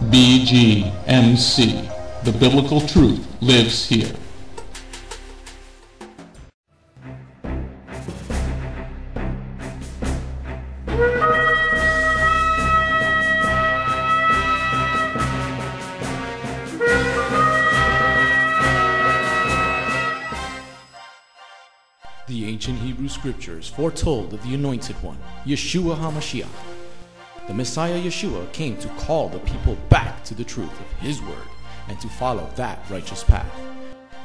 Bgmc. The biblical truth lives here. The ancient Hebrew scriptures foretold of the Anointed One, Yeshua HaMashiach. The Messiah Yeshua came to call the people back to the truth of His word and to follow that righteous path.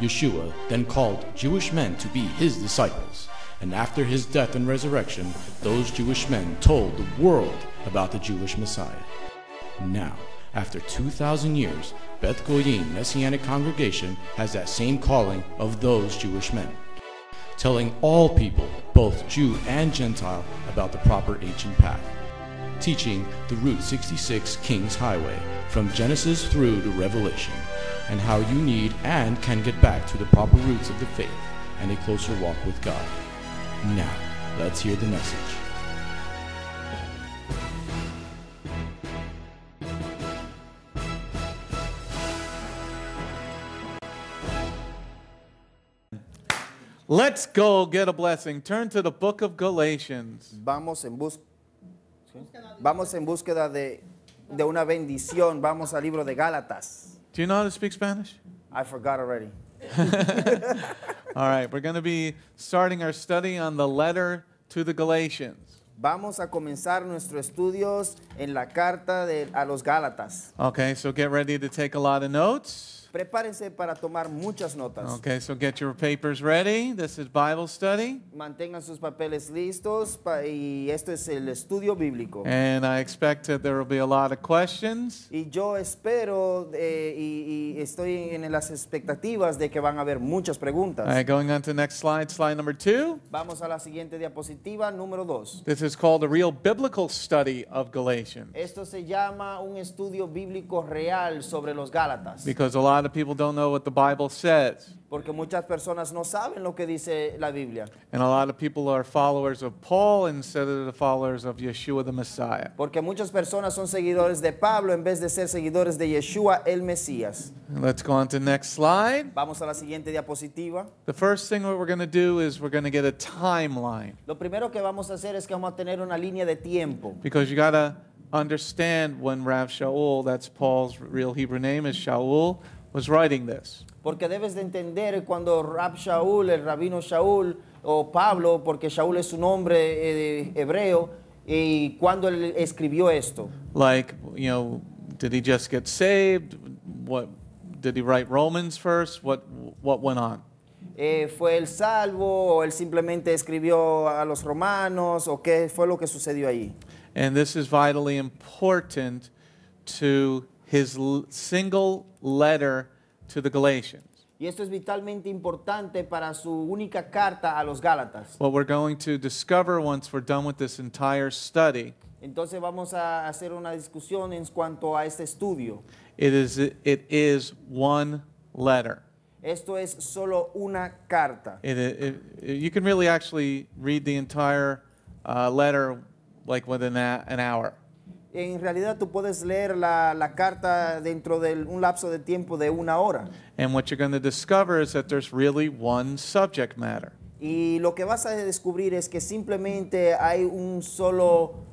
Yeshua then called Jewish men to be His disciples, and after His death and resurrection, those Jewish men told the world about the Jewish Messiah. Now, after 2,000 years, Beth Goyim Messianic Congregation has that same calling of those Jewish men, telling all people, both Jew and Gentile, about the proper ancient path, teaching the Route 66 King's Highway from Genesis through to Revelation, and how you need and can get back to the proper roots of the faith and a closer walk with God. Now, let's hear the message. Let's go get a blessing. Turn to the book of Galatians. Vamos en búsqueda de una bendición. Vamos al libro de Gálatas. Do you know how to speak Spanish? I forgot already. All right, we're going to be starting our study on the letter to the Galatians. Vamos a comenzar nuestros estudios en la carta a los Gálatas. Okay, so get ready to take a lot of notes. Prepárense para tomar muchas notas. Okay, so get your papers ready. This is Bible study. Mantengan sus papeles listos y esto es el estudio bíblico. And I expect that there will be a lot of questions. Y yo espero y estoy en las expectativas de que van a haber muchas preguntas. All right, going on to the next slide, slide number 2. Vamos a la siguiente diapositiva, número 2. This is called a real biblical study of Galatians. Esto se llama un estudio bíblico real sobre los Gálatas. Because a lot of people don't know what the Bible says. Porque muchas personas no saben lo que dice la Biblia. And a lot of people are followers of Paul instead of the followers of Yeshua the Messiah. Porque muchas personas son seguidores de Pablo en vez de ser seguidores de Yeshua el Mesías. Let's go on to the next slide. Vamos a la siguiente diapositiva. The first thing what we're going to do is we're going to get a timeline. Lo primero que vamos a hacer es que vamos a tener una línea de tiempo. Because you got to understand when Rav Sha'ul, that's Paul's real Hebrew name is Sha'ul, was writing this. Porque debes de entender cuando Rab Sha'ul, el rabino Sha'ul, o Pablo, porque Sha'ul es su nombre hebreo, y cuando él escribió esto. Like, you know, did he just get saved? What did he write Romans first? What went on? ¿Fue el salvo o él simplemente escribió a los romanos o qué fue lo que sucedió allí? And this is vitally important to his single letter to the Galatians. Y esto es vitalmente importante para su única carta a los Gálatas. What we're going to discover once we're done with this entire study, Entonces vamos a hacer una discusión en cuanto a este estudio. it is one letter. Esto es solo una carta. You can really actually read the entire letter like within an hour. En realidad tú puedes leer la carta dentro de un lapso de tiempo de una hora. And what you're going to discover is that there's really one subject matter. Y lo que vas a descubrir es que simplemente hay un solo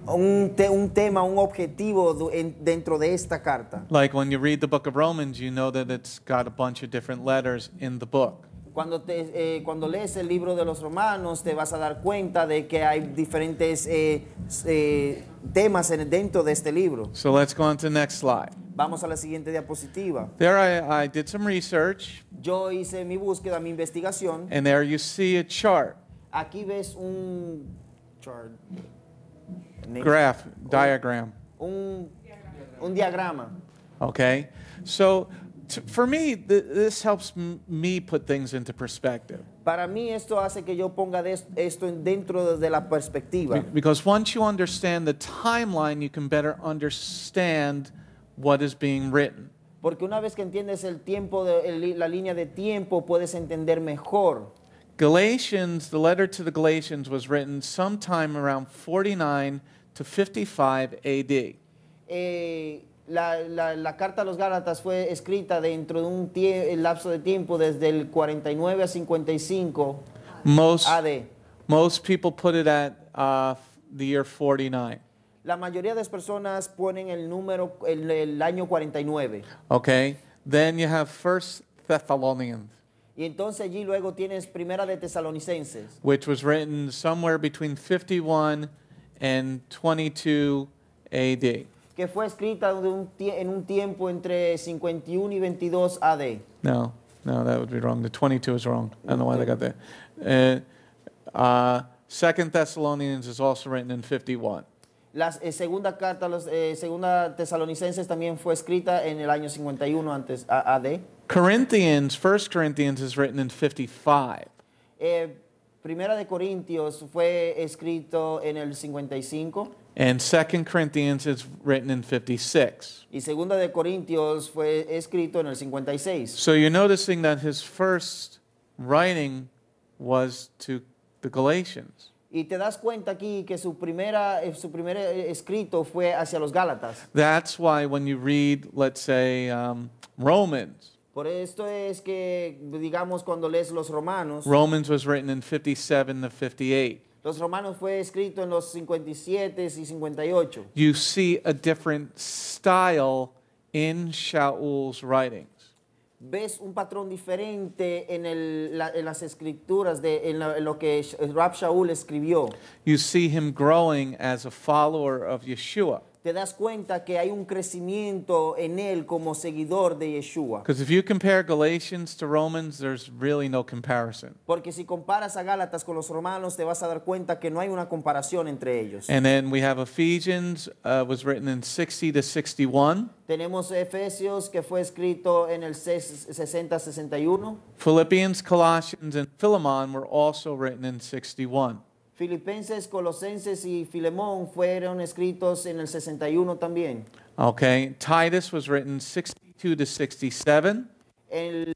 un tema, un objetivo dentro de esta carta. Like when you read the book of Romans, you know that it's got a bunch of different letters in the book. Cuando lees el libro de los Romanos te vas a dar cuenta de que hay diferentes temas dentro de este libro. So let's go on to the next slide. Vamos a la siguiente diapositiva. There I did some research. Yo hice mi búsqueda, mi investigación. And there you see a chart. Aquí ves un chart. Graph, diagram. Un diagrama. Okay? So for me, this helps me put things into perspective. Para mí esto hace que yo ponga esto dentro de la perspectiva. Because once you understand the timeline, you can better understand what is being written. Porque una vez que entiendes el tiempo, la línea de tiempo, puedes entender mejor. Galatians, the letter to the Galatians was written sometime around 49 to 55 AD. La carta a los Gálatas fue escrita dentro de un lapso de tiempo desde el 49 a 55 Most, AD. most people put it at the year 49. La mayoría de las personas ponen el número, el año 49. Okay? Then you have First Thessalonians, Y entonces allí luego tienes Primera de Tesalonicenses, which was written somewhere between 51 and 22 AD. que fue escrita en un tiempo entre 51 y 22 AD. No, that would be wrong. The 22 is wrong. I don't know why they got that. Second Thessalonians is also written in 51. La segunda carta a los segunda Tesalonicenses también fue escrita en el año 51 antes AD. Corinthians, 1 Corinthians is written in 55. Primera de Corintios fue escrito en el 55 And 2 Corinthians is written in 56. y segunda de Corintios fue escrito en el 56. So you're noticing that his first writing was to the Galatians. Y te das cuenta aquí que su primer escrito fue hacia los Gálatas. That's why when you read, let's say, Romans, Por esto es que, digamos, cuando lees los Romanos, Romans was written in 57 to 58. los Romanos fue escrito en los 57 y 58. You see a different style in Sha'ul's writings. Ves un patrón diferente en las escrituras, en lo que Rab Sha'ul escribió. You see him growing as a follower of Yeshua. Te das cuenta que hay un crecimiento en él como seguidor de Yeshua. Because if you compare Galatians to Romans, there's really no comparison. Porque si comparas a Gálatas con los romanos, te vas a dar cuenta que no hay una comparación entre ellos. And then we have Ephesians, was written in 60 to 61. Tenemos Efesios, que fue escrito en el 60-61. Philippians, Colossians, and Philemon were also written in 61. Filipenses, Colosenses y Filemón fueron escritos en el 61 también. Okay, Titus was written 62 to 67. El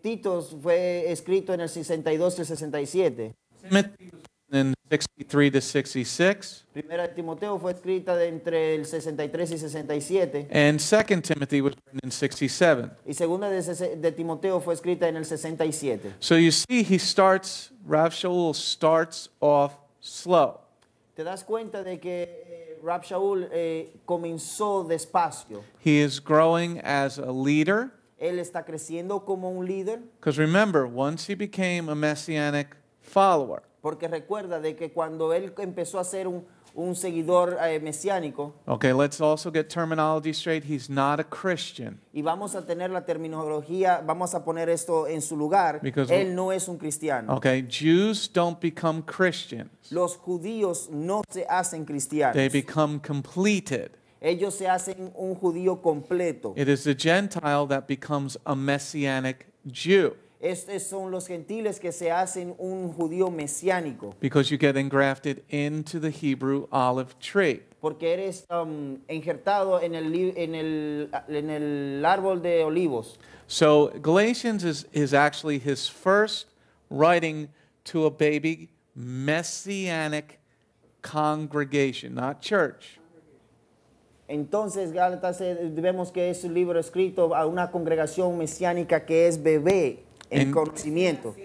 Titos fue escrito en el 62 y 67. Timothy was written in 63 to 66. Primera de Timoteo fue escrita entre el 63 y 67. And 2 Timothy was written in 67. Y segunda de Timoteo fue escrita en el 67. So you see, Rav Sha'ul starts off slow. Te das cuenta de que Rab Sha'ul comenzó despacio. He is growing as a leader. Él está creciendo como un líder. Because remember, once he became a messianic follower, Porque recuerda de que cuando él empezó a ser un seguidor mesiánico, okay, let's also get terminology straight. He's not a Christian. y vamos a tener la terminología, vamos a poner esto en su lugar, Because él no es un cristiano. Okay, Jews don't become Christians. Los judíos no se hacen cristianos. They become completed. Ellos se hacen un judío completo. It is the Gentile that becomes a messianic Jew. Estos son los gentiles que se hacen un judío mesiánico. Because you get engrafted into the Hebrew olive tree. Porque eres injertado en el árbol de olivos. So Galatians is actually his first writing to a baby messianic congregation, not church. Entonces, Gálatas, vemos que es un libro escrito a una congregación mesiánica que es bebé en conocimiento,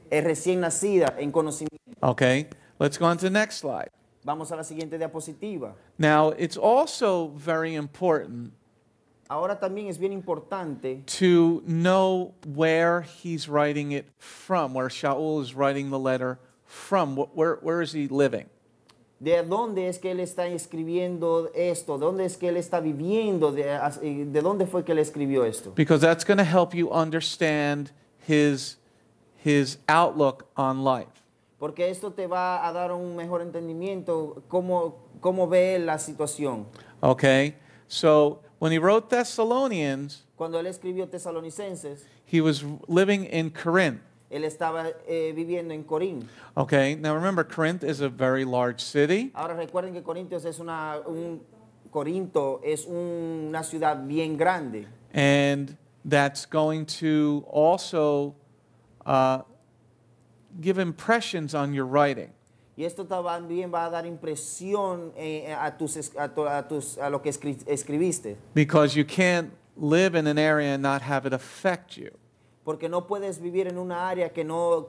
es recién nacida en conocimiento. Okay, let's go on to the next slide. Vamos a la siguiente diapositiva. Now, it's also very important Ahora también es bien importante to know where he's writing it from, where Sha'ul is writing the letter from. Where is he living? de dónde es que él está escribiendo esto, de dónde es que él está viviendo, de dónde fue que él escribió esto. Because that's going to help you understand his outlook on life. Porque esto te va a dar un mejor entendimiento cómo ve la situación. Okay? So, when he wrote Thessalonians, Cuando él escribió Tesalonicenses, he was living in Corinth. él estaba viviendo en Corín. Okay? Now remember, Corinth is a very large city. Ahora recuerden que Corinto es una ciudad bien grande. And that's going to also give impressions on your writing. Y esto también va a dar impresión a lo que escribiste. Because you can't live in an area and not have it affect you. Porque no puedes vivir en una área que no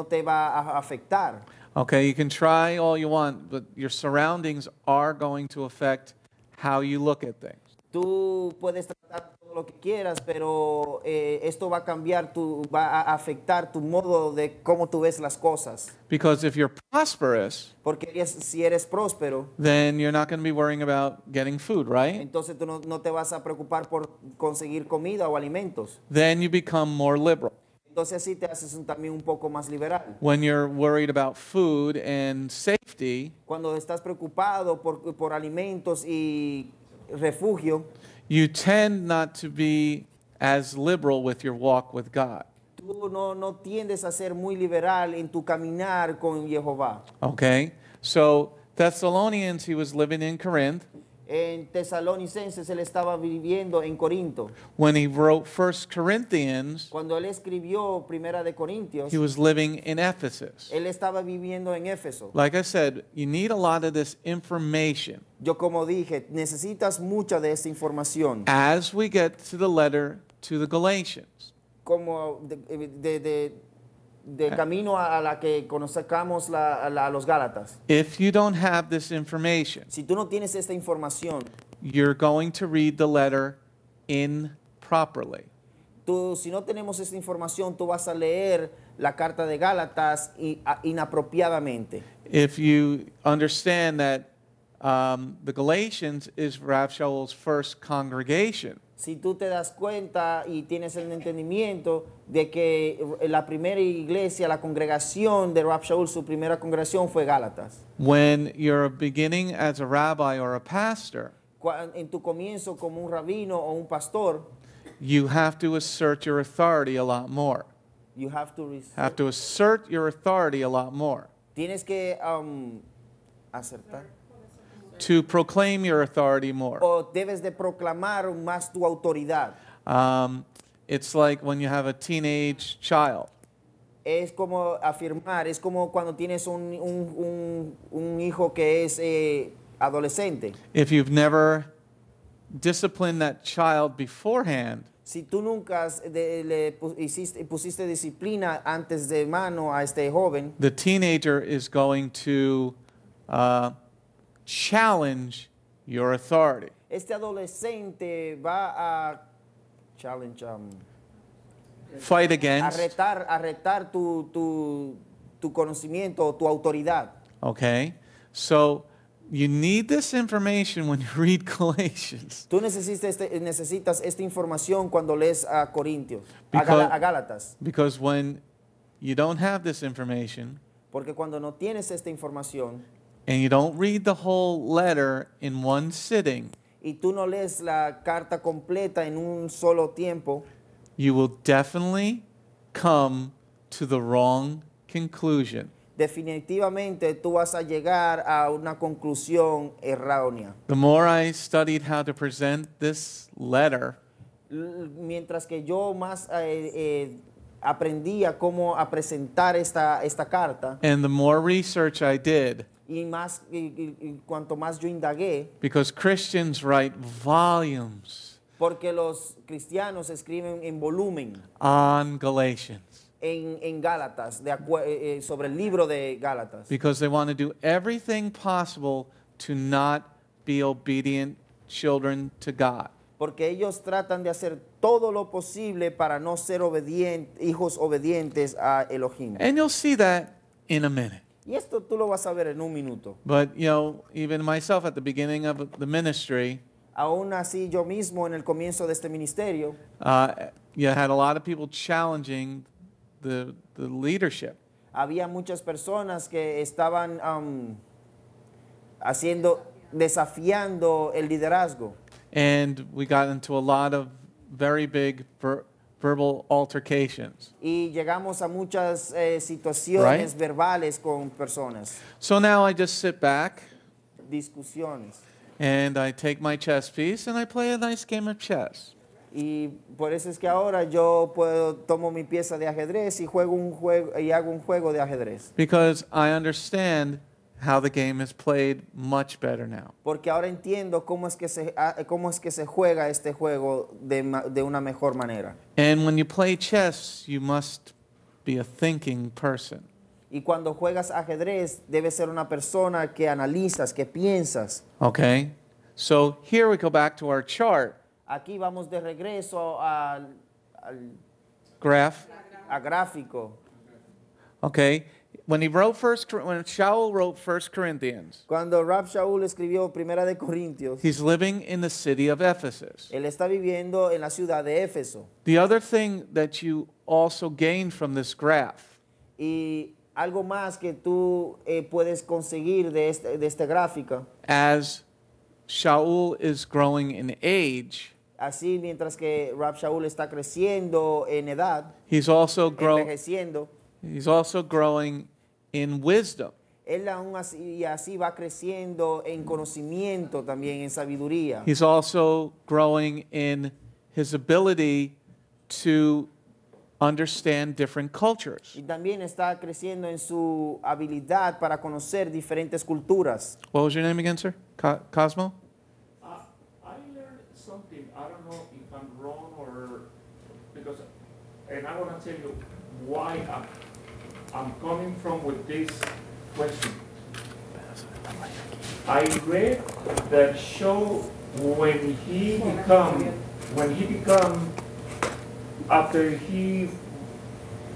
te va a afectar. Okay, you can try all you want, but your surroundings are going to affect how you look at things. Tú puedes tratar todo lo que quieras, pero esto va a cambiar, va a afectar tu modo de cómo tú ves las cosas. Because if you're prosperous, Porque si eres próspero, then you're not going to be worrying about getting food, right? entonces tú no te vas a preocupar por conseguir comida o alimentos. Then you become more liberal. Entonces así te haces también un poco más liberal. When you're worried about food and safety, Cuando estás preocupado por alimentos y refugio, you tend not to be as liberal with your walk with God. tú no tiendes a ser muy liberal en tu caminar con Jehová. Okay? So, Thessalonians, he was living in Corinth. En Tesalonicenses él estaba viviendo en Corinto. When he wrote 1 Corinthians, Cuando él escribió Primera de Corintios, he was living in Ephesus. él estaba viviendo en Éfeso. Like I said, you need a lot of this information. Yo como dije, necesitas mucha de esta información. As we get to the letter to the Galatians. Como de camino a la que conozcamos a los Gálatas. If you don't have this information, Si tú no tienes esta información, you're going to read the letter improperly. si no tenemos esta información, tú vas a leer la carta de Gálatas inapropiadamente. If you understand that the Galatians is Rav Shaul's first congregation, Si tú te das cuenta y tienes el entendimiento de que la primera iglesia, la congregación de Rav Sha'ul, su primera congregación fue Gálatas. when you're beginning as a rabbi or a pastor, En tu comienzo como un rabino o un pastor, you have to assert your authority a lot more. you have to assert your authority a lot more. tienes que acertar. To proclaim your authority more. O debes de proclamar más tu autoridad. It's like when you have a teenage child. Es como afirmar, es como cuando tienes un hijo que es adolescente. If you've never disciplined that child beforehand, Si tú nunca pusiste disciplina antes de mano a este joven, the teenager is going to challenge your authority. este adolescente va a challenge, Fight a against. retar tu conocimiento o tu autoridad. Okay? So you need this information when you read Galatians. Tú necesitas esta información cuando lees a Corintios, Because- a Gálatas. Because when you don't have this information Porque cuando no tienes esta información and you don't read the whole letter in one sitting, y tú no lees la carta completa en un solo tiempo, you will definitely come to the wrong conclusion. definitivamente tú vas a llegar a una conclusión errónea. The more I studied how to present this letter, Mientras que yo más aprendía cómo a presentar esta carta, and the more research I did, y cuanto más yo indagué, because Christians write volumes porque los cristianos escriben en volumen on Galatians, en Gálatas, sobre el libro de Gálatas, because they want to do everything possible to not be obedient children to God. porque ellos tratan de hacer todo lo posible para no ser hijos obedientes a Elohim. And you'll see that in a minute. Y esto tú lo vas a ver en un minuto. But, you know, even myself at the beginning of the ministry, Aún así, yo mismo en el comienzo de este ministerio, you had a lot of people challenging the leadership. había muchas personas que estaban desafiando el liderazgo. And we got into a lot of very big verbal altercations. Y llegamos a muchas situaciones verbales con personas, So now I just sit back discusiones. and I take my chess piece and I play a nice game of chess. Y por eso es que ahora yo tomo mi pieza de ajedrez y hago un juego de ajedrez. Because I understand how the game is played much better now. Porque ahora entiendo cómo es que se juega este juego de una mejor manera. And when you play chess, you must be a thinking person. Y cuando juegas ajedrez, debes ser una persona que analizas, que piensas. Okay? So here we go back to our chart. Aquí vamos de regreso al Graph. a gráfico. Okay? When Sha'ul wrote 1 Corinthians, Cuando Sha'ul escribió Primera de Corintios, he's living in the city of Ephesus. él está viviendo en la ciudad de Éfeso. The other thing that you also gain from this graph Y algo más que tú puedes conseguir de esta gráfica, as Sha'ul is growing in age, así mientras que Sha'ul está creciendo en edad, he's also envejeciendo, growing in wisdom. él aún así va creciendo en conocimiento también, en sabiduría. He's also growing in his ability to understand different cultures. Y también está creciendo en su habilidad para conocer diferentes culturas. What was your name again, sir? Cosmo? I learned something. I don't know if I'm wrong or because, and I want to tell you why I'm coming from with this question. I read that show when he become after he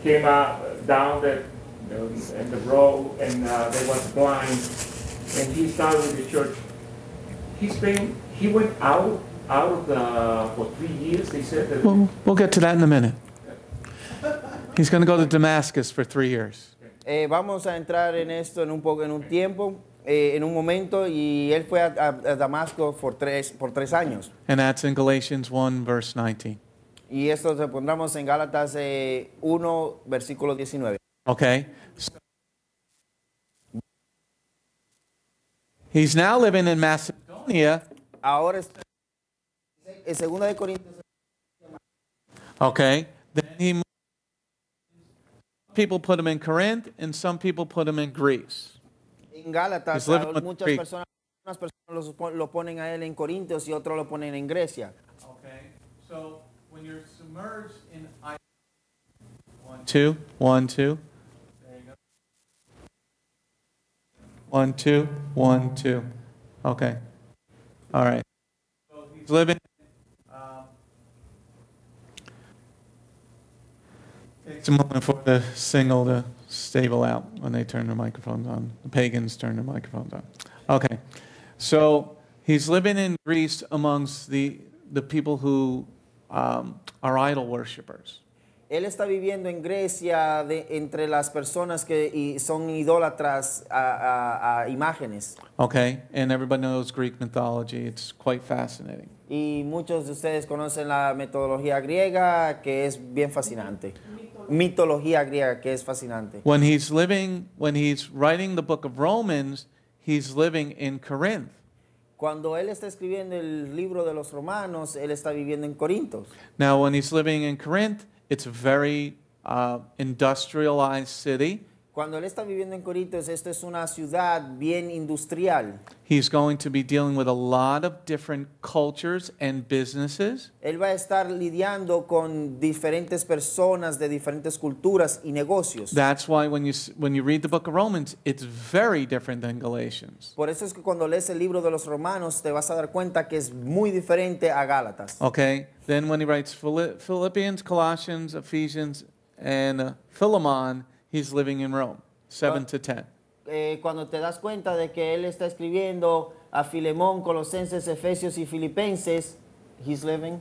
came out down in the road and they was blind and he started with the church. He went out for 3 years. They said that. We'll get to that in a minute. He's going to go to Damascus for 3 years. Vamos a entrar en esto en un tiempo, en un momento, y él fue a Damasco por tres años. And that's in Galatians 1, verse 19. Y esto se pondremos en Gálatas 1, versículo 19. Okay? He's now living in Macedonia. Ahora está en 2 de Corintios. Okay? Then people put him in Corinth and some people put him in Greece. En Gálatas, He's living with muchas Greek. personas lo ponen a él en Corintios y otros lo ponen en Grecia. Okay? So when you're submerged in 1, 2, 1, 2. There you go. 1, 2, 1, 2. Okay. All right. So he's living. Takes a moment for the signal to stable out when they turn their microphones on. The pagans turn their microphones on. Okay. So he's living in Greece amongst the people who are idol worshipers. Él está viviendo en Grecia entre las personas que son idólatras a imágenes. Okay, and everybody knows Greek mythology. It's quite fascinating. Y muchos de ustedes conocen la metodología griega, que es bien fascinante. Mitología griega, que es fascinante. When he's writing the book of Romans, he's living in Corinth. Cuando él está escribiendo el libro de los Romanos, él está viviendo en Corintios. Now, when he's living in Corinth, it's a very industrialized city. Cuando él está viviendo en Corintios, esta es una ciudad bien industrial. He's going to be dealing with a lot of different cultures and businesses. Él va a estar lidiando con diferentes personas de diferentes culturas y negocios. That's why when you read the book of Romans, it's very different than Galatians. Por eso es que cuando lees el libro de los Romanos te vas a dar cuenta que es muy diferente a Gálatas. Okay, then when he writes Philippians, Colossians, Ephesians, and Philemon, he's living in Rome, 7 to 10. Cuando te das cuenta de que él está escribiendo a Filemón, Colosenses, Efesios y Filipenses, he's living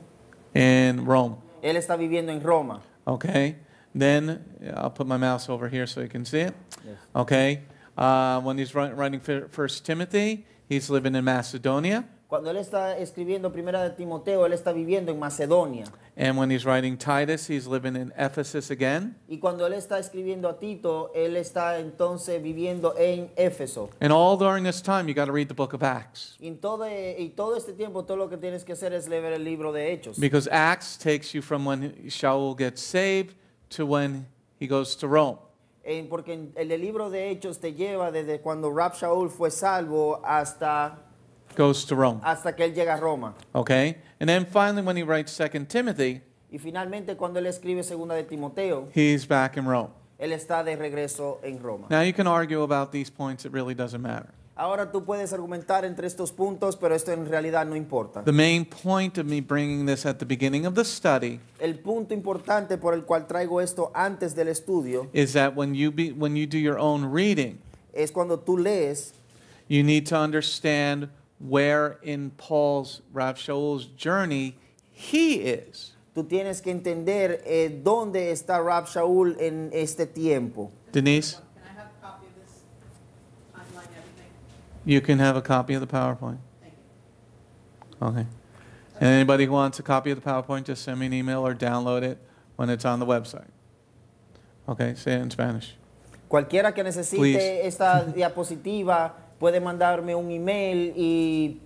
in Rome. Él está viviendo en Roma. Okay, then I'll put my mouse over here so you can see it. Yes. Okay, when he's writing 1 Timothy, he's living in Macedonia. Cuando él está escribiendo Primera de Timoteo, él está viviendo en Macedonia. And when he's writing Titus, he's living in Ephesus again. Y cuando él está escribiendo a Tito, él está entonces viviendo en Éfeso. And all during this time, you got to read the book of Acts. Y todo este tiempo, todo lo que tienes que hacer es leer el libro de Hechos. Because Acts takes you from when Sha'ul gets saved to when he goes to Rome. Porque el libro de Hechos te lleva desde cuando Rab Shaul fue salvo goes to Rome. hasta que él llega a Roma. Okay? And then finally, when he writes 2 Timothy, Y finalmente cuando él escribe segunda de Timoteo, he's back in Rome. él está de regreso en Roma. Now, you can argue about these points. It really doesn't matter. Ahora tú puedes argumentar entre estos puntos, pero esto en realidad no importa. The main point of me bringing this at the beginning of the study El punto importante por el cual traigo esto antes del estudio is that when you do your own reading, es cuando tú lees, you need to understand where in Rav Shaul's journey he is. tú tienes que entender dónde está Rab Shaul en este tiempo. Denise, Can I have a copy of this? Online everything? you can have a copy of the PowerPoint. Thank you. Okay. And anybody who wants a copy of the PowerPoint, just send me an email or download it when it's on the website. Okay, say it in Spanish. Cualquiera que necesite Please. esta diapositiva puede mandarme un email y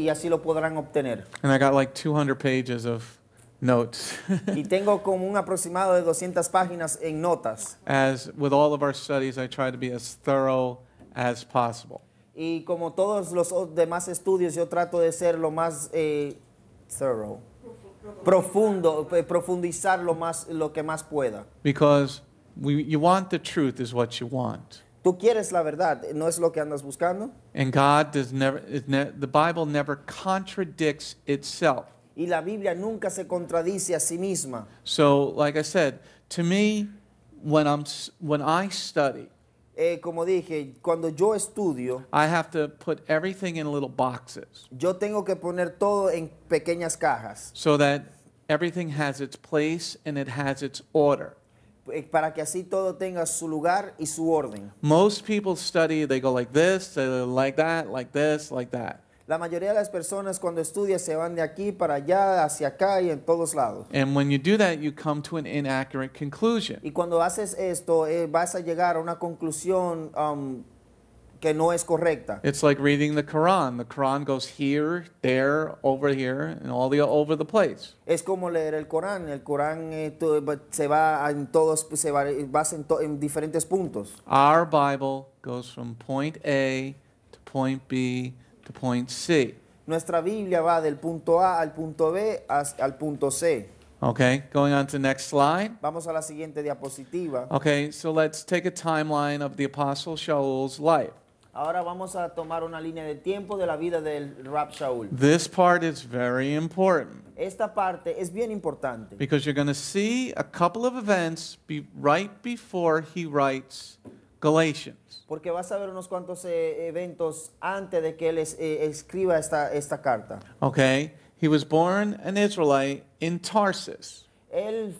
así lo podrán obtener. And I got like 200 pages of notes. Y tengo como un aproximado de 200 páginas en notas. As with all of our studies, I try to be as thorough as possible. Y como todos los demás estudios, yo trato de ser lo más thorough, profundo, profundizar lo que más pueda. Because you want the truth is what you want. Tú quieres la verdad, ¿no es lo que andas buscando? And God the Bible never contradicts itself. Y la Biblia nunca se contradice a sí misma. So, like I said, to me, when I study, Como dije, cuando yo estudio, I have to put everything in little boxes yo tengo que poner todo en pequeñas cajas so that everything has its place and it has its order. para que así todo tenga su lugar y su orden. Most people study, they go like this, they go like that, like this, like that. La mayoría de las personas cuando estudian se van de aquí para allá, hacia acá y en todos lados. And when you do that, you come to an inaccurate conclusion. Y cuando haces esto, vas a llegar a una conclusión que no es correcta. It's like reading the Quran. The Quran goes here, there, over here, and all over the place. Es como leer el Corán. El Corán se va en todos, vas en diferentes puntos. Our Bible goes from point A to point B to point C. Nuestra Biblia va del punto A al punto B al punto C. Okay, going on to the next slide. Vamos a la siguiente diapositiva. Okay, so let's take a timeline of the Apostle Sha'ul's life. Ahora vamos a tomar una línea de tiempo de la vida del Rab Shaul. This part is very important Esta parte es bien importante because you're going to see a couple of events right before he writes Galatians. porque vas a ver unos cuantos eventos antes de que él escriba esta carta. Okay, he was born an Israelite in Tarsus Él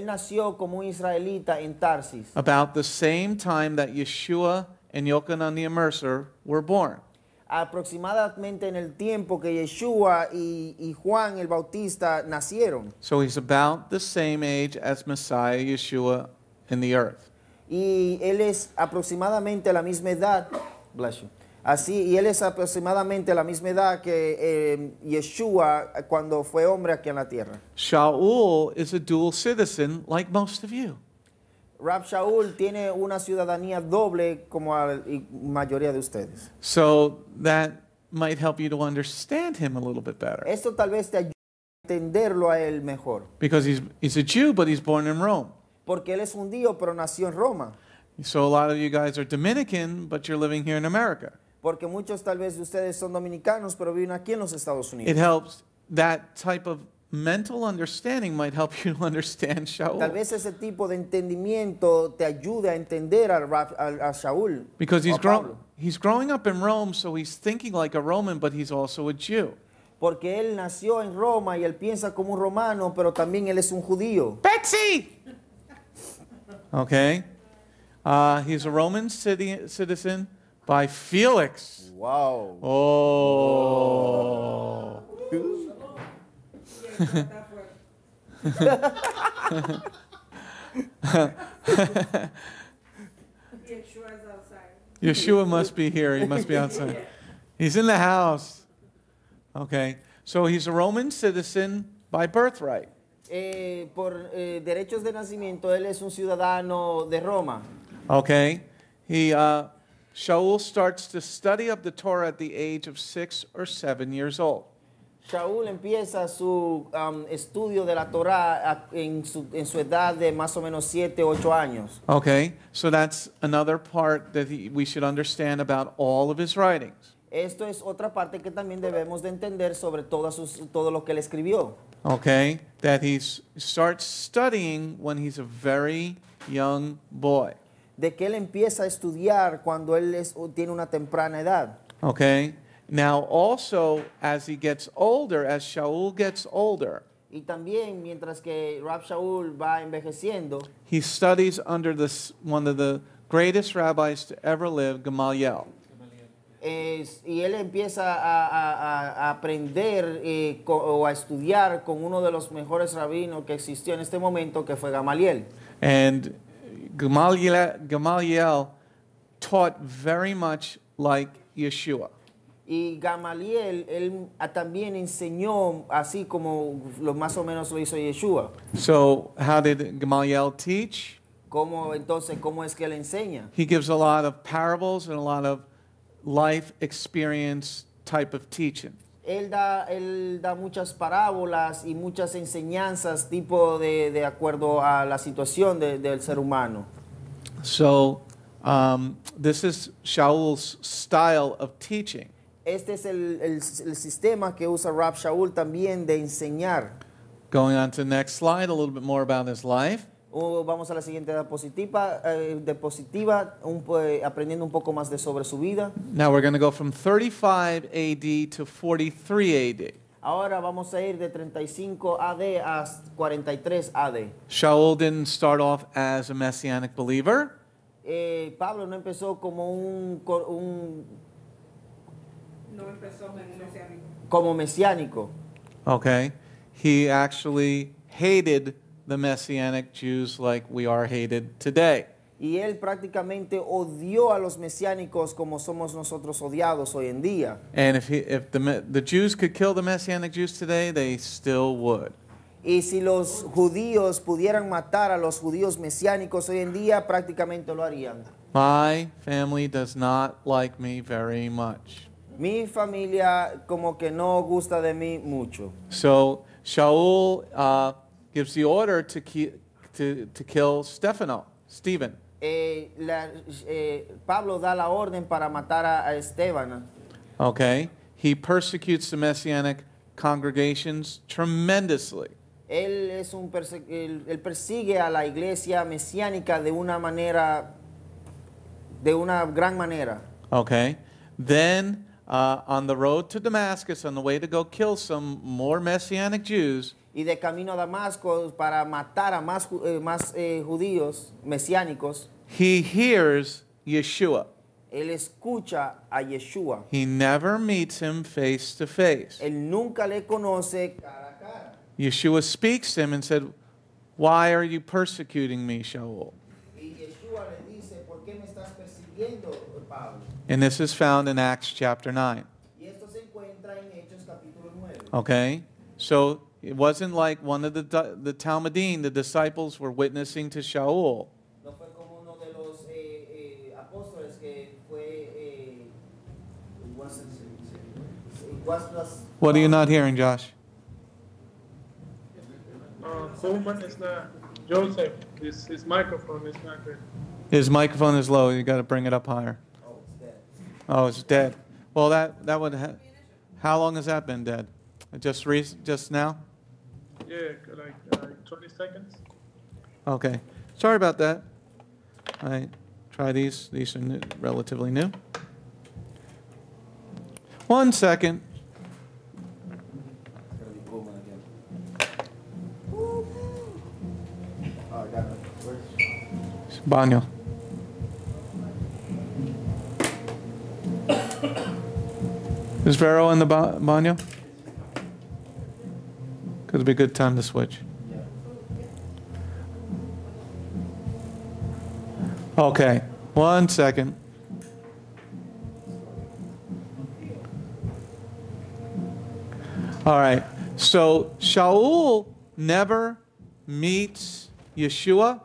nació como un israelita en Tarsis, about the same time that Yeshua and Yochanan the Immerser were born. aproximadamente en el tiempo que Yeshua y Juan el Bautista nacieron. So he's about the same age as Messiah Yeshua in the earth. Y él es aproximadamente la misma edad, bless you. Y él es aproximadamente la misma edad que Yeshua cuando fue hombre aquí en la tierra. Sha'ul is a dual citizen like most of you. Rab Shaul tiene una ciudadanía doble como la mayoría de ustedes. So that might help you to understand him a little bit better. Esto tal vez te ayude a entenderlo a él mejor. Because he's a Jew, but he's born in Rome. Porque él es judío, pero nació en Roma. So a lot of you guys are Dominican, but you're living here in America. Porque muchos tal vez de ustedes son dominicanos, pero viven aquí en los Estados It Unidos. helps, that type of mental understanding might help you to understand Tal Sha'ul. vez ese tipo de entendimiento te ayude a entender a Shaul. Because o a Pablo. he's growing up in Rome, so he's thinking like a Roman, but he's also a Jew. Porque él nació en Roma y él piensa como un romano, pero también él es un judío. Betsy! Okay. He's a Roman citizen by Felix. Wow. Oh. Yeshua must be here. He must be outside. He's in the house. Okay. So he's a Roman citizen by birthright. Por derechos de nacimiento, él es un ciudadano de Roma. Okay? Sha'ul starts to study up the Torah at the age of 6 or 7 years old. Shaul empieza su estudio de la Torá en su edad de más o menos 7, 8 años. Okay? So that's another part that we should understand about all of his writings. Esto es otra parte que también debemos de entender sobre todo lo que él escribió. Okay? That he starts studying when he's a very young boy. De que él empieza a estudiar cuando él tiene una temprana edad. Okay? Now also, as he gets older, as Sha'ul gets older, Y también mientras que Rab Shaul va envejeciendo, he studies under one of the greatest rabbis to ever live, Gamaliel. y él empieza a aprender o a estudiar con uno de los mejores rabinos que existió en este momento, que fue Gamaliel. And Gamaliel taught very much like Yeshua. Y Gamaliel, él también enseñó así como más o menos lo hizo Yeshua. So how did Gamaliel teach? Entonces, ¿cómo es que él enseña? He gives a lot of parables and a lot of life experience type of teaching. Él da muchas parábolas y muchas enseñanzas tipo de acuerdo a la situación del ser humano. So this is Shaul's style of teaching. Este es el sistema que usa Rab Shaul también de enseñar. Going on to the next slide, a little bit more about his life. Vamos a la siguiente diapositiva, aprendiendo un poco más sobre su vida. Now we're going to go from 35 AD to 43 AD. Ahora vamos a ir de 35 AD a 43 AD. Sha'ul didn't start off as a messianic believer. Pablo no empezó como mesiánico. Okay. He actually hated the Messianic Jews like we are hated today. Y él prácticamente odió a los mesiánicos como somos nosotros odiados hoy en día. And if the Jews could kill the Messianic Jews today, they still would. Y si los judíos pudieran matar a los judíos mesiánicos hoy en día, prácticamente lo harían. My family does not like me very much. Mi familia como que no gusta de mí mucho. So Sha'ul gives the order to kill Stephen. Pablo da la orden para matar a Esteban. Okay. He persecutes the Messianic congregations tremendously. Él persigue a la iglesia mesiánica de una gran manera. Okay. Then on the road to Damascus, on the way to go kill some more Messianic Jews, y de camino a Damasco para matar a más judíos mesiánicos, he hears Yeshua. Él escucha a Yeshua. He never meets him face to face. Él nunca le conoce cara a cara. Yeshua speaks to him and said, "Why are you persecuting me, Sha'ul?" Y Yeshua le dice, ¿por qué me estás persiguiendo, Pablo? And this is found in Acts chapter 9. Y esto se encuentra en Hechos capítulo 9. Okay? So it wasn't like one of the Talmudim, the disciples were witnessing to Sha'ul. No fue como uno de los apóstoles que fue What are you not hearing, Josh? Coleman is not Joseph. His microphone is not good. His microphone is low. You got to bring it up higher. Oh, it's dead. Oh, it's dead. Well, that would. How long has that been dead? Just now? Yeah, like 20 seconds. Okay. Sorry about that. I try these. These are relatively new. 1 second. It's gonna be Coleman again. Oh, I got it. Where's Baño. Is Vero in the baño? Could be a good time to switch. Okay, 1 second. All right, so Sha'ul never meets Yeshua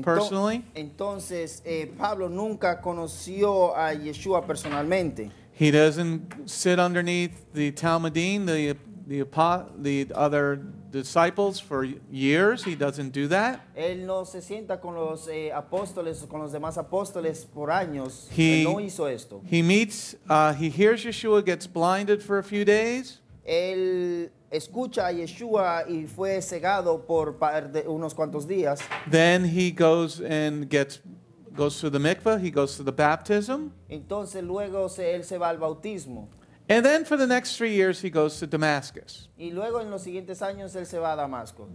personally. Entonces, Pablo nunca conoció a Yeshua personalmente. He doesn't sit underneath the Talmudim, the other disciples for years. He doesn't do that. Él no se sienta con los apóstoles, con los demás apóstoles por años. He- Él no hizo esto. He hears Yeshua gets blinded for a few days. Él escucha a Yeshua y fue cegado por unos cuantos días. Then he goes and goes to the mikveh. He goes to the baptism. Entonces luego él se va al bautismo. And then for the next 3 years, he goes to Damascus. Y luego en los siguientes años él se va a Damasco.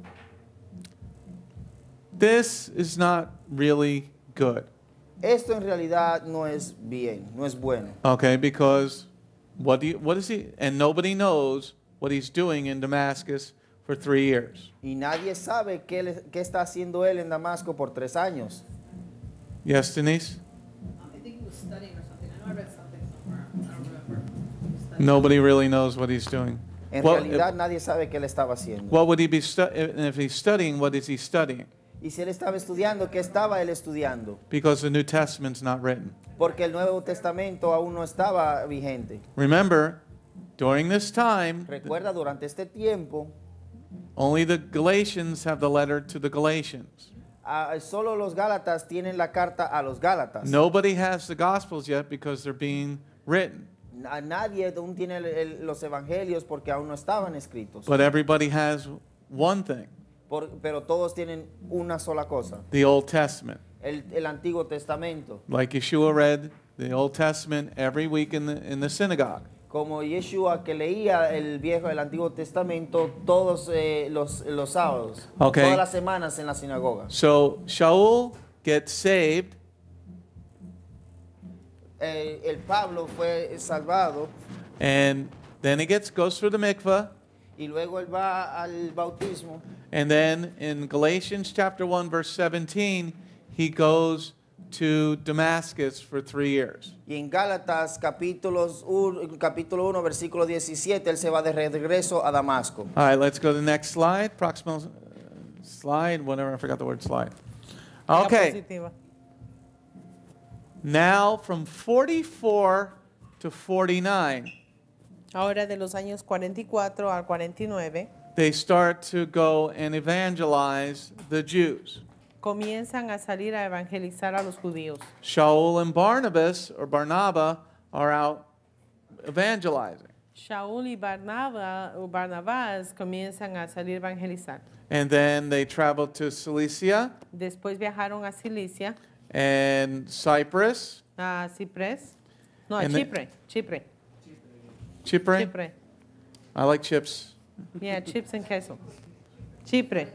This is not really good. Esto en realidad no es bien, no es bueno. Okay, because what is he? And nobody knows what he's doing in Damascus for 3 years. Y nadie sabe qué está haciendo él en Damasco por 3 años. Yes, Denise? I think he was studying or something. I know I read something somewhere. I don't remember. He was studying. Nobody really knows what he's doing. En Well, realidad nadie sabe qué él estaba haciendo. What would he be if he's studying? What is he studying? Y si él estaba estudiando, ¿qué estaba él estudiando? Because the New Testament's not written. Porque el Nuevo Testamento aún no estaba vigente. Remember, during this time, Recuerda, durante este tiempo, only the Galatians have the letter to the Galatians. Solo los Gálatas tienen la carta a los Gálatas. Nobody has the Gospels yet because they're being written. Nadie aún tiene los evangelios porque aún no estaban escritos. But everybody has one thing, Pero todos tienen una sola cosa, the Old Testament. el Antiguo Testamento. Like Yeshua read the Old Testament every week in the synagogue. Como Yeshua que leía el Antiguo Testamento todos los sábados, Okay. todas las semanas en la sinagoga. So Sha'ul gets saved, El Pablo fue salvado and then he goes through the mikveh, y luego él va al bautismo. and then in Galatians chapter 1 verse 17, he goes to Damascus for 3 years. Y en Gálatas capítulo 1 versículo 17 él se va de regreso a Damasco. All right, let's go to the next slide. Proximal slide, whatever, I forgot the word slide. Okay, Diapositiva. now from 44 to 49, Ahora de los años 44 al 49 they start to go and evangelize the Jews. comienzan a salir a evangelizar a los judíos. Sha'ul and Barnabas, or Barnabas, are out evangelizing. Shaúl y Barnabás comienzan a salir a evangelizar. And then they travel to Cilicia Después viajaron a Cilicia, and Cyprus, a Ciprés, no, a And the- Chipre. Chipre. Chipre. I like chips. Yeah, chips and queso. Chipre.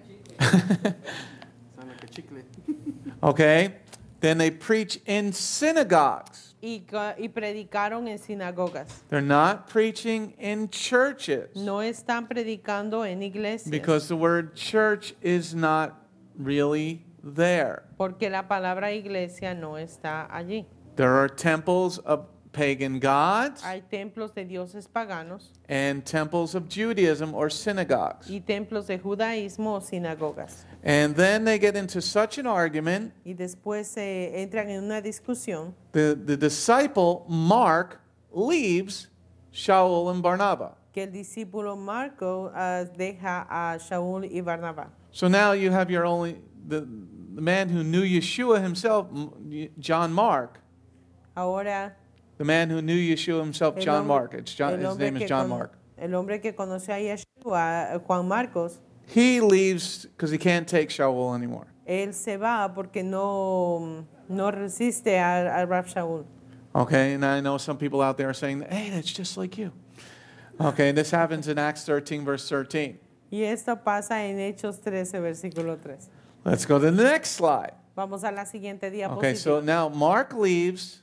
Okay. Then they preach in synagogues. Y predicaron en sinagogas. They're not preaching in churches No están predicando en iglesias. because the word church is not really there. Porque la palabra iglesia no está allí. There are temples of pagan gods Hay templos de dioses paganos and temples of Judaism or synagogues. y templos de judaísmo o sinagogas. And then they get into such an argument. Y después entran en una discusión. The disciple Mark leaves Sha'ul and Barnabas. Que el discípulo Marco deja a Shaúl y Barnabá. So now you have the man who knew Yeshua himself, John Mark. Ahora The man who knew Yeshua himself, John hombre- Mark. His el name hombre is que John con- Mark. El hombre que conoce a Yeshua, Juan Marcos, He leaves because he can't take Sha'ul anymore. él se va porque no resiste al Rab Shaúl. Okay, and I know some people out there are saying, hey, that's just like you. Okay, this happens in Acts 13, verse 13. Y esto pasa en Hechos 13, versículo 3. Let's go to the next slide. Vamos a la siguiente diapositiva. Okay, so now Mark leaves,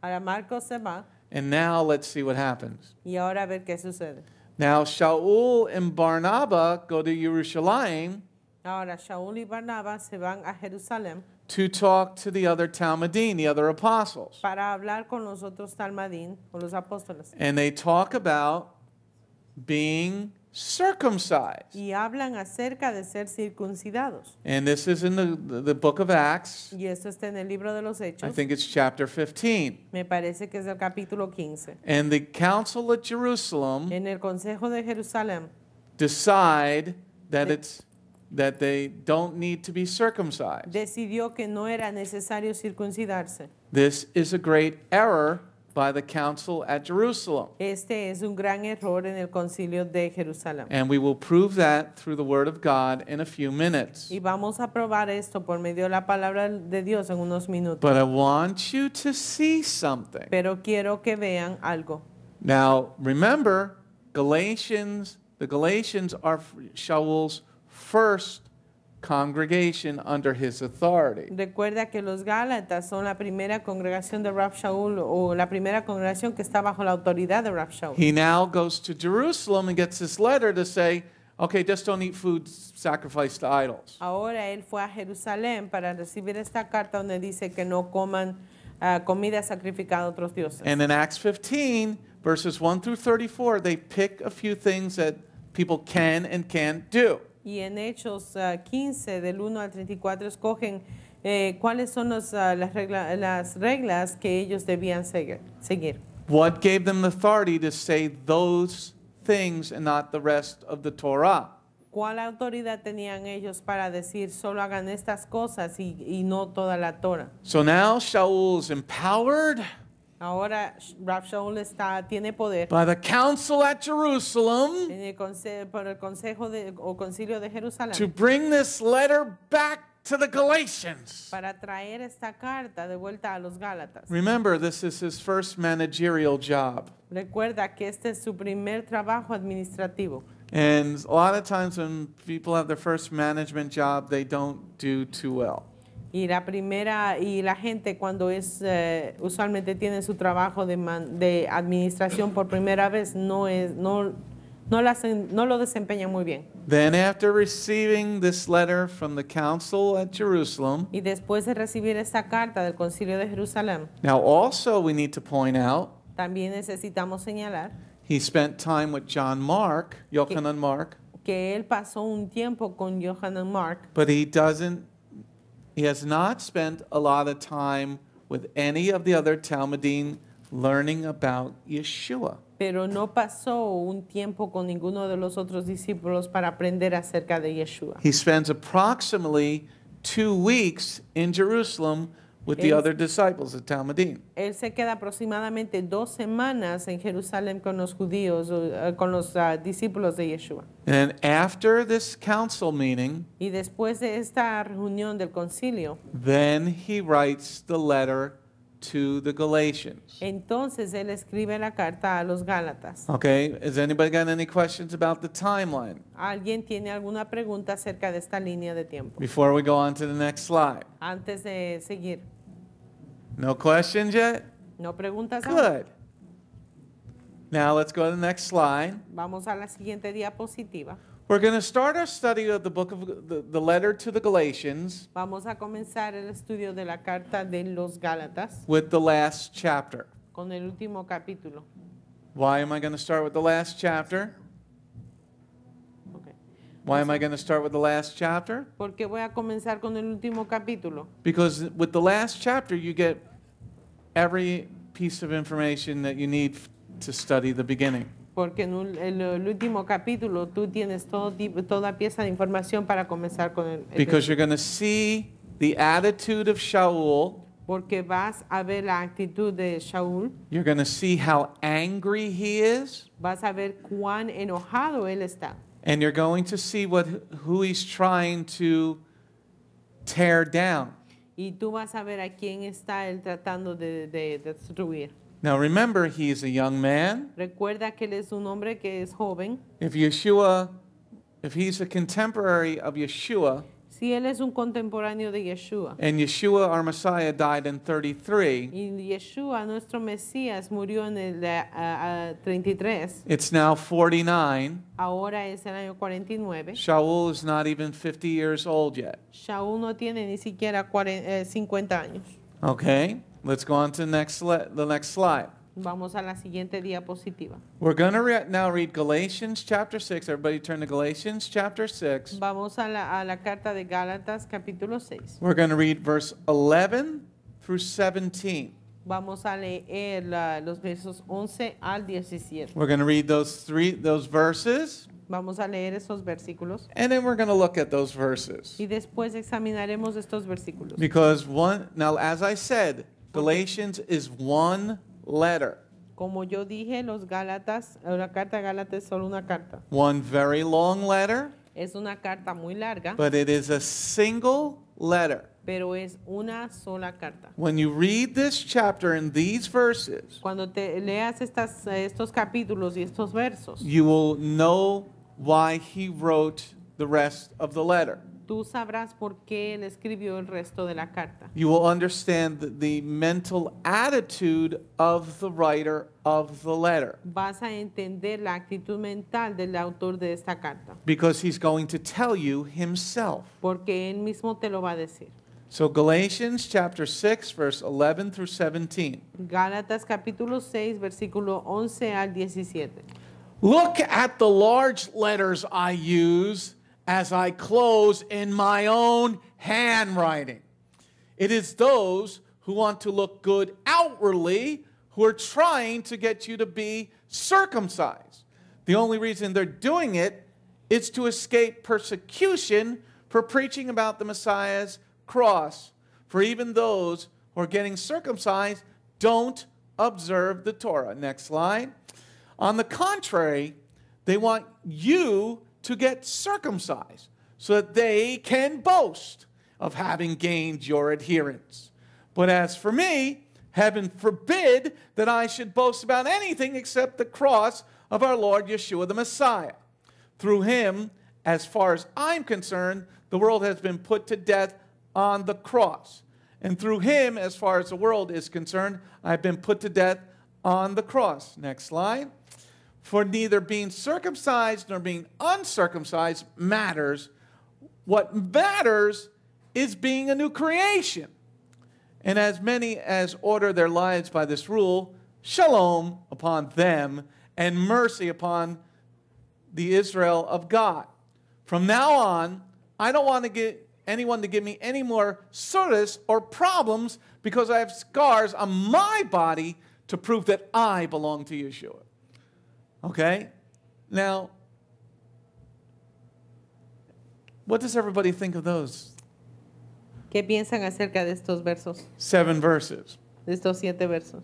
Ahora Marcos se va and now let's see what happens. y ahora a ver qué sucede. Now Sha'ul and Barnabas go to Jerusalem Ahora Shaúl y Barnabá se van a Jerusalén to talk to the other Talmudim, the other apostles. para hablar con los otros talmadín o los apóstoles. And they talk about being circumcised. y hablan acerca de ser circuncidados. And this is in the book of Acts. Y esto está en el libro de los I Hechos. think it's chapter 15. Me parece que es el capítulo 15. And the council at Jerusalem En el Consejo de Jerusalén decide that they don't need to be circumcised. decidió que no era necesario circuncidarse. This is a great error by the council at Jerusalem. Este es un gran error en el concilio de Jerusalén. And we will prove that through the word of God in a few minutes. Y vamos a probar esto por medio de la palabra de Dios en unos minutos. But I want you to see something. Pero quiero que vean algo. Now, remember, the Galatians are Shaul's first congregation under his authority. Recuerda que los Gálatas son la primera congregación de Rab Shaul o la primera congregación que está bajo la autoridad de Rab Shaul. He now goes to Jerusalem and gets this letter to say, okay, just don't eat food sacrificed to idols. Ahora él fue a Jerusalén para recibir esta carta donde dice que no coman comida sacrificada a otros dioses. And in Acts 15, verses 1 through 34, they pick a few things that people can and can't do. Y en Hechos 15, del 1 al 34, escogen cuáles son las reglas que ellos debían seguir. What gave them the authority to say those things and not the rest of the Torah? ¿Cuál autoridad tenían ellos para decir solo hagan estas cosas y no toda la Torah? So now Shaul is empowered Ahora Rab Shaul tiene poder by the council at Jerusalem por el consejo o concilio de Jerusalén to bring this letter back to the Galatians. para traer esta carta de vuelta a los Gálatas. Remember, this is his first managerial job. Recuerda que este es su primer trabajo administrativo. And a lot of times when people have their first management job, they don't do too well. Y la gente cuando usualmente tiene su trabajo de administración por primera vez no lo desempeñan muy bien. Then after receiving this letter from the council at Jerusalem, Y después de recibir esta carta del Concilio de Jerusalén, now also we need to point out, también necesitamos señalar he spent time with Yochanan Mark, que él pasó un tiempo con Yochanan Mark, but he has not spent a lot of time with any of the other Talmudim learning about Yeshua. pero no pasó un tiempo con ninguno de los otros discípulos para aprender acerca de Yeshua. He spends approximately 2 weeks in Jerusalem with the other disciples of Talmudim. Él se queda aproximadamente 2 semanas en Jerusalén con los judíos, con los discípulos de Yeshua. And after this council meeting, Y después de esta reunión del concilio, then he writes the letter to the Galatians. entonces él escribe la carta a los Gálatas. Okay, has anybody got any questions about the timeline ¿Alguien tiene alguna pregunta acerca de esta línea de tiempo? before we go on to the next slide? Antes de seguir, No questions yet? ¿no preguntas aún? Good. Now let's go to the next slide. Vamos a la siguiente diapositiva. We're going to start our study of the book of the letter to the Galatians Vamos a comenzar el estudio de la carta de los Gálatas with the last chapter. con el último capítulo. Why am I going to start with the last chapter? Okay. Why am I going to start with the last chapter? ¿Por qué voy a comenzar con el último capítulo? Because with the last chapter, you get every piece of information that you need to study the beginning. Porque en el último capítulo tú tienes toda pieza de información para comenzar con el Because you're going to see the attitude of Sha'ul. porque vas a ver la actitud de Shaul, You're going to see how angry he is. vas a ver cuán enojado él está. And you're going to see who he's trying to tear down. Y tú vas a ver a quién está él tratando de destruir. Now remember, he's a young man. Recuerda que él es un hombre que es joven. If he's a contemporary of Yeshua, Si él es un contemporáneo de Yeshua, and Yeshua, our Messiah, died in 33, y Yeshua, nuestro Mesías, murió en el 33, it's now 49. ahora es el año 49. Sha'ul is not even 50 years old yet. Shaul no tiene ni siquiera 50 años. Okay, let's go on to the next slide. Vamos a la siguiente diapositiva. We're going to now read Galatians chapter 6. Everybody turn to Galatians chapter 6. Vamos a la carta de Gálatas capítulo 6. We're going to read verse 11 through 17. Vamos a leer los versos 11 al 17. We're going to read those verses, Vamos a leer esos versículos and then we're going to look at those verses. y después examinaremos estos versículos. Because now, as I said, Galatians is one letter. Como yo dije, la carta de Gálatas es solo una carta. One very long letter, Es una carta muy larga, but it is a single letter. pero es una sola carta. When you read this chapter and these verses, Cuando te leas estos capítulos y estos versos, you will know why he wrote the rest of the letter. tú sabrás por qué él escribió el resto de la carta. You will understand the mental attitude of the writer of the letter, Vas a entender la actitud mental del autor de esta carta, because he's going to tell you himself. porque él mismo te lo va a decir. So Galatians chapter 6, verse 11 through 17. Gálatas capítulo 6, versículo 11 al 17. Look at the large letters I use as I close in my own handwriting. It is those who want to look good outwardly who are trying to get you to be circumcised. The only reason they're doing it is to escape persecution for preaching about the Messiah's cross. For even those who are getting circumcised don't observe the Torah. Next slide. On the contrary, they want you to get circumcised so that they can boast of having gained your adherence. But as for me, heaven forbid that I should boast about anything except the cross of our Lord Yeshua the Messiah. Through him, as far as I'm concerned, the world has been put to death on the cross. And through him, as far as the world is concerned, I've been put to death on the cross. Next slide. For neither being circumcised nor being uncircumcised matters. What matters is being a new creation. And as many as order their lives by this rule, shalom upon them and mercy upon the Israel of God. From now on, I don't want to get anyone to give me any more service or problems because I have scars on my body to prove that I belong to Yeshua. Okay? Now, what does everybody think of those ¿Qué piensan acerca de estos versos? 7 verses? De estos 7 versos.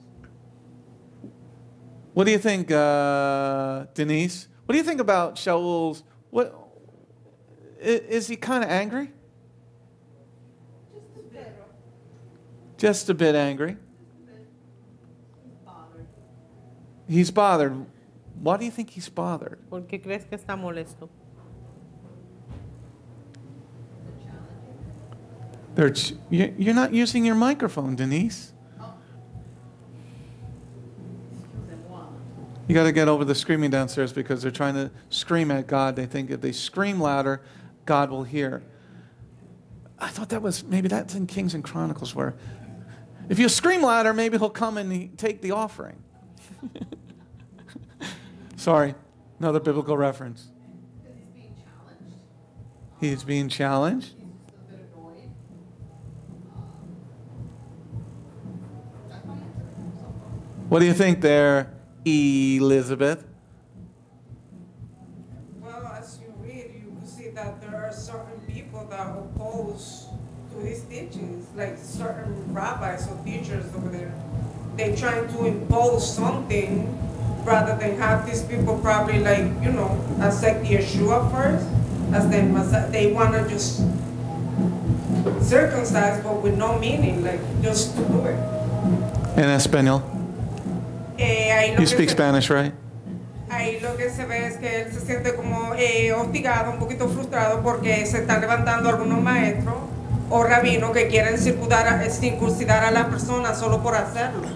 What do you think, Denise? What do you think about Sha'ul's? Is he kind of angry? Just a bit angry. He's bothered. Why do you think he's bothered? ¿Por qué crees que está molesto? You're not using your microphone, Denise. You got to get over the screaming downstairs because they're trying to scream at God. They think if they scream louder, God will hear. I thought maybe that's in Kings and Chronicles where if you scream louder, maybe he'll come and take the offering. Sorry, another biblical reference. He's being challenged. What do you think there, Elizabeth? Well, as you read, you can see that there are certain people that oppose to his teachings, like certain rabbis or teachers over there. They try to impose something rather than have these people probably accept Yeshua first, as they want to just circumcise, but with no meaning, like just to do it. En español. You speak Spanish, right? Ahí lo que se ve es que él se siente como hostigado, un poquito frustrado porque se están levantando algunos maestros o rabinos que quieren circuncidar a las personas solo por hacerlo,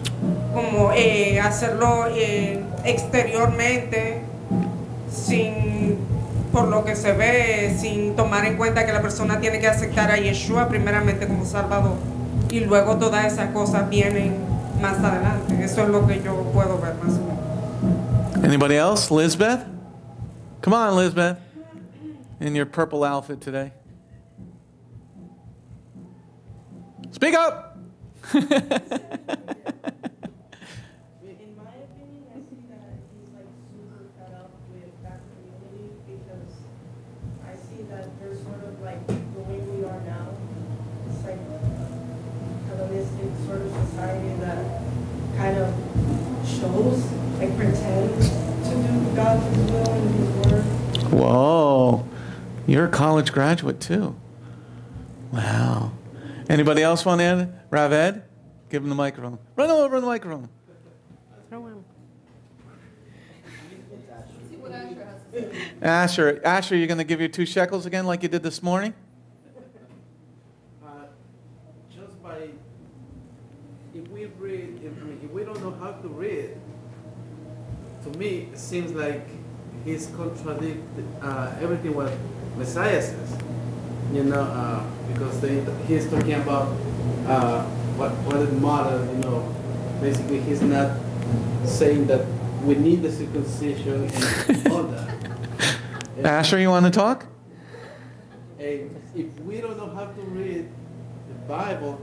como hacerlo exteriormente, por lo que se ve, sin tomar en cuenta que la persona tiene que aceptar a Yeshua primeramente como Salvador y luego todas esas cosas vienen más adelante. Eso es lo que yo puedo ver más o menos. Anybody else? Lisbeth? Come on, Lisbeth. In your purple outfit today. Speak up! In my opinion, I see that he's like super fed up with that community because I see that they're sort of like the way we are now. It's like a Hellenistic sort of society that kind of shows, like pretends to do God's will and His word. Whoa. You're a college graduate too. Wow. Anybody else want to add? Rav Ed? Give him the microphone. Run over the microphone. Throw him. See what Asher has to say. Asher, you going to give your 2 shekels again like you did this morning? Just by, if we read, if we don't know how to read, to me it seems like he's contradict everything what Messiah says. You know, because he's talking about what is modern, you know. Basically, he's not saying that we need the circumcision and all that. Asher, you want to talk? And if we don't know how to read the Bible,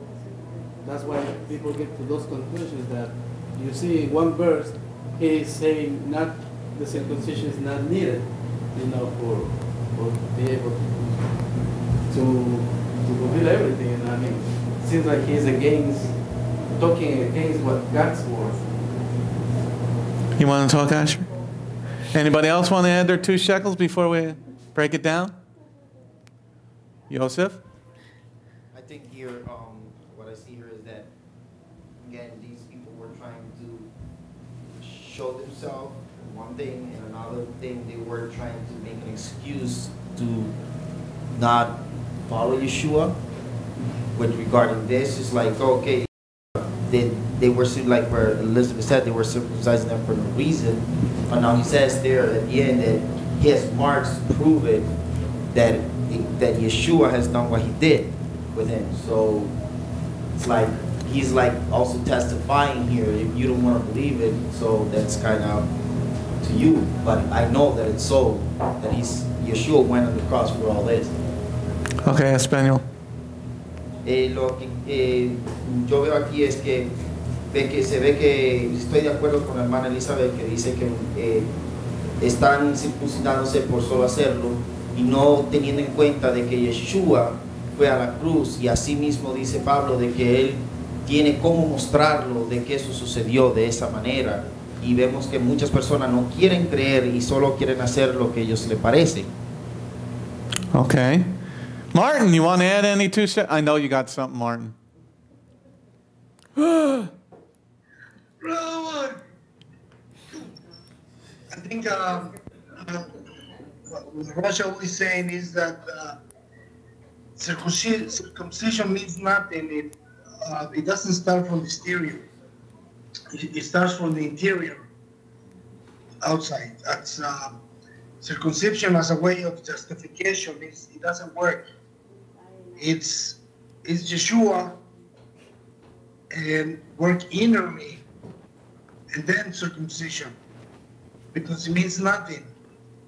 that's why people get to those conclusions that you see in one verse, he's saying not the circumcision is not needed, you know, for be able to fulfill everything. And I mean, it seems like he's talking against what God's word. You want to talk, Asher? Anybody else want to add their 2 shekels before we break it down? Yosef? I think here, what I see here is that, again, these people were trying to show themselves one thing, and another thing they were trying to make an excuse to not follow Yeshua. With regarding this, it's like, okay, they were like where Elizabeth said, they were circumcising them for no reason. But now he says there at the end that he has marks to prove it, that Yeshua has done what he did with him. So it's like he's like also testifying here. If you don't want to believe it, so that's kind of to you. But I know that it's so that Yeshua went on the cross for all this. Okay, Espanol. Lo que yo veo aquí es que se ve que estoy de acuerdo con la hermana Elizabeth que dice que están circuncidándose por solo hacerlo y no teniendo en cuenta de que Yeshua fue a la cruz, y así mismo dice Pablo de que él tiene cómo mostrarlo de que eso sucedió de esa manera, y vemos que muchas personas no quieren creer y solo quieren hacer lo que a ellos les parece. Okay. Martin, you want to add any 2 shekels? I know you got something, Martin. I think what Russia is saying is that circumcision means nothing. It doesn't start from the exterior. It starts from the interior, outside. That's circumcision as a way of justification. It doesn't work. It's Yeshua and work innerly, and then circumcision, because it means nothing.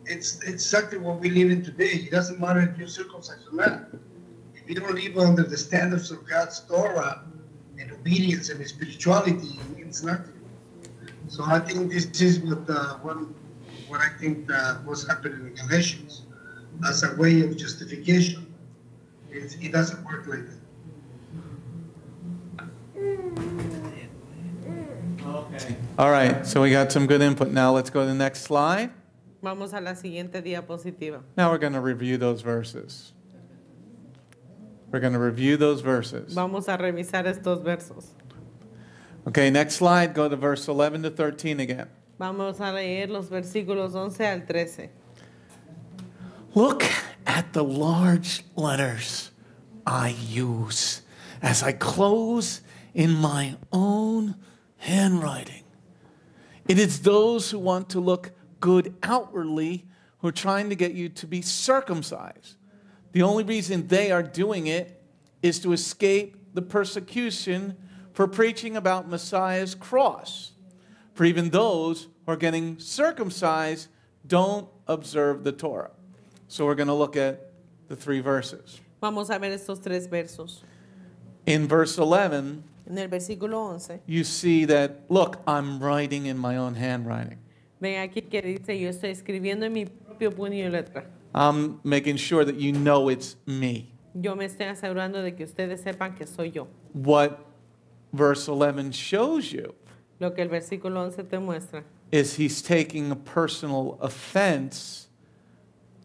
It's exactly what we live in today. It doesn't matter if you're circumcised or not. If you don't live under the standards of God's Torah and obedience and spirituality, it means nothing. So I think this is what I think was happening in Galatians as a way of justification. It doesn't work like that. Okay. All right, so we got some good input. Now let's go to the next slide. Vamos a la siguiente diapositiva. Now we're going to review those verses. We're going to review those verses. Vamos a revisar estos versos. Okay, next slide. Go to verse 11 to 13 again. Vamos a leer los versículos 11 al 13. Look at the large letters I use as I close in my own handwriting. It is those who want to look good outwardly who are trying to get you to be circumcised. The only reason they are doing it is to escape the persecution for preaching about Messiah's cross. For even those who are getting circumcised don't observe the Torah. So we're going to look at the 3 verses. Vamos a ver estos 3 versos. In verse 11, En el versículo 11, you see that, look, I'm writing in my own handwriting. ven aquí que dice, yo estoy escribiendo en mi propio puño y letra. I'm making sure that you know it's me. Yo me estoy asegurando de que ustedes sepan que soy yo. What verse 11 shows you Lo que el versículo 11 te muestra is he's taking a personal offense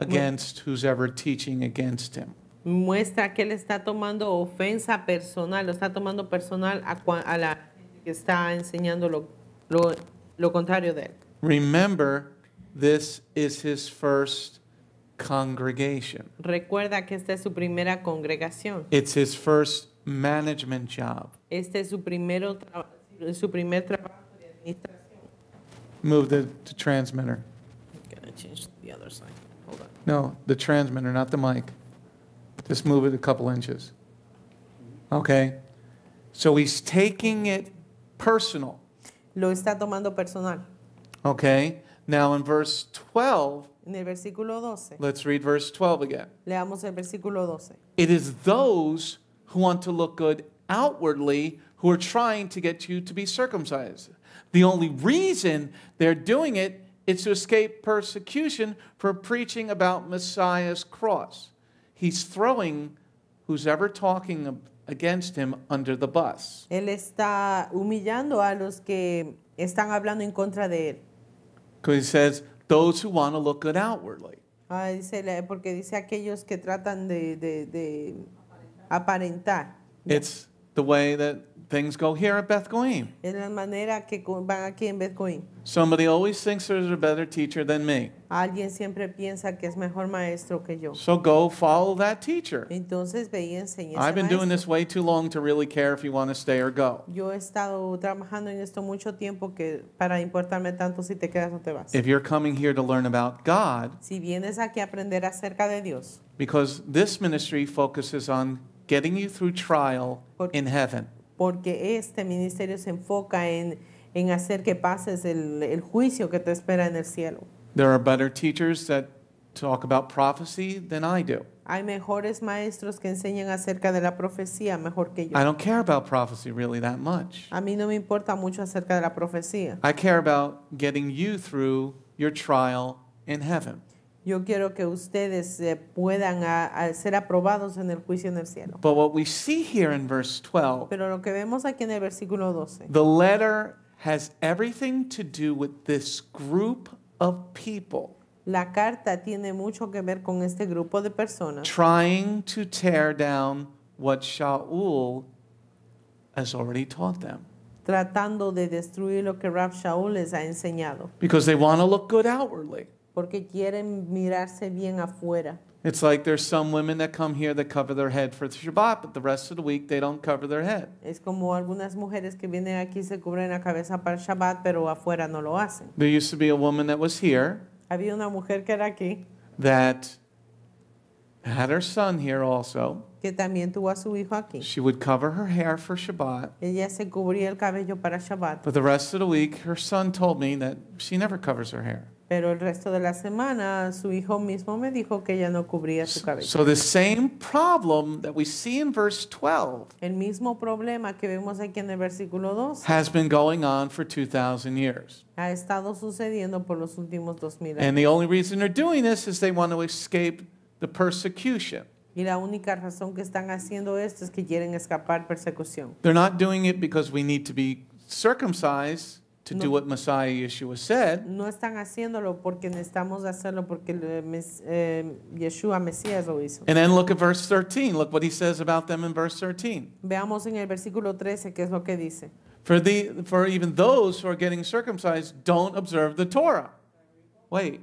against who's ever teaching against him. muestra que él está tomando ofensa personal, lo está tomando personal a la gente que está enseñando lo contrario de él. Remember, this is his first congregation. Recuerda que esta es su primera congregación. It's his first management job. Este es su primer trabajo de administración. Move the transmitter. I'm gonna change the other side. Hold on. No, the transmitter, not the mic. Just move it a couple inches. Okay. So he's taking it personal. Lo está tomando personal. Okay. Now in verse 12, En el versículo 12, let's read verse 12 again. leamos el versículo 12. It is those who want to look good outwardly who are trying to get you to be circumcised. The only reason they're doing it is to escape persecution for preaching about Messiah's cross. He's throwing who's ever talking against him under the bus. Él está humillando a los que están hablando en contra de él. Because he says, those who want to look good outwardly. Porque dice aquellos que tratan de aparentar. It's the way that things go here at Beth Goim. Es la manera que van aquí en Beth Goim. Somebody always thinks there's a better teacher than me. Alguien siempre piensa que es mejor maestro que yo. So go follow that teacher. Entonces ve y enseña ese I've been doing maestro. this way too long to really care if you want to stay or go. Yo he estado trabajando en esto mucho tiempo que para importarme tanto si te quedas o te vas. If you're coming here to learn about God, Si vienes aquí a aprender acerca de Dios, because this ministry focuses on getting you through trial in heaven. porque este ministerio se enfoca en hacer que pases el juicio que te espera en el cielo. There are better teachers that talk about prophecy than I do. Hay mejores maestros que enseñan acerca de la profecía mejor que yo. I don't care about prophecy really that much. A mí no me importa mucho acerca de la profecía. I care about getting you through your trial in heaven. Yo quiero que ustedes puedan ser aprobados en el juicio en el cielo. But what we see here in verse 12, Pero lo que vemos aquí en el versículo 12, the letter has everything to do with this group of people la carta tiene mucho que ver con este grupo de personas trying to tear down what Sha'ul has already taught them. tratando de destruir lo que Rab Sha'ul les ha enseñado. Because they want to look good outwardly. Porque quieren mirarse bien afuera. It's like there's some women that come here that cover their head for Shabbat, but the rest of the week they don't cover their head. Es como algunas mujeres que vienen aquí se cubren la cabeza para el Shabbat, pero afuera no lo hacen. There used to be a woman that was here Había una mujer que era aquí, that had her son here also. que también tuvo a su hijo aquí. She would cover her hair for Shabbat, Ella se cubría el cabello para Shabbat, but the rest of the week her son told me that she never covers her hair. pero el resto de la semana su hijo mismo me dijo que ella no cubría su cabello. So the same problem that we see in verse 12 El mismo problema que vemos aquí en el versículo 2 has been going on for 2,000 years. ha estado sucediendo por los últimos 2000 años. And the only reason they're doing this is they want to escape the persecution. Y la única razón que están haciendo esto es que quieren escapar persecución. They're not doing it because we need to be circumcised to do what Messiah Yeshua said. No están haciéndolo porque necesitamos hacerlo porque Yeshua Mesías lo hizo. And then look at verse 13. Look what he says about them in verse 13. Veamos en el versículo 13 qué es lo que dice. For even those who are getting circumcised don't observe the Torah. Wait.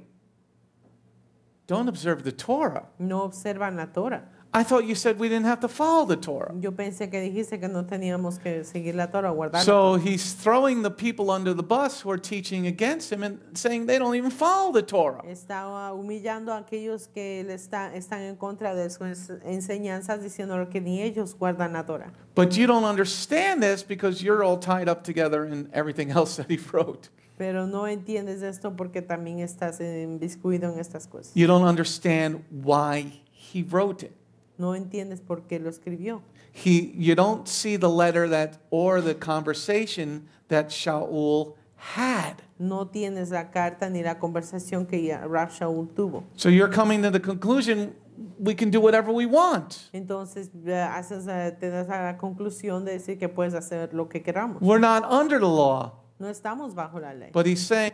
Don't observe the Torah. No observan la Torah. I thought you said we didn't have to follow the Torah. Yo pensé que dijiste que no teníamos que seguir la Torah, guardar So la Torah. he's throwing the people under the bus who are teaching against him and saying they don't even follow the Torah. Estaba humillando a aquellos que están en contra de sus enseñanzas, diciendo que ni ellos guardan la Torah. But you don't understand this because you're all tied up together in everything else that he wrote. Pero no entiendes esto porque también estás inmiscuido en estas cosas. You don't understand why he wrote it. No entiendes por qué lo escribió. You don't see the letter or the conversation that Sha'ul had. No tienes la carta ni la conversación que Rab Shaul tuvo. So you're coming to the conclusion we can do whatever we want. Entonces te das a la conclusión de decir que puedes hacer lo que queramos. We're not under the law. No estamos bajo la ley. But he's saying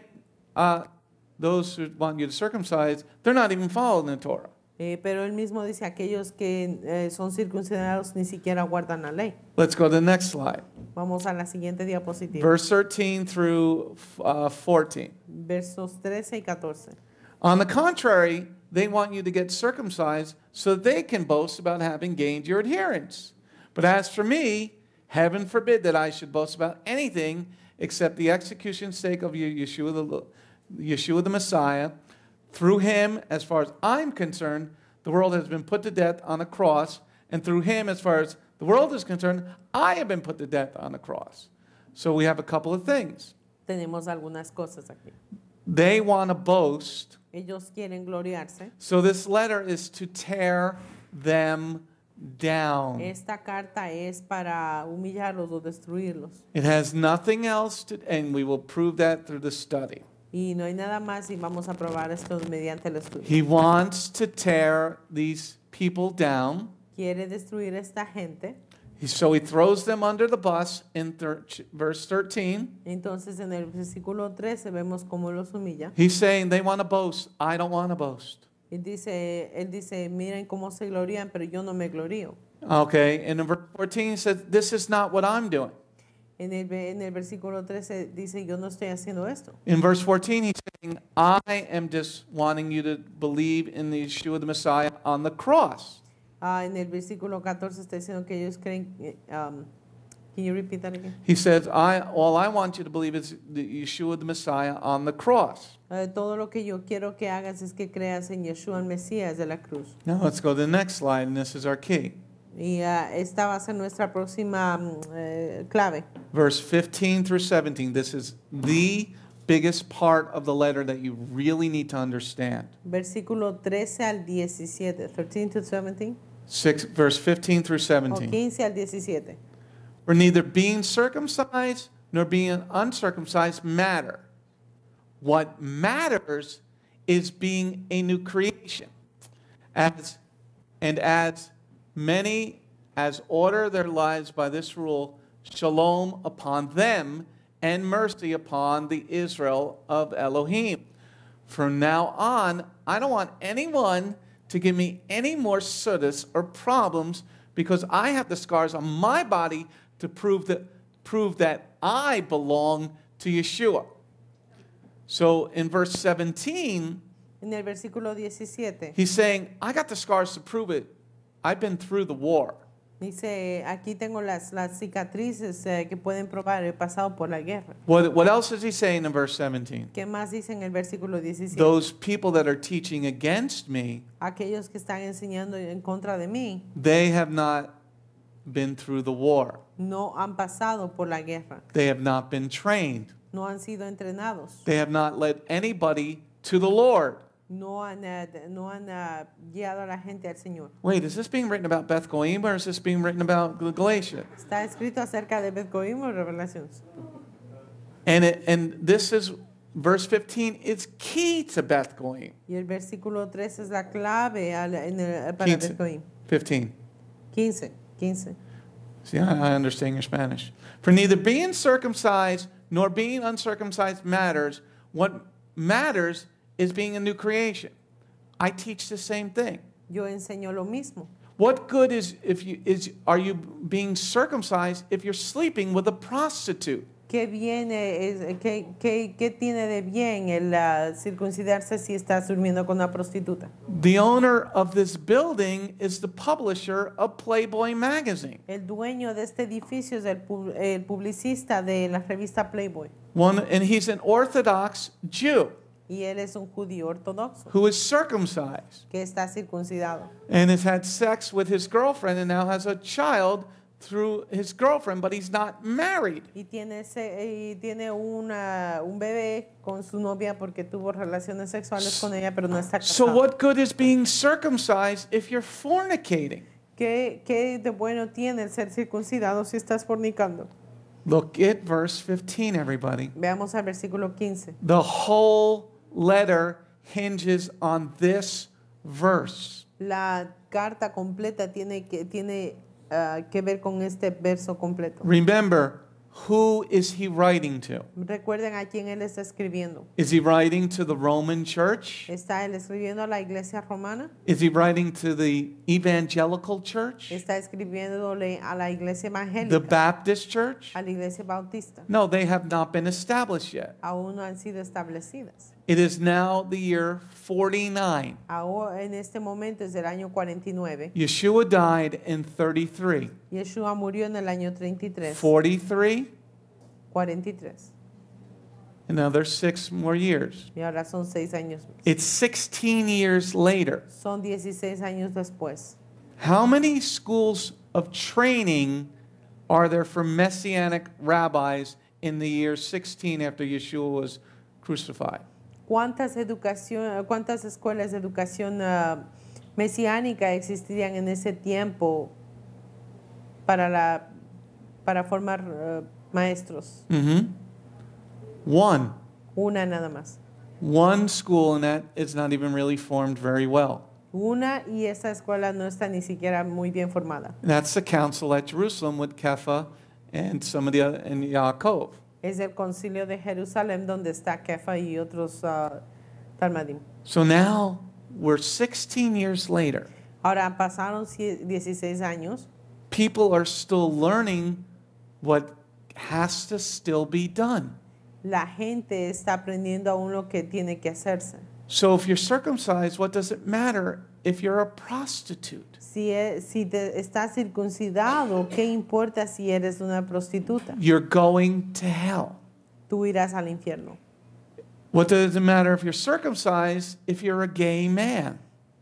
those who want you to circumcise, they're not even following the Torah. Pero él mismo dice, aquellos que son circuncidados ni siquiera guardan la ley. Let's go to the next slide. Vamos a la siguiente diapositiva. Verse 13 through 14. Versos 13 y 14. On the contrary, they want you to get circumcised so they can boast about having gained your adherence. But as for me, heaven forbid that I should boast about anything except the execution's sake of Yeshua the Messiah. Through him, as far as I'm concerned, the world has been put to death on a cross, and through him, as far as the world is concerned, I have been put to death on a cross. So we have a couple of things. Tenemos algunas cosas aquí. They want to boast. Ellos quieren gloriarse. So this letter is to tear them down. Esta carta es para humillarlos o destruirlos. It has nothing else and we will prove that through the study. Y no hay nada más y vamos a probar esto mediante el estudio. He wants to tear these people down. Quiere destruir esta gente. So he throws them under the bus in verse 13. Entonces en el versículo 13 vemos cómo los humilla. He's saying they want to boast. I don't want to boast. Él dice, miren cómo se glorian, pero yo no me glorío. Okay, and in verse 14 he says, this is not what I'm doing. En el versículo 13 dice, yo no estoy haciendo esto. In verse 14 he's saying, I am just wanting you to believe in the Yeshua the Messiah on the cross. En el versículo 14 está diciendo que ellos creen. Can you repeat that again? He says, all I want you to believe is the Yeshua the Messiah on the cross. Todo lo que yo quiero que hagas es que creas en Yeshua el Mesías de la cruz. Now let's go to the next slide, and this is our key. Y esta va a ser nuestra próxima clave. Verse 15 through 17. This is the biggest part of the letter that you really need to understand. Versículo 13 al 17. 13 to 17. Verse 15 through 17. 15 al 17. For neither being circumcised nor being uncircumcised matter. What matters is being a new creation. As many as order their lives by this rule, shalom upon them and mercy upon the Israel of Elohim. From now on, I don't want anyone to give me any more suddas or problems because I have the scars on my body to prove that I belong to Yeshua. So in verse 17, en el versículo 17, he's saying, I got the scars to prove it. I've been through the war. Dice, aquí tengo las cicatrices que pueden probar, he pasado por la guerra. What else is he saying in verse 17? ¿Qué más dice en el versículo 17? Those people that are teaching against me, aquellos que están enseñando en contra de mí, they have not been through the war. No han pasado por la guerra. They have not been trained. No han sido entrenados. They have not led anybody to the Lord. No han guiado a la gente al Señor. Wait, is this being written about Beth Goim or is this being written about Galatia? Está escrito acerca de Beth Goim o Revelaciones. And this is verse 15. It's key to Beth Goim. Y el versículo 3 es la clave para Beth Goim. 15. 15. See, I understand your Spanish. For neither being circumcised nor being uncircumcised matters. What matters is being a new creation. I teach the same thing. Yo enseño lo mismo. What good are you being circumcised if you're sleeping with a prostitute? ¿Qué tiene de bien el circuncidarse si estás durmiendo con una prostituta? The owner of this building is the publisher of Playboy magazine. El dueño de este edificio es el publicista de la revista Playboy. And he's an Orthodox Jew Y él es un judío ortodoxo who is circumcised que está circuncidado. and has had sex with his girlfriend and now has a child through his girlfriend, but he's not married. Y tiene un bebé con su novia porque tuvo relaciones sexuales con ella, pero no está So casado. what good is being circumcised if you're fornicating? ¿Qué de bueno tiene el ser circuncidado si estás fornicando? Look at verse 15, everybody. Veamos al versículo 15. The whole letter hinges on this verse. La carta completa tiene que ver con este verso completo. Remember, who is he writing to? Recuerden a quién él está escribiendo. Is he writing to the Roman church? ¿Está él escribiendo a la iglesia romana? Is he writing to the evangelical church? ¿Está escribiéndole a la iglesia The evangélica? Baptist church? ¿A la iglesia bautista? No, they have not been established yet. Aún no han sido establecidas. It is now the year 49. Ahora, en este momento es el año 49. Yeshua died in 33. Yeshua murió en el año 33. 43, 43. another 6 more years. Y ahora son 6 años más. It's 16 years later. Son 16 años después. How many schools of training are there for Messianic rabbis in the year 16 after Yeshua was crucified? ¿Cuántas escuelas de educación mesiánica existirían en ese tiempo para formar maestros? One. Una nada más. One school, and that is not even really formed very well. Una, y esa escuela no está ni siquiera muy bien formada. And that's the council at Jerusalem with Kepha and some of the other, and Yaakov. Es el concilio de Jerusalén donde está Kefa y otros talmadim. So now we're 16 years later. Ahora pasaron 16 años. People are still learning what has to still be done. La gente está aprendiendo aún lo que tiene que hacerse. So if you're circumcised, what does it matter if you're a prostitute? Si estás circuncidado, ¿qué importa si eres una prostituta? You're going to hell. Tú irás al infierno. What does it matter if you're circumcised if you're a gay man?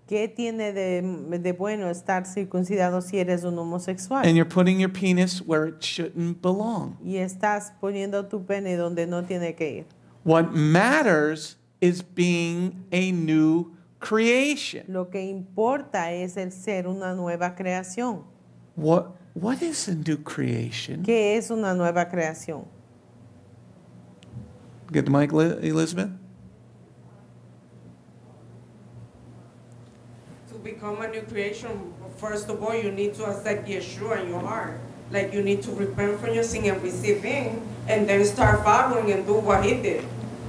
¿Qué tiene de bueno estar circuncidado si eres un homosexual? And you're putting your penis where it shouldn't belong. Y estás poniendo tu pene donde no tiene que ir. What matters is being a new creation. Lo que importa es el ser una nueva creación. What is a new creation? ¿Qué es una nueva creación? Get the mic, Elizabeth. To become a new creation, first of all, you need to accept Yeshua in your heart. Like you need to repent from your sin and receive Him, and then start following and do what He did,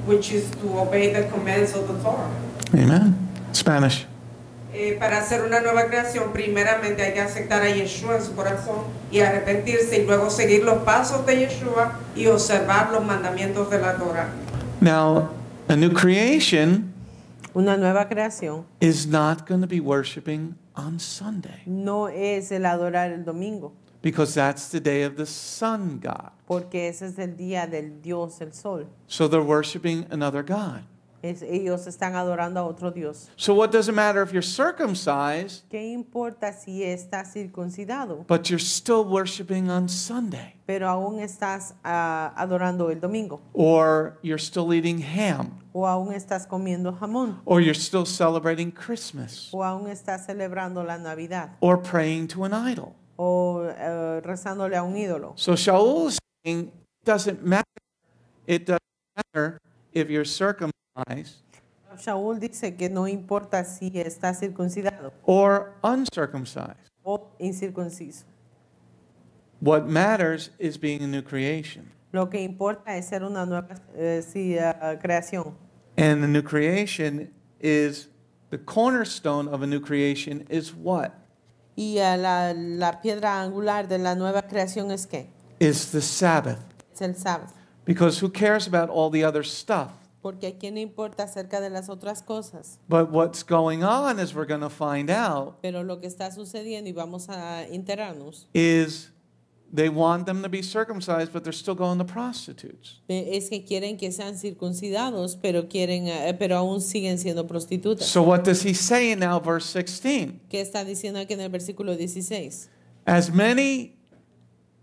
which is to obey the commands of the Torah. Amen. Spanish. Para hacer una nueva creación, primeramente hay que aceptar a Yeshua en su corazón y arrepentirse y luego seguir los pasos de Yeshua y observar los mandamientos de la Torah. Now, a new creation Una nueva creación is not going to be worshiping on Sunday no es el adorar el domingo, because that's the day of the sun god. porque ese es el día del Dios, el sol. So they're worshiping another god. Ellos están adorando a otro Dios. So what does it matter if you're circumcised, ¿Qué importa si estás circuncidado, but you're still worshiping on Sunday? pero aún estás adorando el domingo? Or you're still eating ham? ¿O aún estás comiendo jamón? Or you're still celebrating Christmas? ¿O aún estás celebrando la Navidad? Or praying to an idol? ¿O rezándole a un ídolo? So Sha'ul is saying it doesn't matter if you're circumcised Sha'ul dice que no importa si estás circuncidado or uncircumcised. o incircunciso. What matters is being a new creation. Lo que importa es ser una nueva creación. And the new creation is, the cornerstone of a new creation is what? Y la piedra angular de la nueva creación es ¿qué? Is the Sabbath. Es el sábado. Because who cares about all the other stuff? Porque a quién le importa acerca de las otras cosas. But what's going on, as we're going to find out, Pero lo que está sucediendo, y vamos a enterarnos, is they want them to be circumcised, but they're still going to prostitutes. es que quieren que sean circuncidados, pero pero aún siguen siendo prostitutas. So what does he say in now verse 16? ¿Qué está diciendo aquí en el versículo 16? As many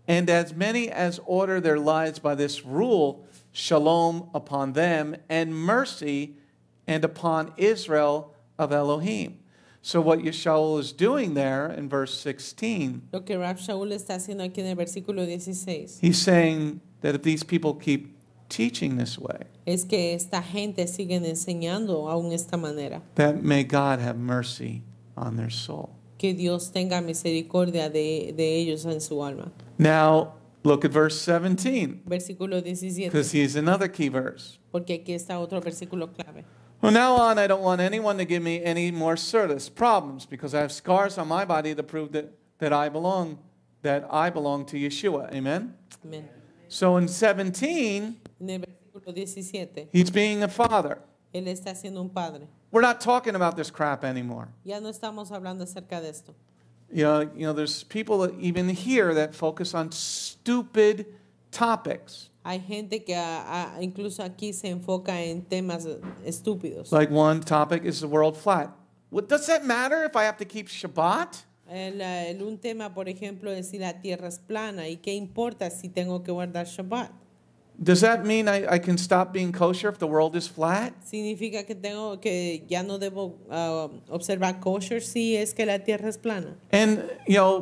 as order their lives by this rule, shalom upon them, and mercy, and upon Israel of Elohim. So what Sha'ul is doing there in verse 16, Lo que Rab Sha'ul está haciendo aquí en el versículo 16 he's saying that if these people keep teaching this way, es que esta gente sigue enseñando aún esta manera. that may God have mercy on their soul. Que Dios tenga misericordia de ellos en su alma. Now, look at verse 17, Versículo 17. because he's another key verse. Porque aquí está otro versículo clave. From now on, I don't want anyone to give me any more service problems, because I have scars on my body to prove that I belong to Yeshua. Amen? Amén. So in 17, En el versículo 17, he's being a father. él está siendo un padre. We're not talking about this crap anymore. Ya no estamos hablando acerca de esto. You know, there's people even here that focus on stupid topics. Hay gente que incluso aquí se enfoca en temas estúpidos. Like one topic is the world flat. What does that matter if I have to keep Shabbat? Un tema, por ejemplo, es si la tierra es plana y qué importa si tengo que guardar Shabbat. Does that mean I can stop being kosher if the world is flat? Significa que ya no debo observar kosher si es que la tierra es plana. And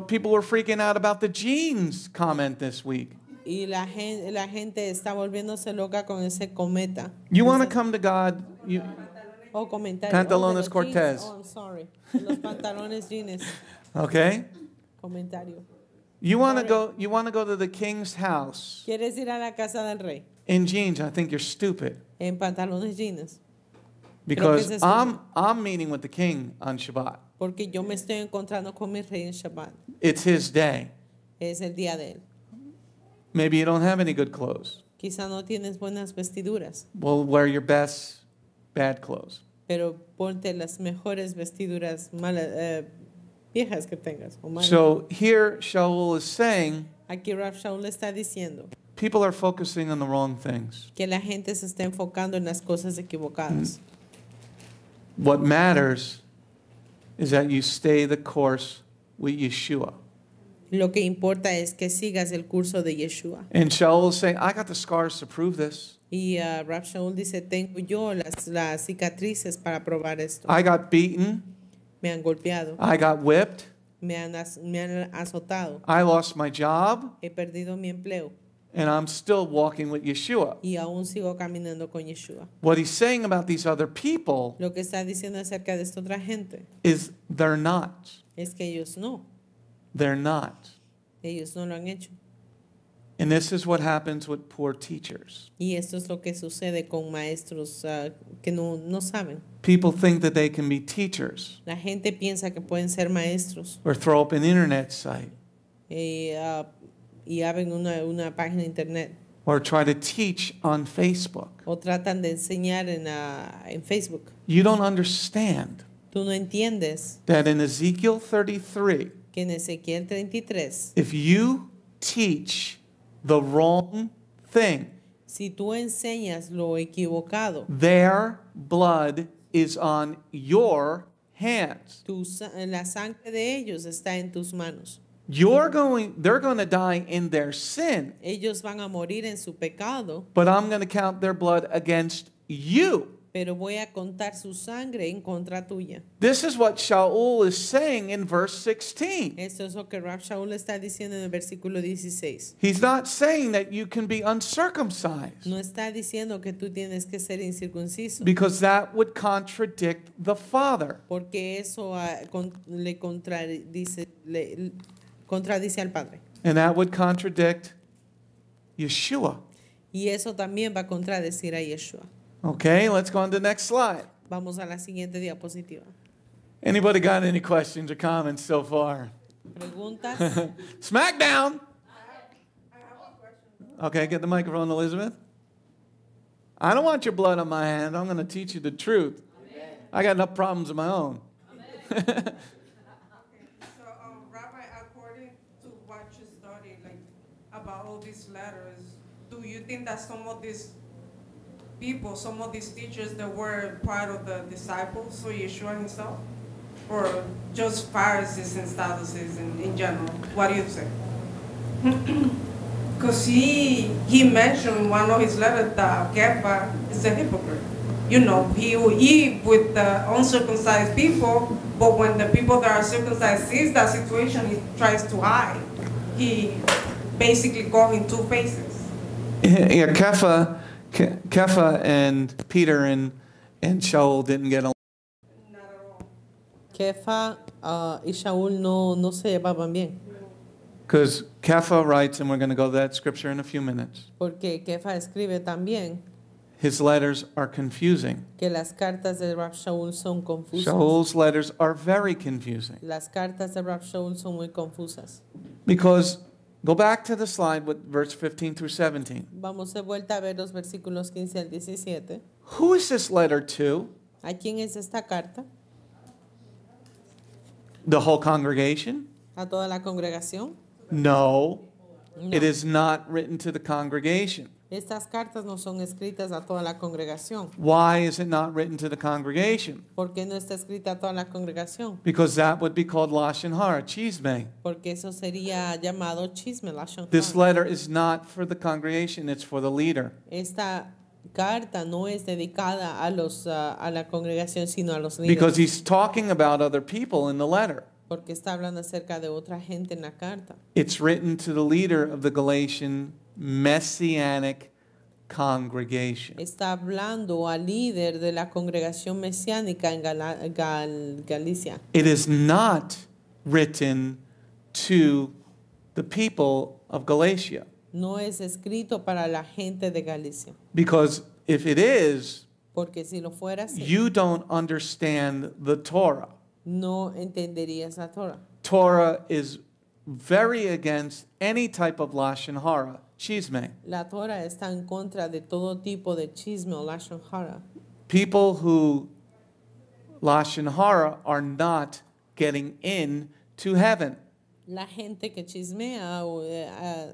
people were freaking out about the jeans comment this week. Y la gente está volviéndose loca con ese cometa. You want to come to God? Pantalones Cortez. Oh, I'm sorry. Los pantalones jeans. Okay. Comentario. You want to go to the king's house ¿Quieres ir a la casa del rey? in jeans? I think you're stupid. En pantalones jeans. Because I'm meeting with the king on Shabbat. Porque yo me estoy encontrando con mi rey en Shabbat. It's his day. Es el día de él. Maybe you don't have any good clothes. Quizá no tienes buenas vestiduras. Well, wear your best bad clothes. Pero ponte las mejores vestiduras viejas que tengas. O malas. So here Sha'ul is saying, aquí Rab Sha'ul está diciendo people are focusing on the wrong things. Que la gente se está enfocando en las cosas equivocadas. What matters is that you stay the course with Yeshua. Lo que importa es que sigas el curso de Yeshua. And Sha'ul is saying, I got the scars to prove this. Y Rab Sha'ul dice, tengo yo las cicatrices para probar esto. I got beaten. Me han golpeado. I got whipped. Me han azotado. I lost my job. He perdido mi empleo. And I'm still walking with Yeshua. Y aún sigo caminando con Yeshua. What he's saying about these other people Lo que está diciendo acerca de esta otra gente is they're not. es que ellos no. They're not. Ellos no lo han hecho. And this is what happens with poor teachers. Y esto es lo que sucede con maestros que no saben. People think that they can be teachers. La gente piensa que pueden ser maestros. Or throw up an internet site. Y abren una página de internet. Or try to teach on Facebook. O tratan de enseñar en Facebook. You don't understand. Tú no entiendes. That in Ezekiel 33. Que en Ezequiel 33. If you teach the wrong thing, si tú enseñas lo equivocado, their blood is on your hands. La sangre de ellos está en tus manos. They're going to die in their sin. Ellos van a morir en su pecado. But I'm going to count their blood against you. Pero voy a contar su sangre en contra tuya. This is what Sha'ul is saying in verse 16. Esto es lo que Rab Sha'ul está diciendo en el versículo 16. He's not saying that you can be uncircumcised. No está diciendo que tú tienes que ser incircunciso. Because that would contradict the Father. Porque eso le contradice al Padre. And that would contradict Yeshua. Y eso también va a contradecir a Yeshua. Okay, let's go on to the next slide. Vamos a la siguiente diapositiva. Anybody got any questions or comments so far? Preguntas. Smackdown. Okay, get the microphone, Elizabeth. I don't want your blood on my hand. I'm going to teach you the truth. I got enough problems of my own. So, Rabbi, according to what you studied, like about all these letters, do you think that some of these people, some of these teachers that were part of the disciples, so Yeshua himself, or just Pharisees and Sadducees in general? What do you say? Because he mentioned in one of his letters that Kepha is a hypocrite. You know, he will eat with the uncircumcised people, but when the people that are circumcised sees that situation, he tries to hide. He basically goes in two faces. Yeah, Kepha and Peter and Sha'ul didn't get along. Kefa y Shaul no se llevaban bien. Because Kepha writes, and we're going to go to that scripture in a few minutes. Porque Kefa escribe también His letters are confusing. que las cartas de Rab Shaul son confusas. Sha'ul's letters are very confusing. Las cartas de Rab Shaul son muy confusas. Because, go back to the slide with verse 15 through 17. Vamos de vuelta a ver los versículos 15 al 17. Who is this letter to? ¿A quién es esta carta? The whole congregation? ¿A toda la congregación? No. No. It is not written to the congregation. Estas cartas no son escritas a toda la congregación. Why is it not written to the congregation? ¿Por qué no está escrita a toda la congregación? Because that would be called Lashon Hara, chisme. Porque eso sería llamado chisme, lashon This hara. letter is not for the congregation, it's for the leader. Esta carta no es dedicada a la congregación, sino a los Because líderes. he's talking about other people in the letter. Porque está hablando acerca de otra gente en la carta. It's written to the leader of the Galatian Messianic congregation. Está hablando al líder de la congregación mesiánica en Galicia. It is not written to the people of Galatia. No es escrito para la gente de Galicia. Because if it is, Porque si lo fuera así, you don't understand the Torah. no entenderías la Torah. Torah is very against any type of Lashon Hara, chisme. La Torah está en contra de todo tipo de chisme o lashon hara. People who Lashon Hara are not getting in to heaven. La gente que chismea o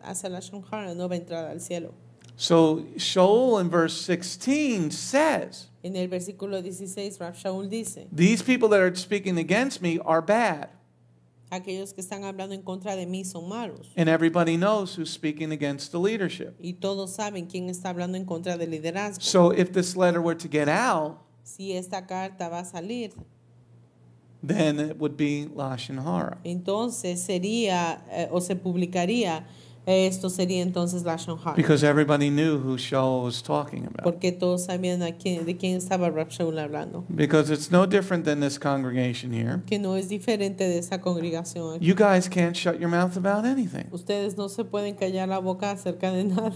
hace lashon hara no va a entrar al cielo. So Sha'ul in verse 16 says, En el versículo 16, Rab Shaul dice, these people that are speaking against me are bad. aquellos que están hablando en contra de mí son malos. And everybody knows who's speaking against the leadership. Y todos saben quién está hablando en contra del liderazgo. So if this letter were to get out, Si esta carta va a salir, then it would be Lashon Hara. entonces sería, o se publicaría, esto sería entonces lashon hara. Because everybody knew who Sha'ul was talking about. Porque todos sabían de quién estaba Rab Shaul hablando. Because it's no different than this congregation here. Que no es diferente de esa congregación aquí. You guys can't shut your mouth about anything. Ustedes no se pueden callar la boca acerca de nada.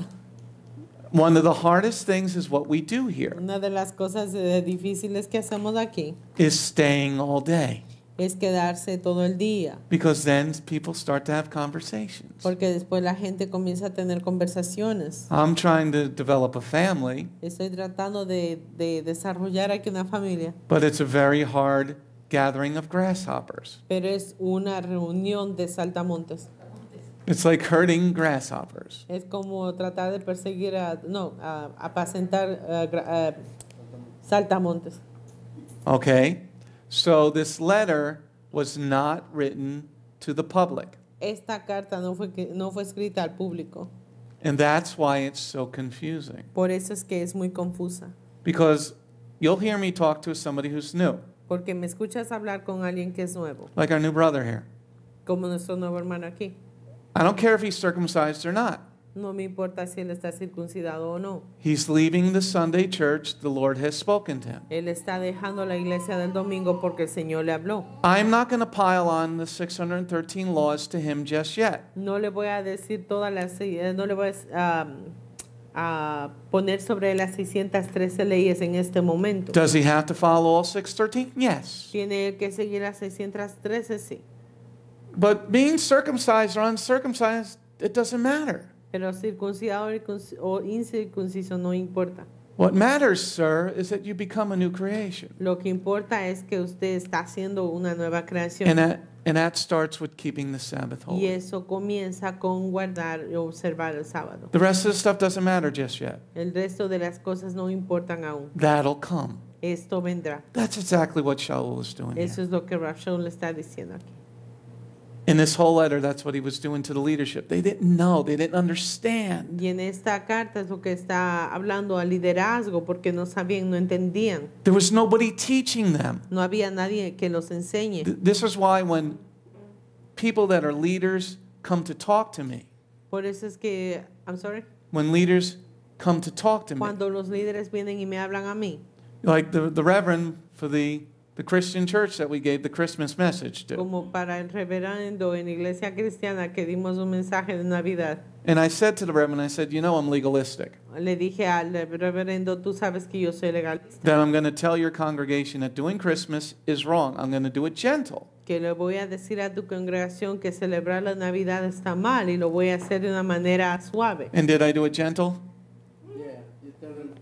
One of the hardest things is what we do here, Una de las cosas difíciles que hacemos aquí is staying all day. es quedarse todo el día. Because then people start to have conversations. Porque después la gente comienza a tener conversaciones. I'm trying to develop a family, Estoy tratando de desarrollar aquí una familia, but it's a very hard gathering of grasshoppers. pero es una reunión de saltamontes. It's like herding grasshoppers. Es como tratar de perseguir apacentar saltamontes. Okay? So this letter was not written to the public. Esta carta no fue escrita al público. And that's why it's so confusing. Por eso es que es muy confusa. Because you'll hear me talk to somebody who's new, Porque me escuchas hablar con alguien que es nuevo, like our new brother here. como nuestro nuevo hermano aquí. I don't care if he's circumcised or not. No me importa si él está circuncidado o no. He's leaving the Sunday church. The Lord has spoken to him. Él está dejando la iglesia del domingo porque el Señor le habló. I'm not going to pile on the 613 laws to him just yet. No le voy a decir todas las, no le voy a poner sobre las 613 leyes en este momento. Does he have to follow all 613? Yes. Tiene que seguir las 613, sí. But being circumcised or uncircumcised, it doesn't matter. Pero circuncidado o incircunciso no importa. What matters, sir, is that you become a new creation. Lo que importa es que usted está haciendo una nueva creación. And that starts with keeping the Sabbath Y holy. eso comienza con guardar y observar el sábado. The rest of the stuff doesn't matter just yet. El resto de las cosas no importan aún. That'll come. Esto vendrá. That's exactly what Sha'ul is doing Eso here. es lo que Sha'ul está diciendo aquí. In this whole letter, that's what he was doing to the leadership. They didn't know. They didn't understand. Y en esta carta es lo que está hablando al liderazgo porque no sabían, no entendían. There was nobody teaching them. No había nadie que los enseñe. This is why when people that are leaders come to talk to me, Por eso es que, I'm sorry, when leaders come to talk to me, cuando los líderes vienen y me hablan a mí, like the reverend for the Christian church that we gave the Christmas message to. como para el reverendo en Iglesia Cristiana que dimos un mensaje de Navidad. And I said to the reverend, I said, you know, I'm legalistic. Le dije al reverendo, tú sabes que yo soy legalista, That I'm going to tell your congregation that doing Christmas is wrong. I'm going to do it gentle. que le voy a decir a tu congregación que celebrar la Navidad está mal y lo voy a hacer de una manera suave. And did I do it gentle? Yeah, you tell them.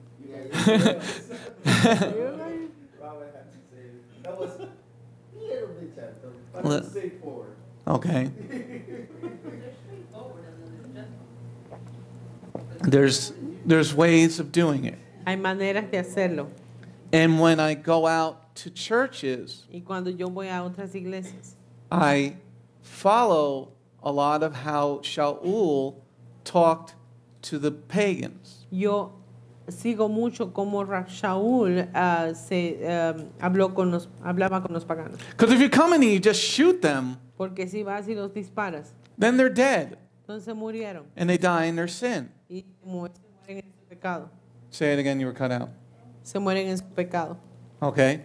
Robert had to say that was a little bit gentle, but Well, it's straightforward. Okay. There's ways of doing it. Hay maneras de hacerlo. And when I go out to churches, Y cuando yo voy a otras iglesias, I follow a lot of how Sha'ul talked to the pagans. yo sigo mucho como Sha'ul hablaba con los paganos. Because if you come in and you just shoot them, Porque si vas y los disparas, then they're dead entonces murieron and they die in their sin. y se mueren en su pecado. Say it again, you were cut out. Se mueren en su pecado. Okay.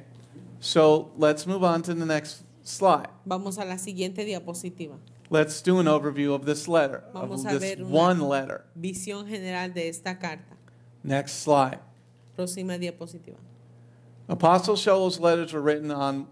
So let's move on to the next slide. Vamos a la siguiente diapositiva. Let's do an overview of this letter, Vamos of a this ver one una letter. visión general de esta carta. Next slide. Próxima diapositiva. Apostle Sha'ul's letters were written on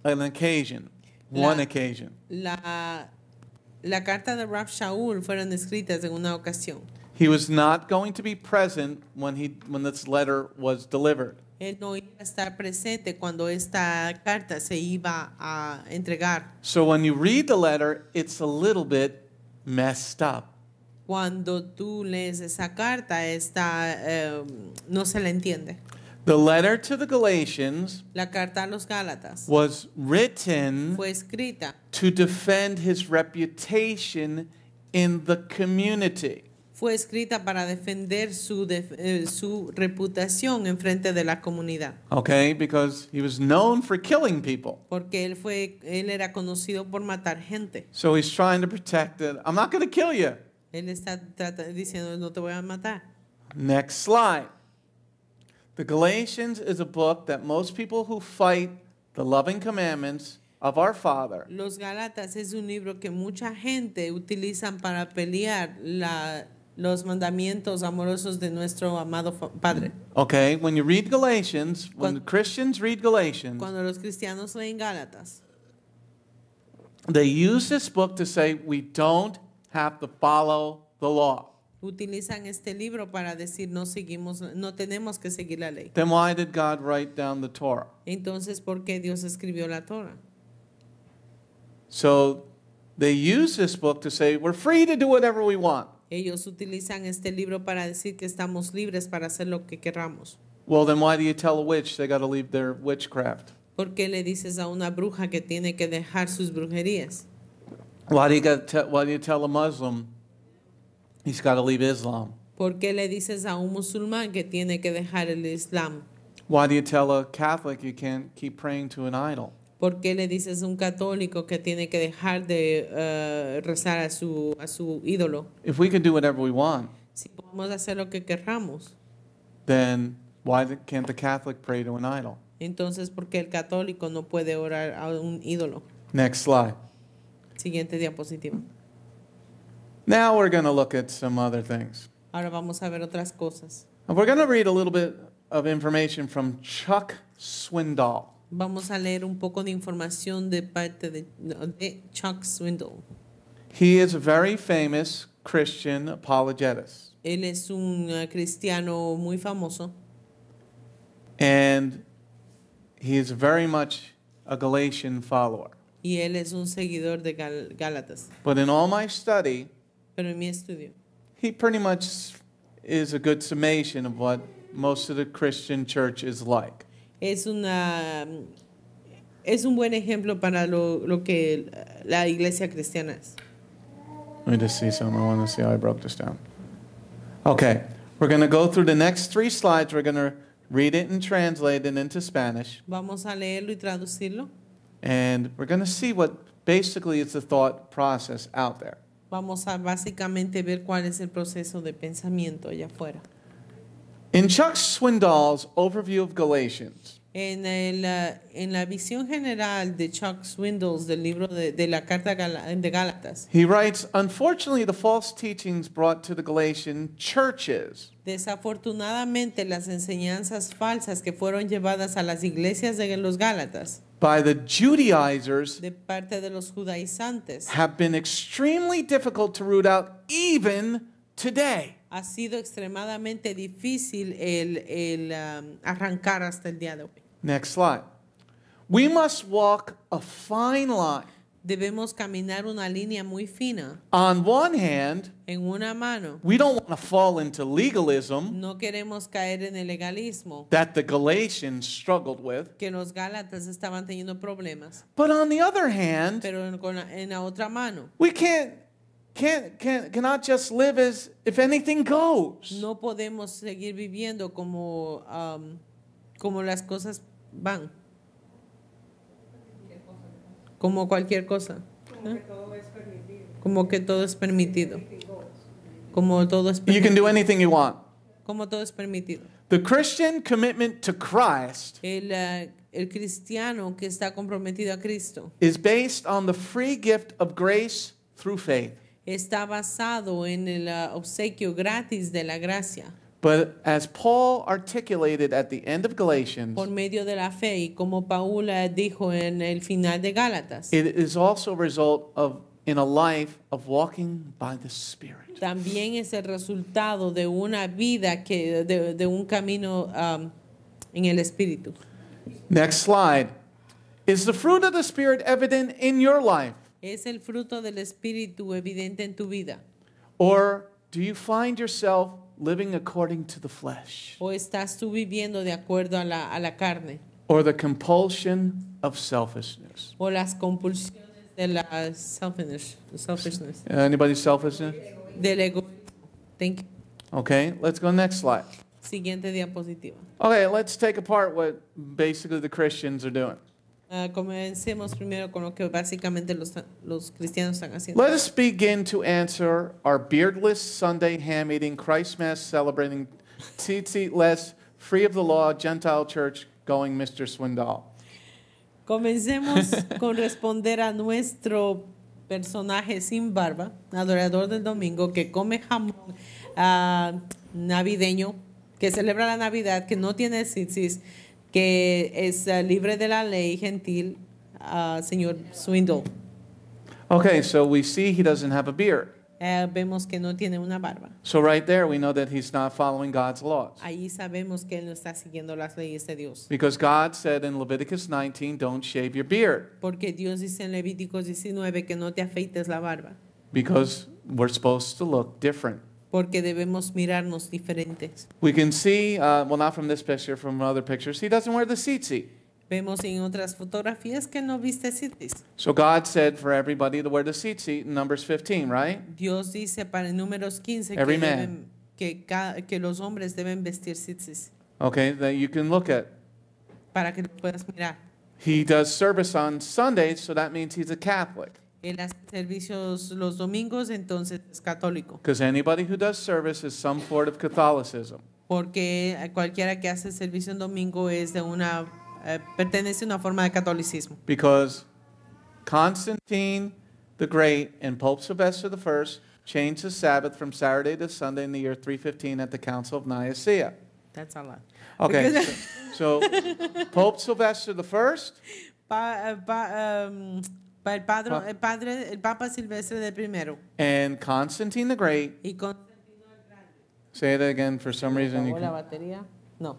an occasion, one occasion. La carta de Sha'ul fueron escritas en una ocasión. He was not going to be present when this letter was delivered. Él no iba a estar presente cuando esta carta se iba a entregar. So when you read the letter, it's a little bit messed up. Cuando tú lees esa carta, no se la entiende. The letter to the Galatians La carta a los Gálatas was written fue escrita to defend his reputation in the community. fue escrita para defender su reputación en frente de la comunidad. Okay, because he was known for killing people. Porque él era conocido por matar gente. So he's trying to protect it. I'm not going to kill you. Él está diciendo, no te voy a matar. Next slide. The Galatians is a book that most people who fight the loving commandments of our Father Los Gálatas es un libro que mucha gente utilizan para pelear los mandamientos amorosos de nuestro amado Padre. Okay, when you read Galatians, when Christians read Galatians, Cuando los cristianos leen Gálatas, they use this book to say we don't have to follow the law. utilizan este libro para decir no tenemos que seguir la ley. Then why did God write down the Torah? Entonces, ¿por qué Dios escribió la Torah? So they use this book to say we're free to do whatever we want. Ellos utilizan este libro para decir que estamos libres para hacer lo que queramos. Well, then why do you tell a witch they got to leave their witchcraft? ¿Por qué le dices a una bruja que tiene que dejar sus brujerías? Why do you tell a Muslim he's got to leave Islam? ¿Por qué le dices a un musulmán que tiene que dejar el Islam? Why do you tell a Catholic you can't keep praying to an idol? ¿Por qué le dices a un católico que tiene que dejar de rezar a su ídolo? If we can do whatever we want, Si podemos hacer lo que querramos, then why can't the Catholic pray to an idol? entonces ¿por qué el católico no puede orar a un ídolo? Next slide. Siguiente diapositiva. Now we're going to look at some other things. Ahora vamos a ver otras cosas. And we're going to read a little bit of information from Chuck Swindoll. Vamos a leer un poco de información de parte de Chuck Swindoll. He is a very famous Christian apologetist. Él es un cristiano muy famoso. And he is very much a Galatian follower. Y él es un seguidor de Gálatas. But in all my study, Pero en mi estudio, he pretty much is a good summation of what most of the Christian church is like. es un buen ejemplo para lo que la iglesia cristiana es. Let me just see something. I want to see how I broke this down. Okay, we're going to go through the next 3 slides. We're going to read it and translate it into Spanish. Vamos a leerlo y traducirlo. And we're going to see what basically is the thought process out there. Vamos a básicamente ver cuál es el proceso de pensamiento allá afuera. In Chuck Swindoll's overview of Galatians, En la visión general de Chuck Swindoll del libro de la carta de Gálatas, he writes, unfortunately, the false teachings brought to the Galatian churches desafortunadamente las enseñanzas falsas que fueron llevadas a las iglesias de los Gálatas by the Judaizers de parte de los judaizantes have been extremely difficult to root out even today. ha sido extremadamente difícil el arrancar hasta el día de hoy. Next slide. We must walk a fine line. Debemos caminar una línea muy fina. On one hand, En una mano, we don't want to fall into legalism no queremos caer en el legalismo that the Galatians struggled with. que los Gálatas estaban teniendo problemas. But on the other hand, Pero en la otra mano, we cannot just live as if anything goes. no podemos seguir viviendo como las cosas van. Como cualquier cosa. ¿Eh? Como que todo es permitido. Como todo es You permitido. can do anything you want. Como todo es permitido. The Christian commitment to Christ El cristiano que está comprometido a Cristo is based on the free gift of grace through faith. está basado en el obsequio gratis de la gracia But as Paul articulated at the end of Galatians, por medio de la fe, y como Paula dijo en el final de Gálatas, it is also a result of in a life of walking by the Spirit. también es el resultado de una vida de un camino en el Espíritu. Next slide. Is the fruit of the Spirit evident in your life? ¿Es el fruto del Espíritu evidente en tu vida? Or do you find yourself living according to the flesh? ¿O estás tú viviendo de acuerdo a la carne? Or the compulsion of selfishness? ¿O las compulsiones de la selfishness? Anybody selfishness? Del ego. Thank you. Okay, let's go next slide. Siguiente diapositiva. Okay, let's take apart what basically the Christians are doing. Comencemos primero con lo que básicamente los cristianos están haciendo. Let us begin to answer our beardless Sunday ham eating, Christ Mass celebrating, tzitzit-less, free of the law, Gentile church going Mr. Swindoll. Comencemos con responder a nuestro personaje sin barba, adorador del domingo, que come jamón navideño, que celebra la Navidad, que no tiene tzitzis, que es libre de la ley gentil, señor Swindoll. Okay, so we see he doesn't have a beard. Vemos que no tiene una barba. So right there we know that he's not following God's laws. Ahí sabemos que él no está siguiendo las leyes de Dios. Because God said in Leviticus 19, don't shave your beard. Porque Dios dice en Levíticos 19 que no te afeites la barba. Because we're supposed to look different. Porque debemos mirarnos diferentes. We can see, well, not from this picture, from other pictures, he doesn't wear the tzitzit. Vemos en otras fotografías que no viste tzitzis. So God said for everybody to wear the tzitzit in Numbers 15, right? Dios dice para Números 15 Every man. que los hombres deben vestir tzitzis. Okay, that you can look at. Para que lo puedas mirar. He does service on Sundays, so that means he's a Catholic. Él hace servicios los domingos, entonces es católico. Because anybody who does service is some sort of Catholicism. Porque cualquiera que hace servicio en domingo es de pertenece a una forma de catolicismo. Because Constantine the Great and Pope Sylvester I changed the Sabbath from Saturday to Sunday in the year 315 at the Council of Nicaea. That's a lot. Okay, so Pope Sylvester El Papa Silvestre I. and Constantine the Great. Y Constantino el Grande. Say it again for some reason. ¿La batería? No.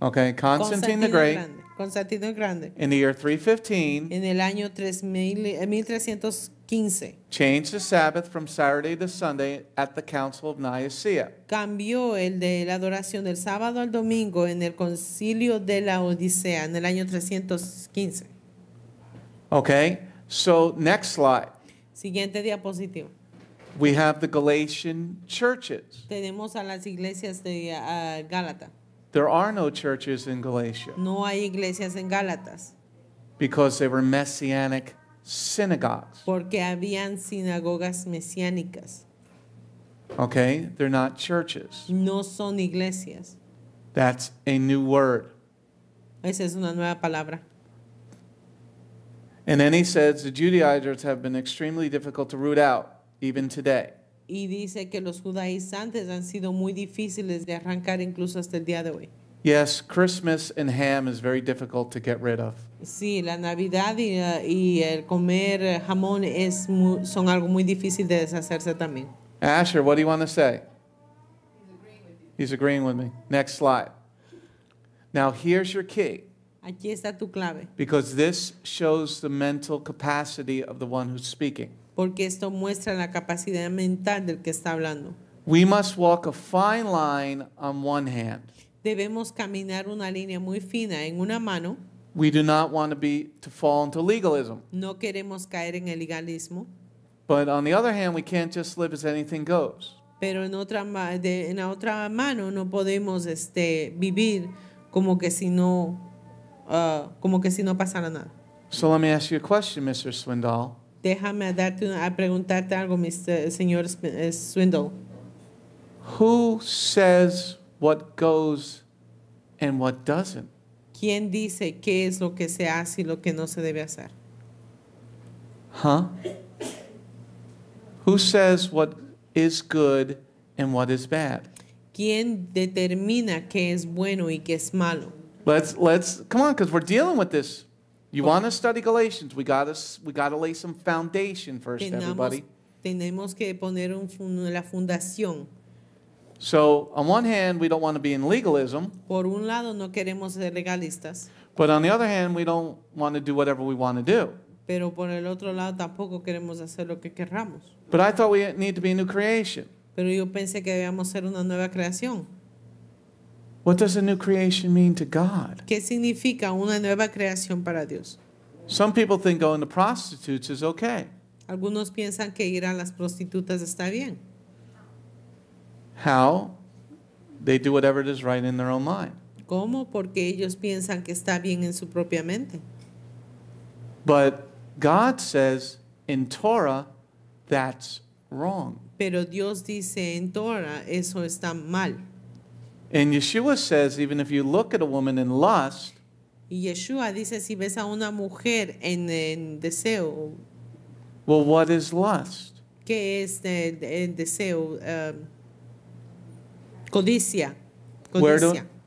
Okay, Constantine the Great, Constantino el Grande, in the year 315, en el año 1315, changed the Sabbath from Saturday to Sunday at the Council of Nicaea. cambió el de la adoración del sábado al domingo en el concilio de la Odisea en el año 315. Okay, so next slide. Siguiente diapositiva. We have the Galatian churches. Tenemos a las iglesias de Gálata. There are no churches in Galatia No hay iglesias en Gálatas because they were messianic synagogues. porque habían sinagogas mesiánicas. Okay, they're not churches. No son iglesias. That's a new word. Esa es una nueva palabra. And then he says the Judaizers have been extremely difficult to root out, even today. Y dice que los judaizantes han sido muy difíciles de arrancar incluso hasta el día de hoy. Yes, Christmas and ham is very difficult to get rid of. Sí, la Navidad y el comer jamón son algo muy difícil de deshacerse también. Asher, what do you want to say? He's agreeing with me. Next slide. Now here's your key, Aquí está tu clave, because this shows the mental capacity of the one who's speaking. porque esto muestra la capacidad mental del que está hablando. We must walk a fine line on one hand. Debemos caminar una línea muy fina en una mano. We do not want to fall into legalism. No queremos caer en el legalismo, But on the other hand, we can't just live as anything goes. pero en la otra mano no podemos vivir como que si no pasara nada. So let me ask you a question, Mr. Swindoll. Déjame a preguntarte algo, señor Swindle. Who says what goes and what doesn't? ¿Quién dice qué es lo que se hace y lo que no se debe hacer? Huh? Who says what is good and what is bad? ¿Quién determina qué es bueno y qué es malo? Let's come on, because we're dealing with this. You want to study Galatians? We gotta lay some foundation first, everybody. Tenemos que poner la fundación. So on one hand, we don't want to be in legalism, Por un lado, no queremos ser legalistas, but on the other hand, we don't want to do whatever we want to do. pero por el otro lado tampoco queremos hacer lo que querramos. But I thought we need to be a new creation. Pero yo pensé que debíamos ser una nueva creación. What does a new creation mean to God? ¿Qué significa una nueva creación para Dios? Some people think going to prostitutes is okay. Algunos piensan que ir a las prostitutas está bien. How? They do whatever it is right in their own mind. ¿Cómo? Porque ellos piensan que está bien en su propia mente. But God says in Torah, that's wrong. Pero Dios dice en Torah, eso está mal. And Yeshua says, even if you look at a woman in lust, Y Yeshua dice, si ves a una mujer en deseo, well, what is lust? ¿qué es el deseo? Codicia.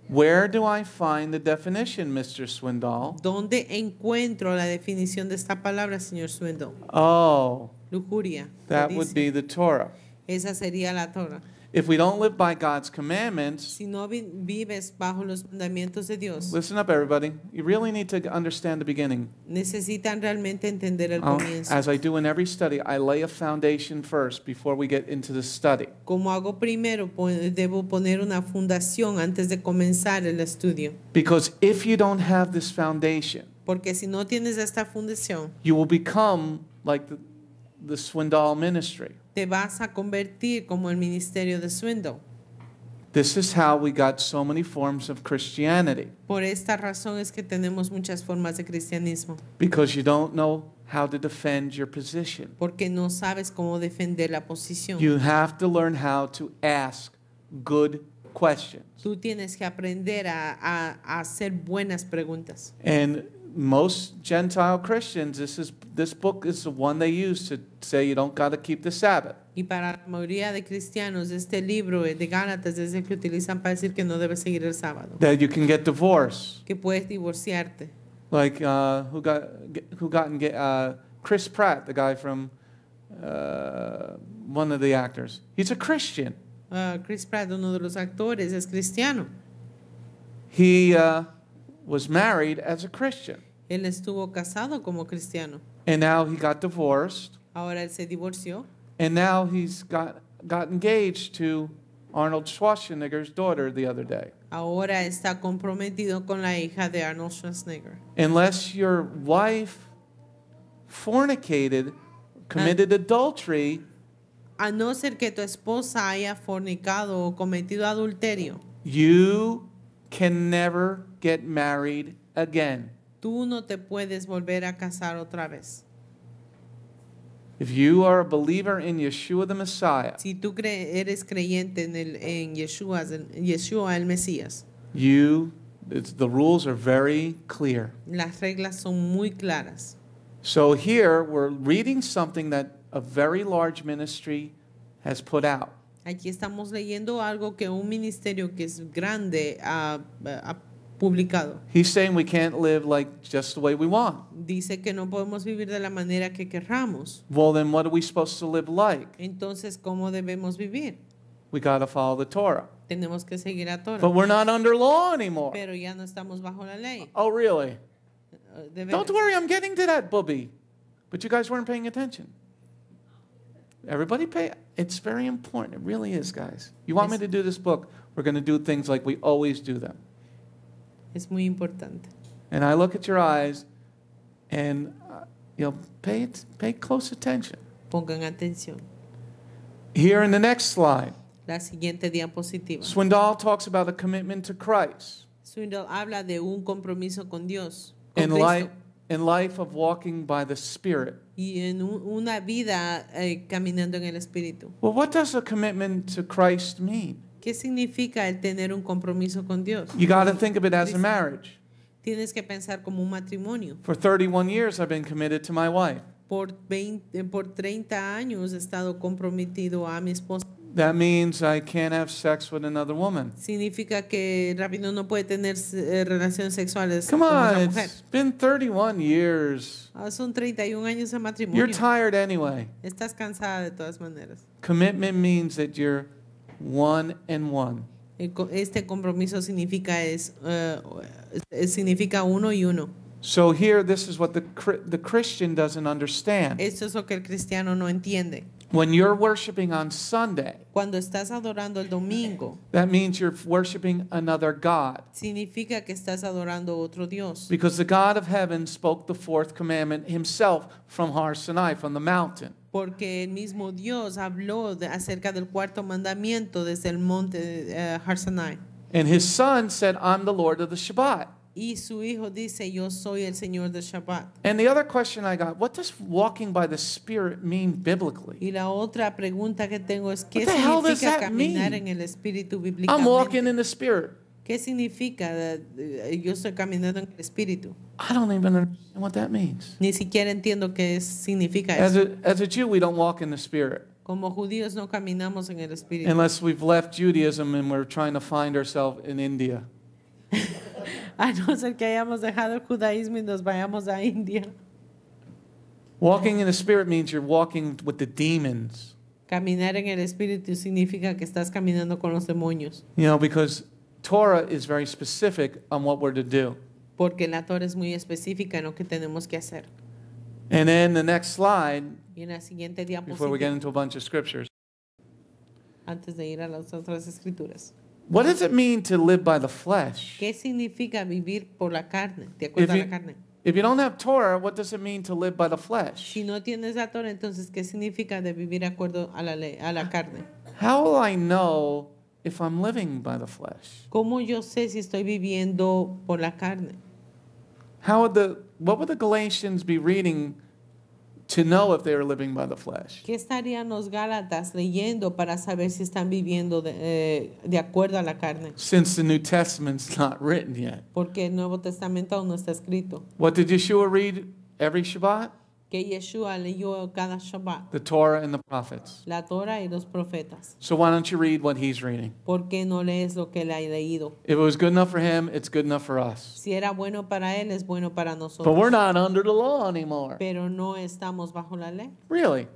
Where do I find the definition, Mr. Swindoll? ¿Dónde encuentro la definición de esta palabra, señor Swindle? Oh, Lujuria. that codicia. would be the Torah. Esa sería la Torah. If we don't live by God's commandments, Si no vives bajo los mandamientos de Dios, listen up, everybody. You really need to understand the beginning. necesitan realmente entender el comienzo. As I do in every study, I lay a foundation first before we get into the study. Como hago primero, debo poner una fundación antes de comenzar el estudio. Because if you don't have this foundation, Porque si no tienes esta fundación, you will become like the Swindoll ministry. te vas a convertir como el ministerio de Swindle. This is how we got so many forms of Christianity. Por esta razón es que tenemos muchas formas de cristianismo. Because you don't know how to defend your position. Porque no sabes cómo defender la posición. You have to learn how to ask good questions. Tú tienes que aprender a hacer buenas preguntas. And most Gentile Christians, this book is the one they use to say you don't got to keep the Sabbath. Y para la mayoría de cristianos, este libro de Gálatas es el que utilizan para decir que no debes seguir el sábado. That you can get divorced. Que puedes divorciarte. Like Chris Pratt, the guy from one of the actors. He's a Christian. Chris Pratt, uno de los actores, es cristiano. He was married as a Christian. Él estuvo casado como cristiano. And now he got divorced. Ahora él se divorció. And now he's got engaged to Arnold Schwarzenegger's daughter the other day. Ahora está comprometido con la hija de Arnold Schwarzenegger. Unless your wife fornicated, committed adultery, A no ser que tu esposa haya fornicado o cometido adulterio, you can never get married again. tú no te puedes volver a casar otra vez. If you are a believer in Yeshua the Messiah, Si tú eres creyente en Yeshua el Mesías, the rules are very clear. las reglas son muy claras. So here we're reading something that a very large ministry has put out. Aquí estamos leyendo algo que un ministerio que es grande ha publicado. He's saying we can't live like just the way we want. Dice que no podemos vivir de la manera que querramos. Well, then what are we supposed to live like? Entonces, ¿cómo debemos vivir? We got to follow the Torah. Tenemos que seguir a Torah. But we're not under law anymore. Pero ya no estamos bajo la ley. Oh, really? De Don't veras. worry, I'm getting to that, booby. But you guys weren't paying attention. Everybody pay. It's very important. It really is, guys. You want me to do this book? We're going to do things like we always do them. Es muy importante. And I look at your eyes, and pay close attention. Pongan atención. Here in the next slide, La siguiente diapositiva. Swindoll talks about a commitment to Christ Swindoll habla de un compromiso con Dios, con and Cristo, life of walking by the Spirit. y en una vida caminando en el Espíritu. Well, what does a commitment to Christ mean? ¿Qué significa el tener un compromiso con Dios? You got to think of it as a marriage. Tienes que pensar como un matrimonio. For 31 years, I've been committed to my wife. Por 30 años he estado comprometido a mi esposa. That means I can't have sex with another woman. Significa que el rabino no puede tener relaciones sexuales Come con otra on, mujer. it's been 31 years. Son 31 años de matrimonio. You're tired anyway. Estás cansada de todas maneras. Commitment means that you're one and one. Este compromiso significa uno y uno. So here, this is what the Christian doesn't understand. Esto es lo que el cristiano no entiende. When you're worshiping on Sunday, Cuando estás adorando el domingo, that means you're worshiping another God. significa que estás adorando otro Dios. Because the God of heaven spoke the fourth commandment himself from Har Sinai, from the mountain. Porque el mismo Dios habló acerca del cuarto mandamiento desde el monte Har Sinai. And his son said, I'm the Lord of the Shabbat. Y su hijo dice, yo soy el Señor del Shabbat. And the other question I got, what does walking by the Spirit mean biblically? Y la otra pregunta que tengo es, ¿qué What the hell does significa that caminar mean? en el Espíritu I'm bíblicamente? walking in the Spirit. ¿Qué significa yo estoy caminando en el Espíritu? I don't even understand what that means. Ni siquiera entiendo qué significa As eso. a Jew, we don't walk in the Spirit. Como judíos no caminamos en el Espíritu. Unless we've left Judaism and we're trying to find ourselves in India. A no ser que hayamos dejado el judaísmo y nos vayamos a India. Walking in the Spirit means you're walking with the demons. Caminar en el Espíritu significa que estás caminando con los demonios. You know, because Torah is very specific on what we're to do. Porque la Torah es muy específica en lo que tenemos que hacer. And then the next slide, Y en la siguiente before we get diapositiva, into a bunch of scriptures, antes de ir a las otras escrituras. what does it mean to live by the flesh? ¿Qué significa vivir por la carne? De acuerdo a la carne. If you don't have Torah, what does it mean to live by the flesh? Si no tienes la Torah, entonces ¿qué significa de vivir de acuerdo a la ley, a la carne? How will I know if I'm living by the flesh? ¿Cómo yo sé si estoy viviendo por la carne? What would the Galatians be reading to know if they were living by the flesh? ¿Qué estarían los Gálatas leyendo para saber si están viviendo de acuerdo a la carne? Since the New Testament's not written yet. Porque el Nuevo Testamento aún no está escrito. What did Yeshua read every Shabbat? Que Yeshua leyó cada Shabbat, The Torah and the prophets. la Torah y los profetas. So why don't you read what he's reading? ¿Por qué no lees lo que él ha leído? If it was good enough for him, it's good enough for us. Si era bueno para él, es bueno para But nosotros. we're not under the law anymore. Pero no estamos bajo la ley, Really?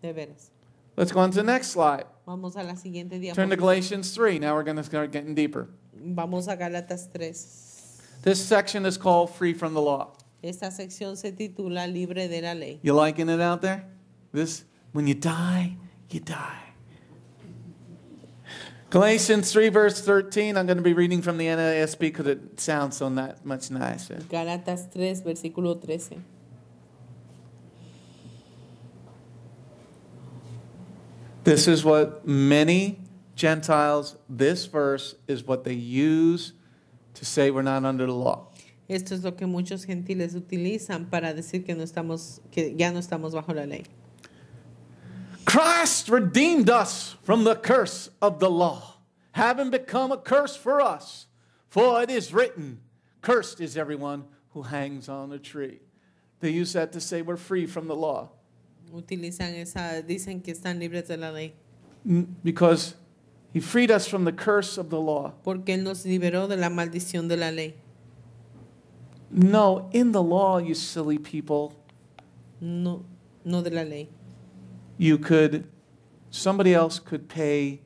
de veras. Let's go on to the next slide. Vamos a la siguiente Turn to diapositiva. Galatians 3. Now we're going to start getting deeper. Vamos a Gálatas 3. This section is called Free from the Law. Esta sección se titula Libre de la Ley. You liking it out there? This, when you die, you die. Galatians 3 verse 13, I'm going to be reading from the NASB because it sounds so much nicer. Gálatas 3, versículo 13. This is what many Gentiles, this verse is what they use to say we're not under the law. Esto es lo que muchos gentiles utilizan para decir que ya no estamos bajo la ley. Christ redeemed us from the curse of the law, having become a curse for us. For it is written, cursed is everyone who hangs on a tree. They use that to say we're free from the law. Dicen que están libres de la ley. Because he freed us from the curse of the law. Porque él nos liberó de la maldición de la ley. No, in the law, you silly people. No de la ley. Somebody else could pay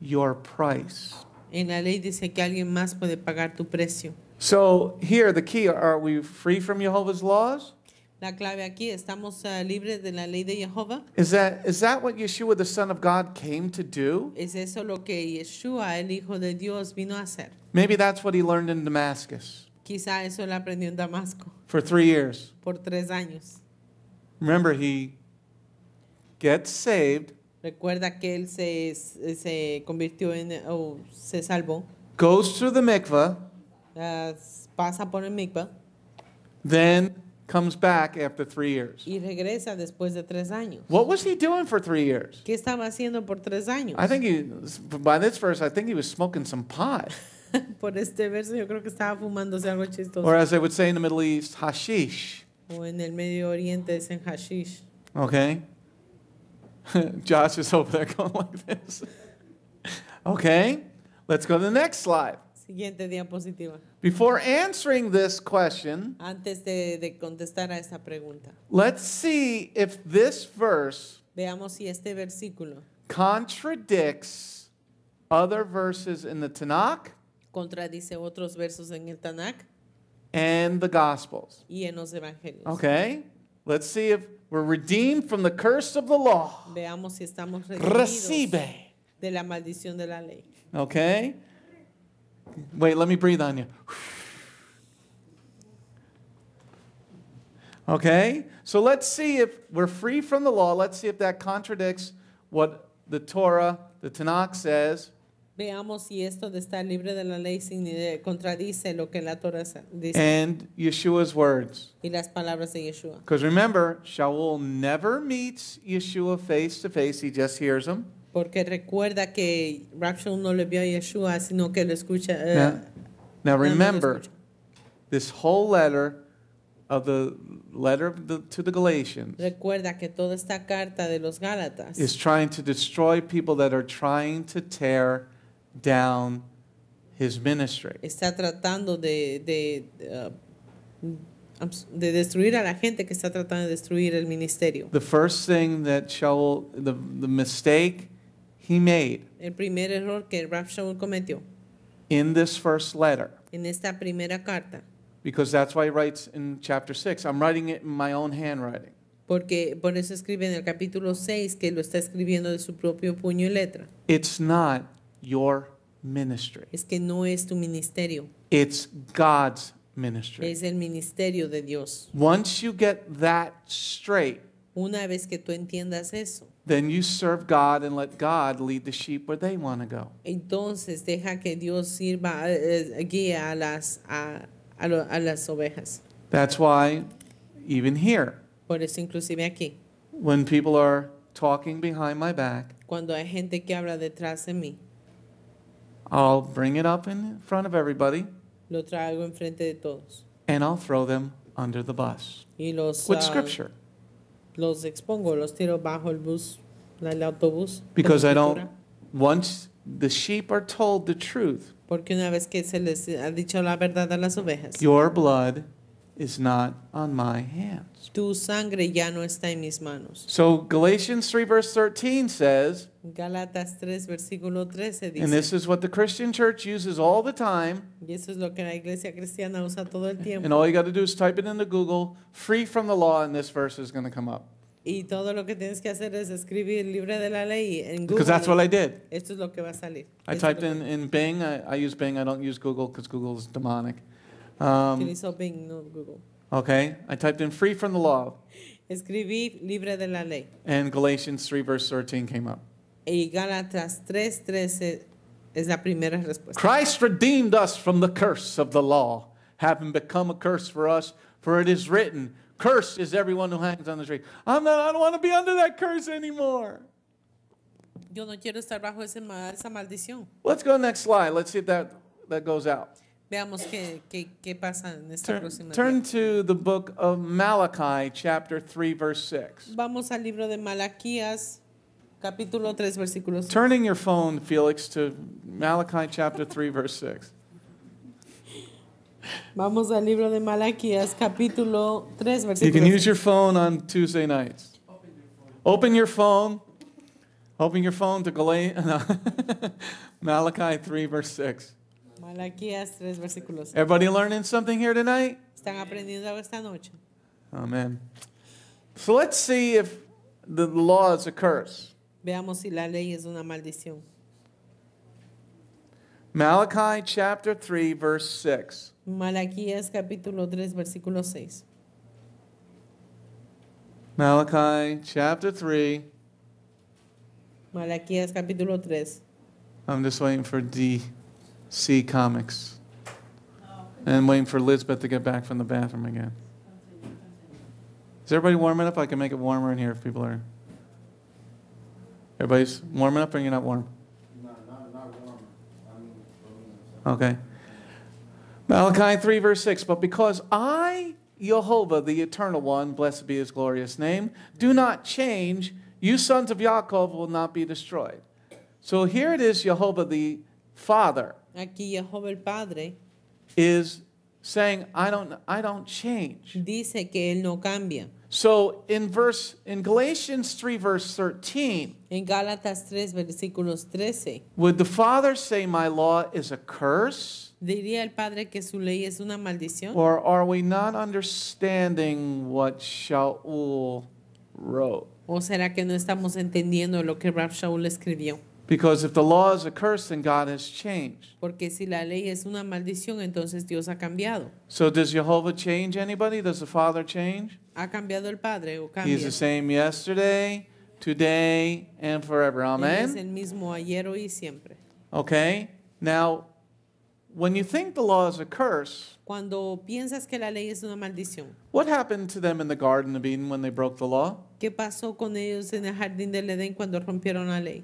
your price. En la ley dice que alguien más puede pagar tu precio. So here, the key, are we free from Jehovah's laws? La clave aquí, ¿estamos libres de la ley de Jehová? Is that what Yeshua, the Son of God, came to do? ¿Es eso lo que Yeshua, el Hijo de Dios, vino a hacer? Maybe that's what he learned in Damascus. Quizá eso lo aprendió en Damasco. For 3 years. Por 3 años. Remember, he gets saved. Recuerda que él se convirtió se salvó. Goes through the mikvah. Pasa por el mikvah. Then comes back after 3 years. Y regresa después de 3 años. What was he doing for 3 years? ¿Qué estaba haciendo por 3 años? I think by this verse, I think he was smoking some pot. Por este verso yo creo que estaba fumándose algo chistoso. Or as they would say in the Middle East, hashish. O en el Medio Oriente dicen hashish. Okay. Josh is over there going like this. Okay. Let's go to the next slide. Siguiente diapositiva. Before answering this question, antes de contestar a esta pregunta, let's see if this verse veamos si este versículo contradicts other verses in the Tanakh contradice otros versos en el Tanakh and the Gospels. Y en los evangelios. Okay? Let's see if we're redeemed from the curse of the law. Veamos si estamos redimidos de la maldición de la ley. Okay? Wait, let me breathe on you. Okay? So let's see if we're free from the law. Let's see if that contradicts what the Torah, the Tanakh says. Veamos si esto de estar libre de la ley contradice lo que la Torah dice. And Yeshua's words. Y las palabras de Yeshua. Because remember, Sha'ul never meets Yeshua face to face. He just hears him. Porque recuerda que Sha'ul no le vio a Yeshua, sino que lo escucha. Now remember, this whole letter of the to the Galatians recuerda que toda esta carta de los Gálatas is trying to destroy people that are trying to tear down his ministry. Está tratando de destruir a la gente que está tratando de destruir el ministerio. The first thing that Sha'ul, the mistake he made, el primer error que Sha'ul cometió in this first letter, en esta primera carta, because that's why he writes in chapter 6. I'm writing it in my own handwriting. Porque por eso escribe en el capítulo 6 que lo está escribiendo de su propio puño y letra. It's not your ministry. Es que no es tu ministerio. It's God's ministry. Es el ministerio de Dios. Once you get that straight, una vez que tú entiendas eso, then you serve God and let God lead the sheep where they want to go. Entonces deja que Dios sirva, guíe a las ovejas. That's why even here, por eso inclusive aquí, when people are talking behind my back, cuando hay gente que habla detrás de mí, I'll bring it up in front of everybody. Lo traigo enfrente de todos. And I'll throw them under the bus. Y los, with scripture. Los expongo, los tiro bajo el bus, el autobús. Because I don't, once the sheep are told the truth, porque una vez que se les ha dicho la verdad a las ovejas, your blood is not on my hands. Tu sangre ya no está en mis manos. So Galatians 3 verse 13 says, Gálatas 3, versículo 13 dice, and this is what the Christian church uses all the time, y eso es lo que la iglesia cristiana usa todo el tiempo. and all you got to do is type it into Google, free from the law, and this verse is going to come up. Y todo lo que tienes que hacer es escribir libre de la ley en Google. Because that's what I did. Esto es lo que va a salir. I typed in Bing. I use Bing. I don't use Google because Google is demonic. Utilizo Bing, no Google. Okay. I typed in free from the law. Escribí libre de la ley. And Galatians 3 verse 13 came up. Y Gálatas 3:13 es la primera respuesta. Christ redeemed us from the curse of the law, having become a curse for us, for it is written, cursed is everyone who hangs on the tree. I don't want to be under that curse anymore. Yo no quiero estar bajo esa maldición. Let's go next slide. Let's see if that goes out. Veamos qué pasa en esta próxima. Turn to the book of Malachi, chapter 3, verse 6. Vamos al libro de Malaquías, capítulo 3, versículo 6. Turning your phone, Felix, to Malachi, chapter 3, verse 6. Vamos al libro de Malaquías, capítulo 3, versículo 6. You can use your phone on Tuesday nights. Open your phone. Open your phone to Malachi 3, verse 6. Malaquías 3, versículo 6. Everybody learning something here tonight? ¿Están aprendiendo algo esta noche? Amen. So let's see if the law is a curse. Veamos si la ley es una maldición. Malachi chapter 3, verse 6. Malaquías capítulo 3, versículo 6. Malachi chapter 3. Malaquías capítulo 3. I'm just waiting for DC Comics. And waiting for Elizabeth to get back from the bathroom again. Is everybody warming up? I can make it warmer in here if people are. Everybody's warming up or you're not warm? No, not warm. Okay. Malachi 3 verse 6. But because I, Jehovah, the Eternal One, blessed be his glorious name, do not change, you sons of Yaakov will not be destroyed. So here it is, Jehovah the Father. Aquí Jehová el Padre is saying, I don't change. Dice que él no cambia. So in Galatians 3 verse 13, en Gálatas 3 versículos 13, would the Father say my law is a curse? ¿Diría el Padre que su ley es una maldición? Or are we not understanding what Sha'ul wrote? ¿O será que no estamos entendiendo lo que Rab Sha'ul escribió? Because if the law is a curse, then God has changed. Porque si la ley es una maldición, entonces Dios ha cambiado. So does Jehovah change anybody? Does the Father change? ¿Ha cambiado el Padre o cambia? He's the same yesterday, today, and forever. Amen? Él es el mismo ayer, hoy y siempre. Okay? Now, when you think the law is a curse, cuando piensas que la ley es una maldición, what happened to them in the Garden of Eden when they broke the law? ¿Qué pasó con ellos en el jardín del Edén cuando rompieron la ley?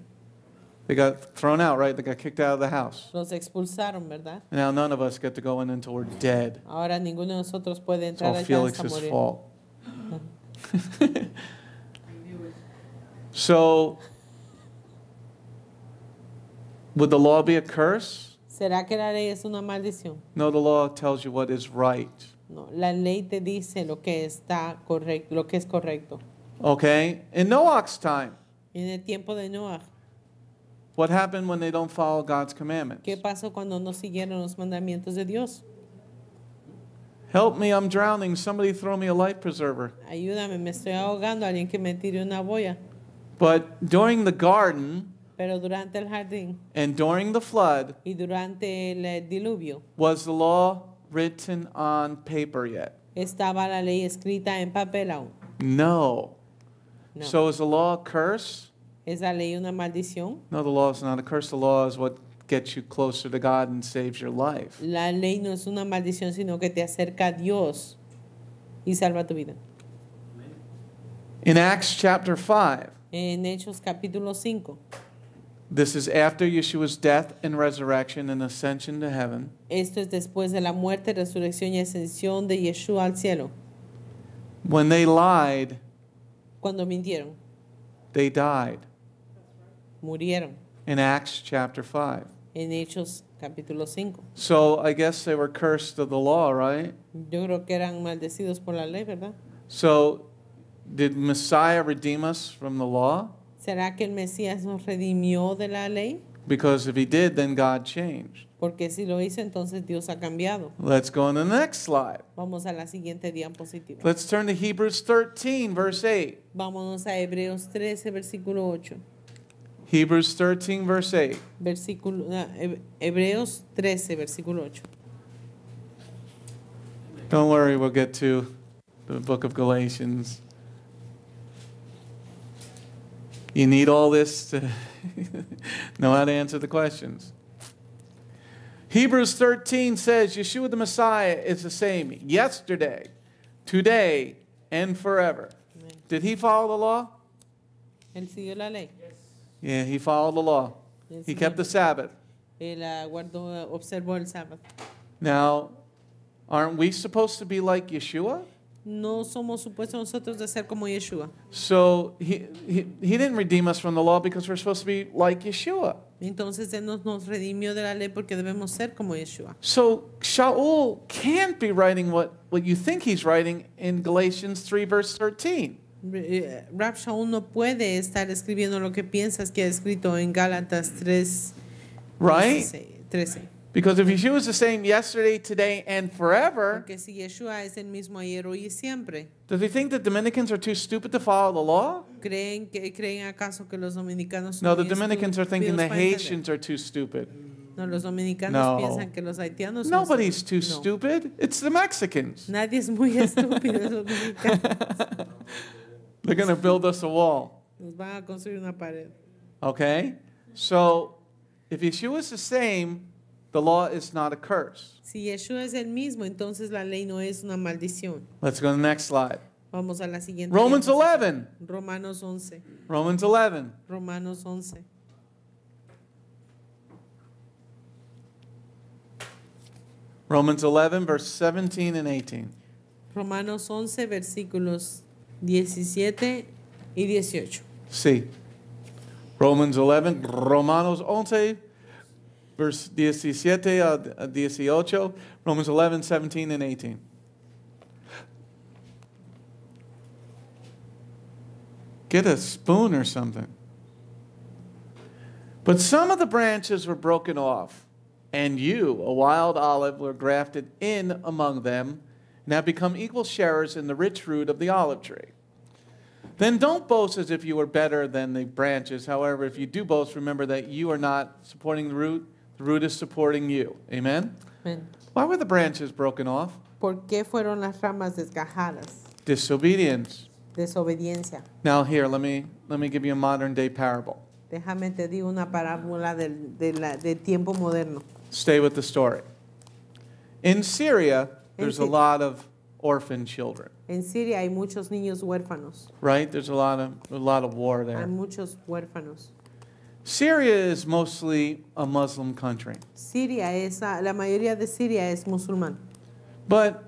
They got thrown out, right? They got kicked out of the house. Los expulsaron, ¿verdad? Now none of us get to go in until we're dead. Ahora ninguno de nosotros puede entrar It's all allá hasta Felix's morir. fault. So, would the law be a curse? ¿Será que la ley es una maldición? No, the law tells you what is right. No, la ley te dice lo que está correcto, lo que es correcto. Okay? In Noah's time, En el tiempo de Noah, what happened when they don't follow God's commandments? ¿qué pasó cuando no siguieron los mandamientos de Dios? Help me, I'm drowning. Somebody throw me a life preserver. Ayúdame, me estoy ahogando, alguien que me tire una boya. But during the garden Pero durante el jardín and during the flood, y durante el diluvio, was the law written on paper yet? ¿estaba la ley escrita en papel aún? No. No. So is the law a curse? ¿Es la ley una maldición? No, the law is not a curse. The law is what gets you closer to God and saves your life. La ley no es una maldición, sino que te acerca a Dios y salva tu vida. In Acts chapter 5, En Hechos capítulo 5, this is after Yeshua's death and resurrection and ascension to heaven. esto es después de la muerte, resurrección y ascensión de Yeshua al cielo. When they lied, Cuando mintieron, they died. murieron. In Acts chapter 5. En Hechos capítulo 5. So I guess they were cursed of the law, right? Yo creo que eran maldecidos por la ley, ¿verdad? So did Messiah redeem us from the law? ¿Será que el Mesías nos redimió de la ley? Because if he did, then God changed. Porque si lo hizo, entonces Dios ha cambiado. Let's go on to the next slide. Vamos a la siguiente diapositiva. Let's turn to Hebrews 13, verse 8. Vámonos a Hebreos 13, versículo 8. Hebrews 13, verse 8. Hebreos 13, versículo 8. Don't worry, we'll get to the book of Galatians. You need all this to know how to answer the questions. Hebrews 13 says Yeshua the Messiah is the same yesterday, today, and forever. Amen. Did he follow the law? Él siguió la ley. Yeah, he followed the law. He kept the Sabbath. Él observó el sábado. Now, aren't we supposed to be like Yeshua? No somos supuestos nosotros de ser como Yeshua. So he didn't redeem us from the law because we're supposed to be like Yeshua. Entonces Él nos redimió de la ley porque debemos ser como Yeshua. So Sha'ul can't be writing what you think he's writing in Galatians 3 verse 13. Rab Shaul no puede estar escribiendo lo que piensas que ha escrito en Gálatas 3, right? 13. Because if Yeshua is the same yesterday, today, and forever, porque si Yeshua es el mismo ayer, hoy y siempre, does he think that Dominicans are too stupid to follow the law? ¿Creen acaso que los dominicanos son No, the Dominicans are thinking the Haitians are too stupid. No, los dominicanos No. piensan que los haitianos Nobody's too no. stupid. It's the Mexicans. Nadie es muy estúpido, los dominicanos. They're going to build us a wall. Nos van a construir una pared. Okay? So, if Yeshua is the same, the law is not a curse. Si Yeshua es el mismo, entonces la ley no es una maldición. Let's go to the next slide. Vamos a la siguiente. Romans 11. Romanos 11. Romans 11. Romanos 11. Romans 11, verse 17 and 18. Romanos 11, versículos 17 y 18. Sí. Romanos 11, verse 17 a 18. Romans 11, 17 and 18. Get a spoon or something. But some of the branches were broken off, and you, a wild olive, were grafted in among them, and have become equal sharers in the rich fruit of the olive tree. Then don't boast as if you were better than the branches. However, if you do boast, remember that you are not supporting the root is supporting you. Amen? Amen. Why were the branches broken off? ¿Por qué fueron las ramas desgajadas? Disobedience. Desobediencia. Now here, let me give you a modern day parable. Déjame te digo una parábola del tiempo moderno. Stay with the story. In Syria, there's a lot of orphan children. En Siria hay muchos niños huérfanos. Right? There's a lot of war there. Hay muchos huérfanos. Syria is mostly a Muslim country. La mayoría de Siria es musulmán. But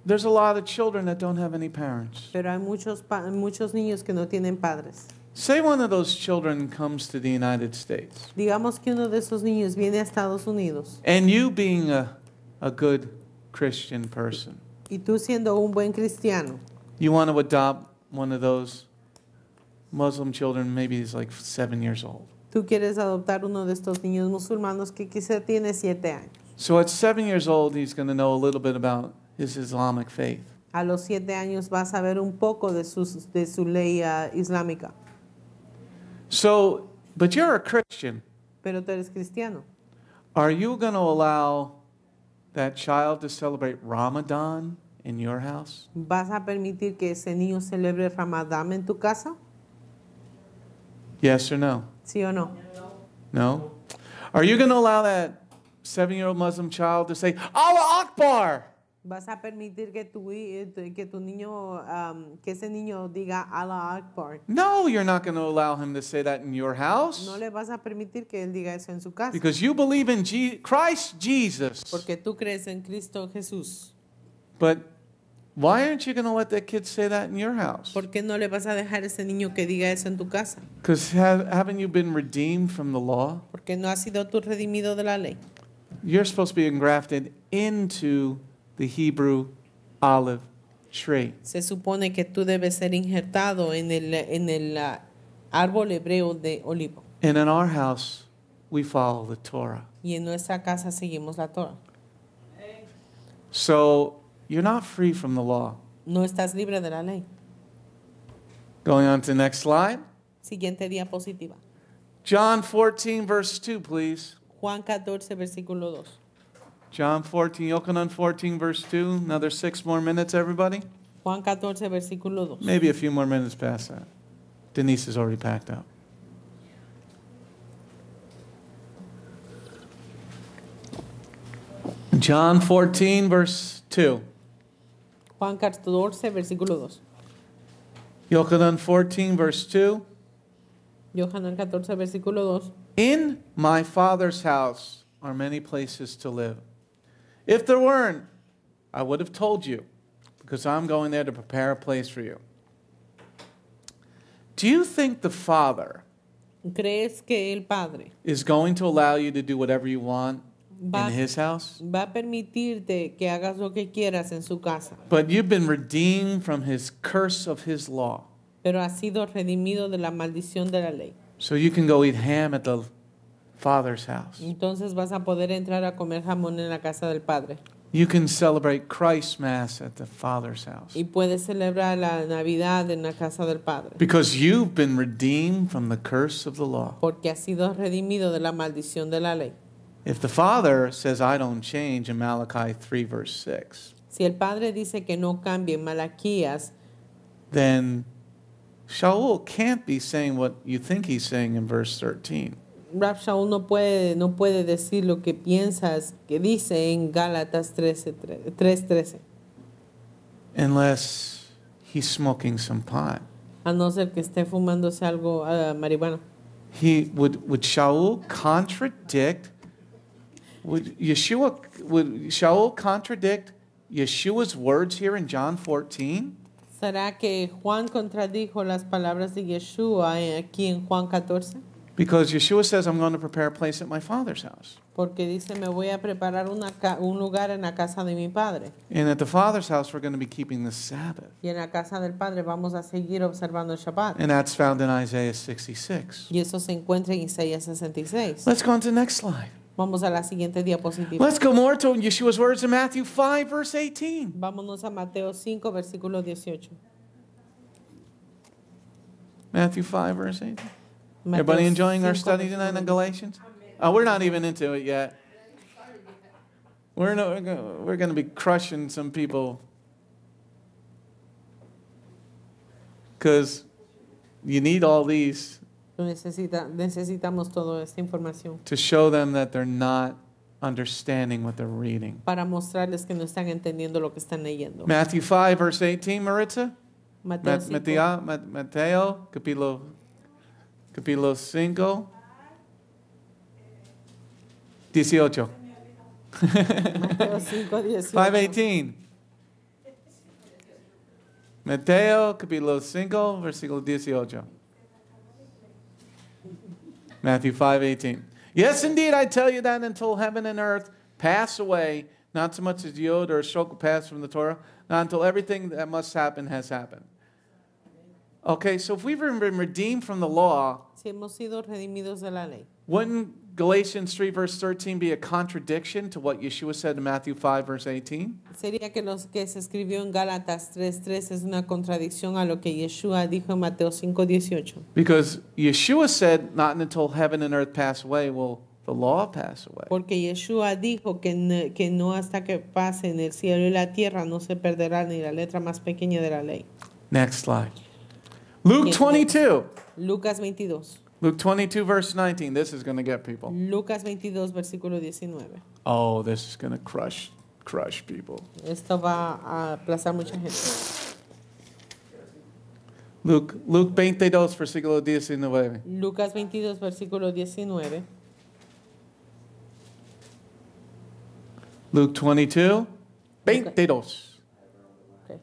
there's a lot of children that don't have any parents. Pero hay muchos niños que no tienen padres. Say one of those children comes to the United States. Digamos que uno de esos niños viene a Estados Unidos. And you being a good Christian person. Y tú siendo un buen cristiano. You want to adopt one of those Muslim children, maybe he's like 7 years old. Tú quieres adoptar uno de estos niños musulmanos que quizá tiene 7 años. So at 7 years old, he's going to know a little bit about his Islamic faith. A los 7 años va a saber un poco de su ley islámica. So, but you're a Christian. Pero tú eres cristiano. Are you going to allow that child to celebrate Ramadan in your house? ¿Vas a permitir que ese niño celebre Ramadán en tu casa? Yes or no? ¿Sí o no? No? Are you going to allow that 7-year-old Muslim child to say, Allah Akbar? ¿Vas a permitir que tu niño, que ese niño diga Allah Akbar? No, you're not going to allow him to say that in your house. No le vas a permitir que él diga eso en su casa. Because you believe in Christ Jesus. Porque tú crees en Cristo Jesús. But why aren't you going to let that kid say that in your house? ¿Por qué no le vas a dejar a ese niño que diga eso en tu casa? Because haven't you been redeemed from the law? Porque no has sido tú redimido de la ley. You're supposed to be engrafted into the Hebrew olive tree. Se supone que tú debes ser injertado en el árbol hebreo de olivo. And in our house, we follow the Torah. Y en nuestra casa seguimos la Torah. So you're not free from the law. No estás libre de la ley. Going on to the next slide. Siguiente diapositiva. John 14, verse 2, please. Juan 14, versículo 2. John 14, Yochanan 14, verse 2. Another 6 more minutes, everybody. Juan 14, versículo 2. Maybe a few more minutes past that. Denise is already packed up. John 14, verse 2. Juan 14, versículo 2. Yochanan 14, verse 2. Yohanan 14, versículo 2. In my Father's house are many places to live. If there weren't, I would have told you, because I'm going there to prepare a place for you. Do you think the Father ¿Crees que el Padre is going to allow you to do whatever you want in His house? va a permitirte que hagas lo que quieras en su casa? But you've been redeemed from His curse of His law. Pero has sido redimido de la maldición de la ley. So you can go eat ham at the Father's house. Entonces vas a poder entrar a comer jamón en la casa del Padre. You can celebrate Christ's Mass at the Father's house. Y puedes celebrar la Navidad en la casa del Padre. Because you've been redeemed from the curse of the law. Porque has sido redimido de la maldición de la ley. If the Father says, I don't change in Malachi 3, verse 6, Si el Padre dice que no cambie en Malaquías, then Sha'ul can't be saying what you think he's saying in verse 13. Rab Shaul no puede decir lo que piensas que dice en Gálatas 3:13. Unless he's smoking some pot. A no ser que esté fumándose algo marihuana. Would Sha'ul contradict? Would Sha'ul contradict Yeshua's words here in John 14? ¿Será que Juan contradijo las palabras de Yeshua aquí en Juan 14? Because Yeshua says, I'm going to prepare a place at my Father's house. Porque dice, me voy a preparar un lugar en la casa de mi Padre. And at the Father's house, we're going to be keeping the Sabbath. Y en la casa del Padre vamos a seguir observando el Shabbat. And that's found in Isaiah 66. Y eso se encuentra en Isaías 66. Let's go on to the next slide. Vamos a la siguiente diapositiva. Let's go more to Yeshua's words in Matthew 5, verse 18. Vámonos a Mateo 5, versículo 18. Matthew 5, verse 18. Mateo Everybody enjoying our 5, study tonight in Galatians? Oh, we're not even into it yet. We're going to be crushing some people because you need all these Necesitamos toda esta información to show them that they're not understanding what they're reading. para mostrarles que no están entendiendo lo que están leyendo. Matthew 5, verse 18, Maritza? Mateo 5. Mateo, capítulo 5. 18. Mateo 5, 18. 5:18. Mateo, capítulo 5, versículo 18. Matthew 5:18. Yes, indeed, I tell you that until heaven and earth pass away, not so much as yod or a stroke will pass from the Torah, not until everything that must happen has happened. Okay, so if we've been redeemed from the law, Si hemos sido redimidos de la ley, wouldn't Galatians 3, verse 13 be a contradiction to what Yeshua said in Matthew 5, verse 18? sería que lo que se escribió en Gálatas 3:3 es una contradicción a lo que Yeshua dijo en Mateo 5:18. Because Yeshua said, not until heaven and earth pass away will the law pass away. Porque Yeshua dijo que no hasta que pasen el cielo y la tierra no se perderá ni la letra más pequeña de la ley. Next slide. Luke 22. Lucas 22. Luke 22, verse 19. This is going to get people. Lucas 22, versículo 19. Oh, this is going to crush people. Esto va a aplazar mucha gente. Luke 22, versículo 19. Lucas 22, versículo 19. Luke 22, 22. Okay.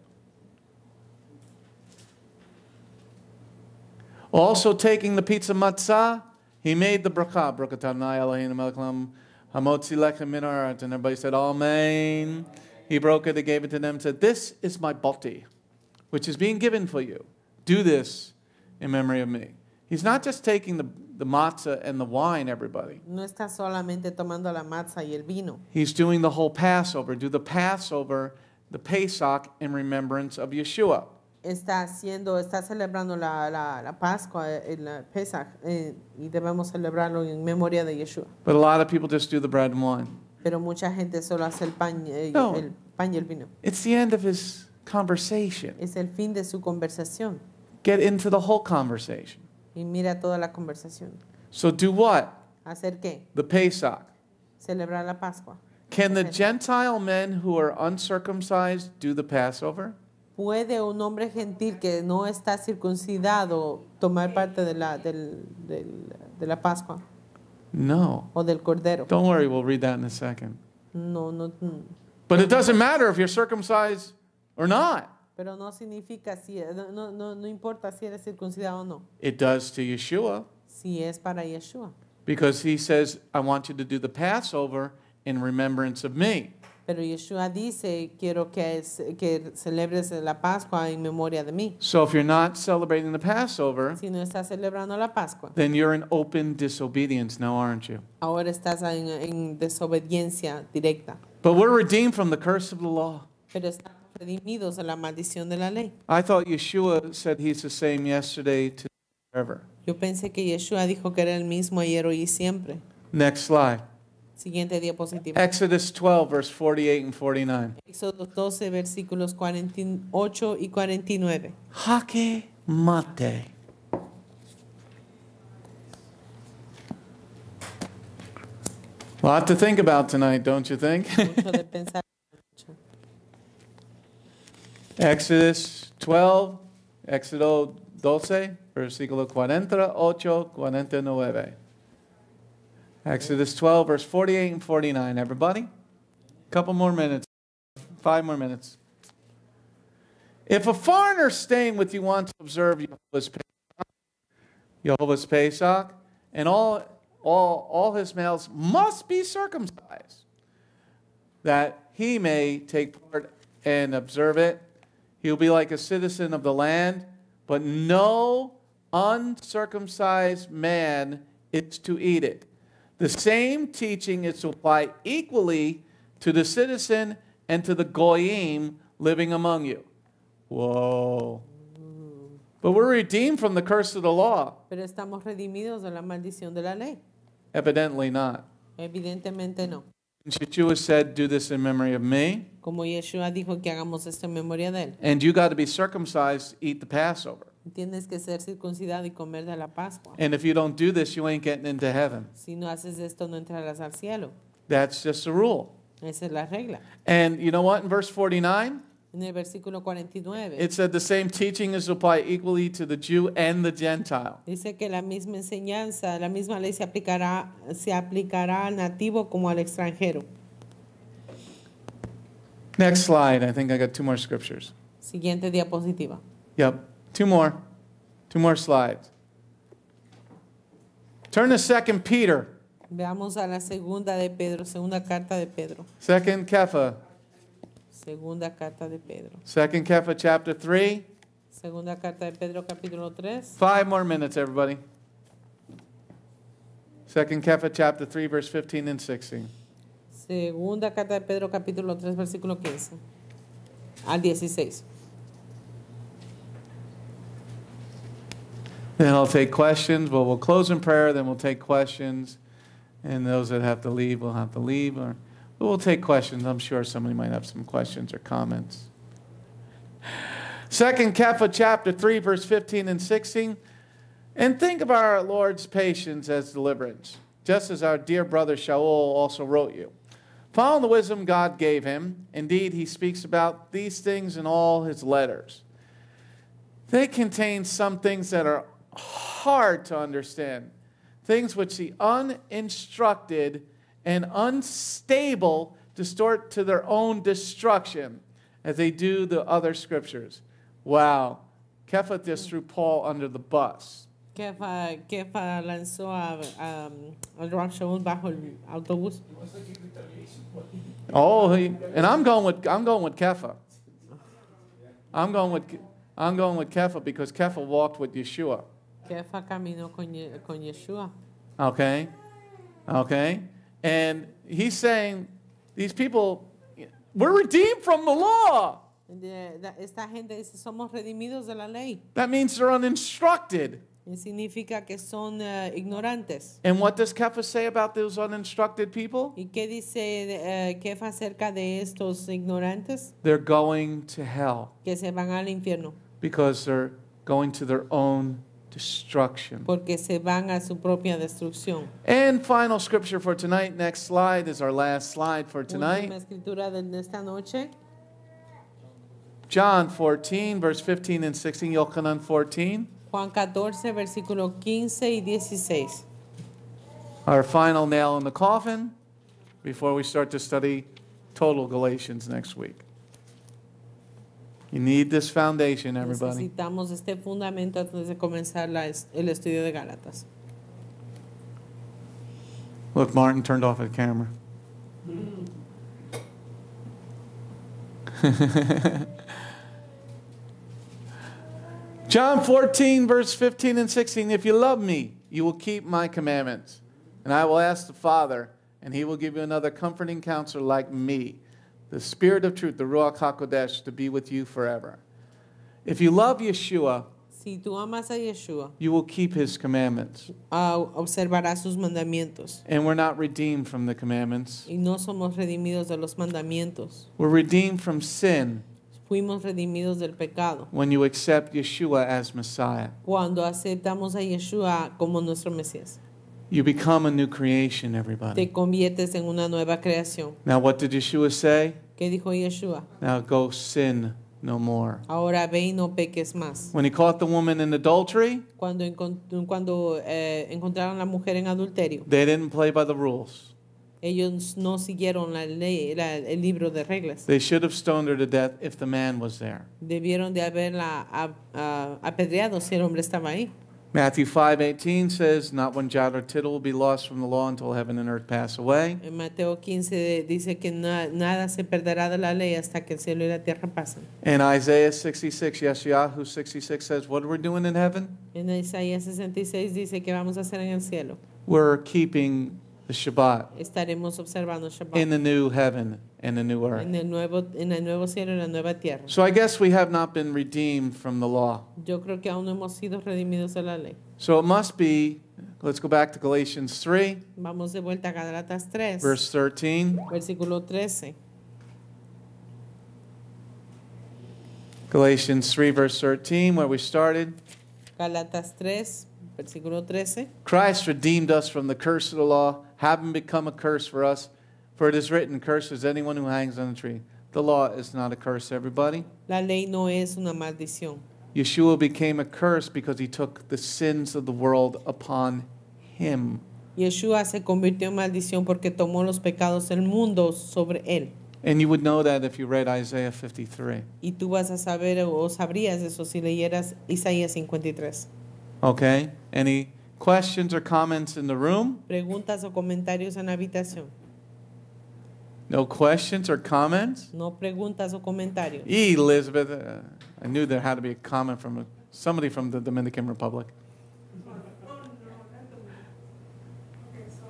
Also taking the pizza matzah, he made the bracha. Bracha Adonai Eloheinu melech haolam Hamotzi lechem min haaretz. And everybody said, Amen. He broke it and gave it to them and said, this is my body, which is being given for you. Do this in memory of me. He's not just taking the matzah and the wine, everybody. No está solamente tomando la matzah y el vino. He's doing the whole Passover. Do the Passover, the Pesach, in remembrance of Yeshua. Está celebrando la Pascua, el Pesach, y debemos celebrarlo en memoria de Yeshua. But a lot of people just do the bread and wine. Pero mucha gente solo hace el pan, No. el pan y el vino. It's the end of his conversation. Es el fin de su conversación. Get into the whole conversation. Y mira toda la conversación. So do what? ¿Hacer qué? The Pesach. Celebrar la Pascua. Can the Gentile men who are uncircumcised do the Passover? ¿Puede un hombre gentil que no está circuncidado tomar parte de la Pascua No. o del Cordero? Don't worry, we'll read that in a second. No. But it doesn't matter if you're circumcised or not. Pero no significa no importa si eres circuncidado o no. It does to Yeshua, Si es para Yeshua. because he says, I want you to do the Passover in remembrance of me. Pero Yeshua dice, quiero que celebres la Pascua en memoria de mí. So if you're not celebrating the Passover, Si no estás celebrando la Pascua, then you're in open disobedience now, aren't you? ahora estás en desobediencia directa. But we're redeemed from the curse of the law. Pero estamos redimidos de la maldición de la ley. I thought Yeshua said he's the same yesterday, today, forever. Yo pensé que Yeshua dijo que era el mismo ayer, hoy y siempre. Next slide. Siguiente diapositiva. Exodus 12, verse 48 and 49. Éxodo 12, versículos 48 y 49. Jaque mate. A lot to think about tonight, don't you think? Mucho de pensar. Exodus 12, Éxodo 12, versículo 48, 49. Exodus 12, verse 48 and 49. Everybody? Couple more minutes. 5 more minutes. If a foreigner staying with you wants to observe Jehovah's Pesach, and all his males must be circumcised, that he may take part and observe it, he will be like a citizen of the land, but no uncircumcised man is to eat it. The same teaching is to apply equally to the citizen and to the goyim living among you. Whoa. But we're redeemed from the curse of the law. Pero estamos redimidos de la maldición de la ley. Evidently not. Evidentemente no. Yeshua said, do this in memory of me. Como Yeshua dijo que hagamos esto en memoria de él. And you got to be circumcised to eat the Passover. Tienes que ser circuncidado y comer de la Pascua. And if you don't do this, you ain't getting into heaven. Si no haces esto, no entrarás al cielo. That's just a rule. Esa es la regla. And you know what? In verse 49, En el versículo 49, it said the same teaching is to apply equally to the Jew and the Gentile. dice que la misma enseñanza, la misma ley se aplicará al nativo como al extranjero. Next slide. I think I got 2 more scriptures. Siguiente diapositiva. Yep. 2 more. 2 more slides. Turn to 2 Peter. Veamos a la segunda de Pedro, segunda carta de Pedro. 2 Kepha. Segunda carta de Pedro. 2 Kepha chapter 3. Segunda carta de Pedro, capítulo 3. 5 more minutes, everybody. 2 Kepha chapter 3, verse 15 and 16. Segunda carta de Pedro, capítulo 3, versículo 15 al 16. Then I'll take questions. Well, we'll close in prayer, then we'll take questions. And those that have to leave will have to leave. But we'll take questions. I'm sure somebody might have some questions or comments. 2 Kepha chapter 3, verse 15 and 16. And think of our Lord's patience as deliverance, just as our dear brother Sha'ul also wrote you. Following the wisdom God gave him, indeed, he speaks about these things in all his letters. They contain some things that are hard to understand, things which the uninstructed and unstable distort to their own destruction, as they do the other scriptures. Wow. Kepha just threw Paul under the bus. Kefa lanzó al Rav Shaul bajo el autobús. Oh, and I'm going with Kefa. I'm going with Kefa because Kefa walked with Yeshua. Kefa caminó con Yeshua. Okay? And he's saying, these people, we're redeemed from the law. Esta gente dice, somos redimidos de la ley. That means they're uninstructed. Y significa que son ignorantes. And what does Kefa say about those uninstructed people? ¿Y qué dice Kefa acerca de estos ignorantes? They're going to hell Que se van al infierno. because they're going to their own destruction. Porque se van a su propia destrucción. And final scripture for tonight. Next slide is our last slide for tonight. Última escritura de esta noche. John 14, verse 15 and 16. Yochanan 14. Juan 14, versículo 15 y 16. Our final nail in the coffin before we start to study total Galatians next week. You need this foundation, everybody. Necesitamos este fundamento antes de comenzar el estudio de Gálatas. Look, Martin turned off the camera. John 14, verse 15 and 16. If you love me, you will keep my commandments. And I will ask the Father, and he will give you another comforting counselor like me, the Spirit of truth, the Ruach HaKodesh, to be with you forever. If you love Yeshua, si tú amas a Yeshua, you will keep his commandments. Observarás sus mandamientos. And we're not redeemed from the commandments. Y no somos redimidos de los mandamientos. We're redeemed from sin. Fuimos redimidos del pecado. When you accept Yeshua as Messiah. Cuando aceptamos a Yeshua como nuestro Mesías. You become a new creation, everybody. Te conviertes en una nueva creación. Now what did Yeshua say? ¿Qué dijo Yeshua? Now go sin no more. Ahora ve y no peques más. When he caught the woman in adultery, Cuando encontraron a la mujer en adulterio, they didn't play by the rules. ellos no siguieron la ley, el libro de reglas. They should have stoned her to death if the man was there. Debieron de haberla apedreado si el hombre estaba ahí. Matthew 5:18 says, not one jot or tittle will be lost from the law until heaven and earth pass away. En Mateo 15 dice que nada se perderá de la ley hasta que el cielo y la tierra pasen. And Isaiah 66, Yeshayahu 66 says, what we're doing in heaven? En Isaías 66 dice que vamos a hacer en el cielo. We're keeping the Shabbat Estaremos observando el Shabbat. in the new heaven and the new earth. En el nuevo cielo y la nueva tierra. So I guess we have not been redeemed from the law. Yo creo que aún no hemos sido redimidos de la ley. So it must be, let's go back to Galatians 3, Vamos de vuelta a Gálatas 3, verse 13. versículo 13. Galatians 3, verse 13, where we started. Gálatas 3, versículo 13. Christ redeemed us from the curse of the law, having become a curse for us. For it is written, cursed is anyone who hangs on a tree. The law is not a curse, everybody. La ley no es una maldición. Yeshua became a curse because he took the sins of the world upon him. Yeshua se convirtió en maldición porque tomó los pecados del mundo sobre él. And you would know that if you read Isaiah 53. Y tú vas a saber o sabrías eso si leyeras Isaías 53. Okay? Any questions or comments in the room? Preguntas o comentarios en la habitación. No questions or comments? No preguntas o comentarios. Elizabeth, I knew there had to be a comment from somebody from the Dominican Republic. Okay, so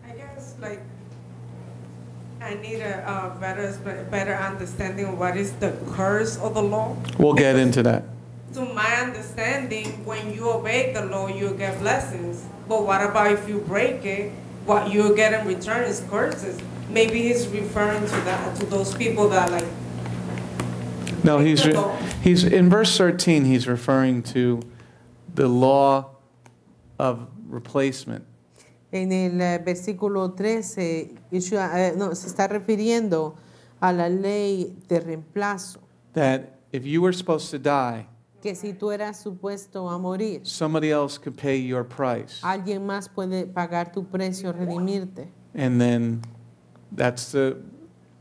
I guess like I need a better understanding of what is the curse of the law. We'll get into that. To my understanding, when you obey the law, you get blessings. But what about if you break it? What you get in return is curses. Maybe he's referring to that, to those people that like. No, he's in verse 13. He's referring to the law of replacement. En el versículo 13, Yeshua, se está refiriendo a la ley de reemplazo. That if you were supposed to die, Que si tú eras supuesto a morir, somebody else could pay your price. alguien más puede pagar tu precio, redimirte. And then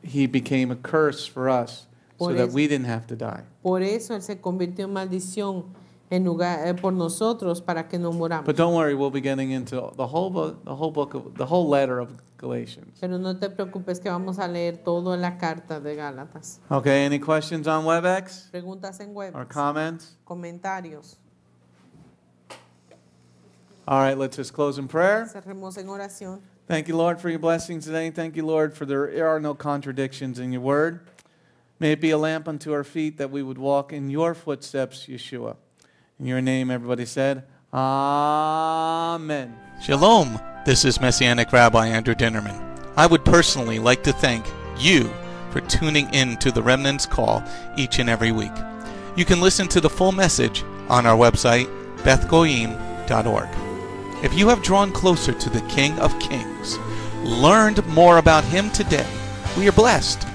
he became a curse for us so that we didn't have to die. Por eso él se convirtió en maldición en lugar, por nosotros para que no moramos. But don't worry, we'll be getting into the whole letter of Galatians. Pero no te preocupes que vamos a leer todo en la carta de Gálatas. Okay, any questions on WebEx Preguntas en web, or comments? comentarios. All right, let's just close in prayer. Cerremos en oración. Thank you, Lord, for your blessings today. Thank you, Lord, for there are no contradictions in your word. May it be a lamp unto our feet that we would walk in your footsteps, Yeshua. In your name, everybody said, Amen. Shalom. This is Messianic Rabbi Andrew Dinnerman. I would personally like to thank you for tuning in to the Remnant's Call each and every week. You can listen to the full message on our website, bethgoyim.org. If you have drawn closer to the King of Kings, learned more about Him today, we are blessed.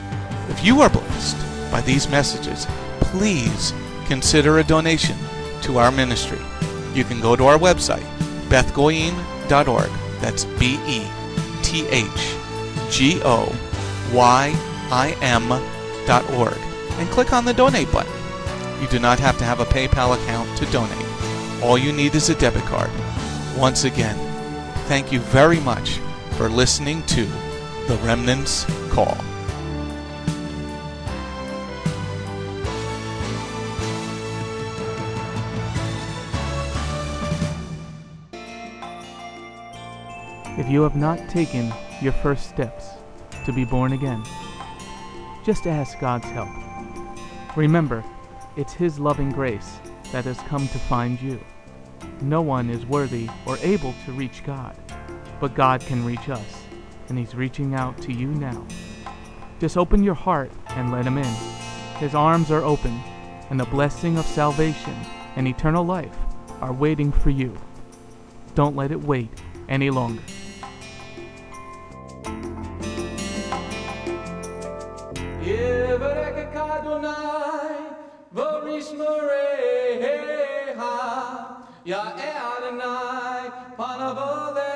If you are blessed by these messages, please consider a donation to our ministry. You can go to our website, bethgoyim.org. That's BETHGOYIM.org. And click on the donate button. You do not have to have a PayPal account to donate. All you need is a debit card. Once again, thank you very much for listening to The Remnant's Call. If you have not taken your first steps to be born again, just ask God's help. Remember, it's His loving grace that has come to find you. No one is worthy or able to reach God, but God can reach us, and He's reaching out to you now. Just open your heart and let Him in. His arms are open, and the blessing of salvation and eternal life are waiting for you. Don't let it wait any longer. Ya Adonai, panavoleka,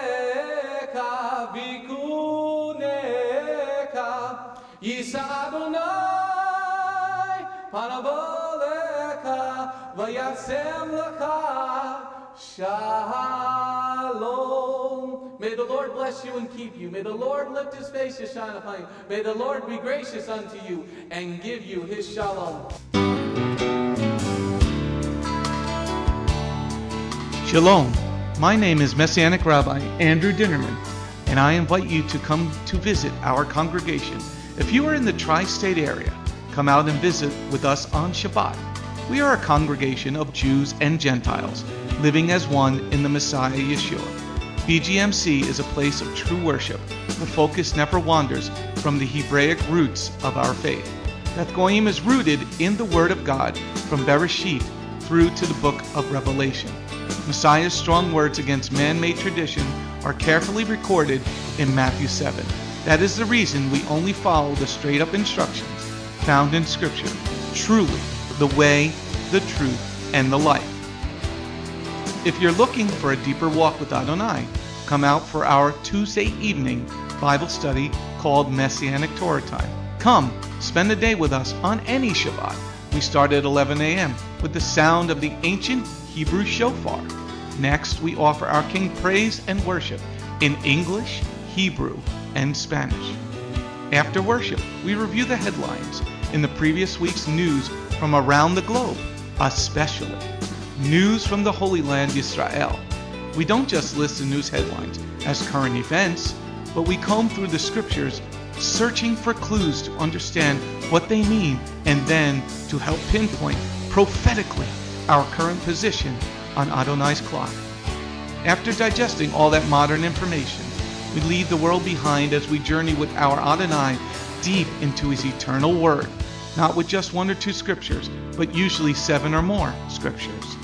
vikuneka, Yisa Adonai, panavoleka, vayasem lecha, shalom. May the Lord bless you and keep you. May the Lord lift His face to shine upon you. May the Lord be gracious unto you and give you His shalom. Shalom. My name is Messianic Rabbi Andrew Dinnerman, and I invite you to come to visit our congregation. If you are in the tri-state area, come out and visit with us on Shabbat. We are a congregation of Jews and Gentiles, living as one in the Messiah Yeshua. Bgmc is a place of true worship. The focus never wanders from the Hebraic roots of our faith. Beth Goyim is rooted in the Word of God from Bereshit through to the book of Revelation. Messiah's strong words against man-made tradition are carefully recorded in Matthew 7. That is the reason we only follow the straight-up instructions found in Scripture, truly the way, the truth, and the life. If you're looking for a deeper walk with Adonai, come out for our Tuesday evening Bible study called Messianic Torah Time. Come, spend the day with us on any Shabbat. We start at 11 a.m. with the sound of the ancient Hebrew shofar. Next, we offer our King praise and worship in English, Hebrew, and Spanish. After worship, we review the headlines in the previous week's news from around the globe, especially news from the Holy Land, Israel. We don't just list the news headlines as current events, but we comb through the scriptures, searching for clues to understand what they mean and then to help pinpoint prophetically our current position on Adonai's clock. After digesting all that modern information, we leave the world behind as we journey with our Adonai deep into His eternal Word, not with just 1 or 2 scriptures, but usually 7 or more scriptures.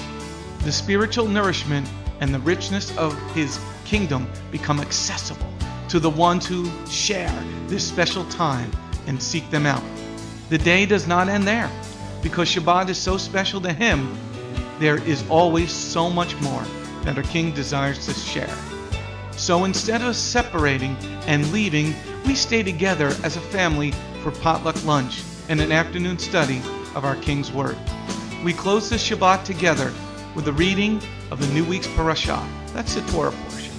The spiritual nourishment and the richness of His kingdom become accessible to the ones who share this special time and seek them out. The day does not end there. Because Shabbat is so special to Him, there is always so much more that our King desires to share. So instead of separating and leaving, we stay together as a family for potluck lunch and an afternoon study of our King's Word. We close the Shabbat together with the reading of the new week's parashah. That's the Torah portion.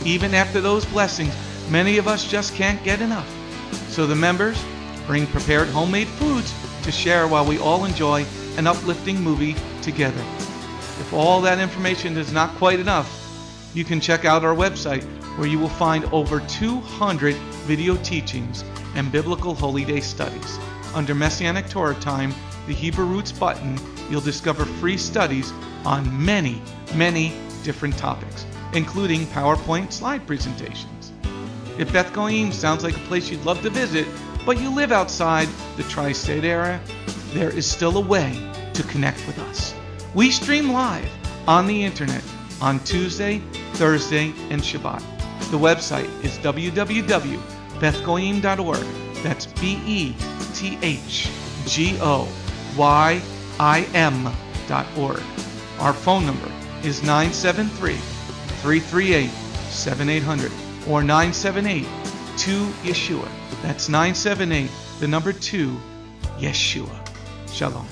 Even after those blessings, many of us just can't get enough. So the members bring prepared homemade foods to share while we all enjoy an uplifting movie together. If all that information is not quite enough, you can check out our website where you will find over 200 video teachings and biblical holy day studies. Under Messianic Torah Time, the Hebrew Roots button, you'll discover free studies on many, many different topics, including PowerPoint slide presentations. If Beth Goyim sounds like a place you'd love to visit, but you live outside the tri-state area, there is still a way to connect with us. We stream live on the internet on Tuesday, Thursday, and Shabbat. The website is www.bethgoyim.org. That's BETHGOYIM.org. Our phone number is 973-338-7800 or 978-2-YESHUA. That's 978, the number 2, Yeshua. Shalom.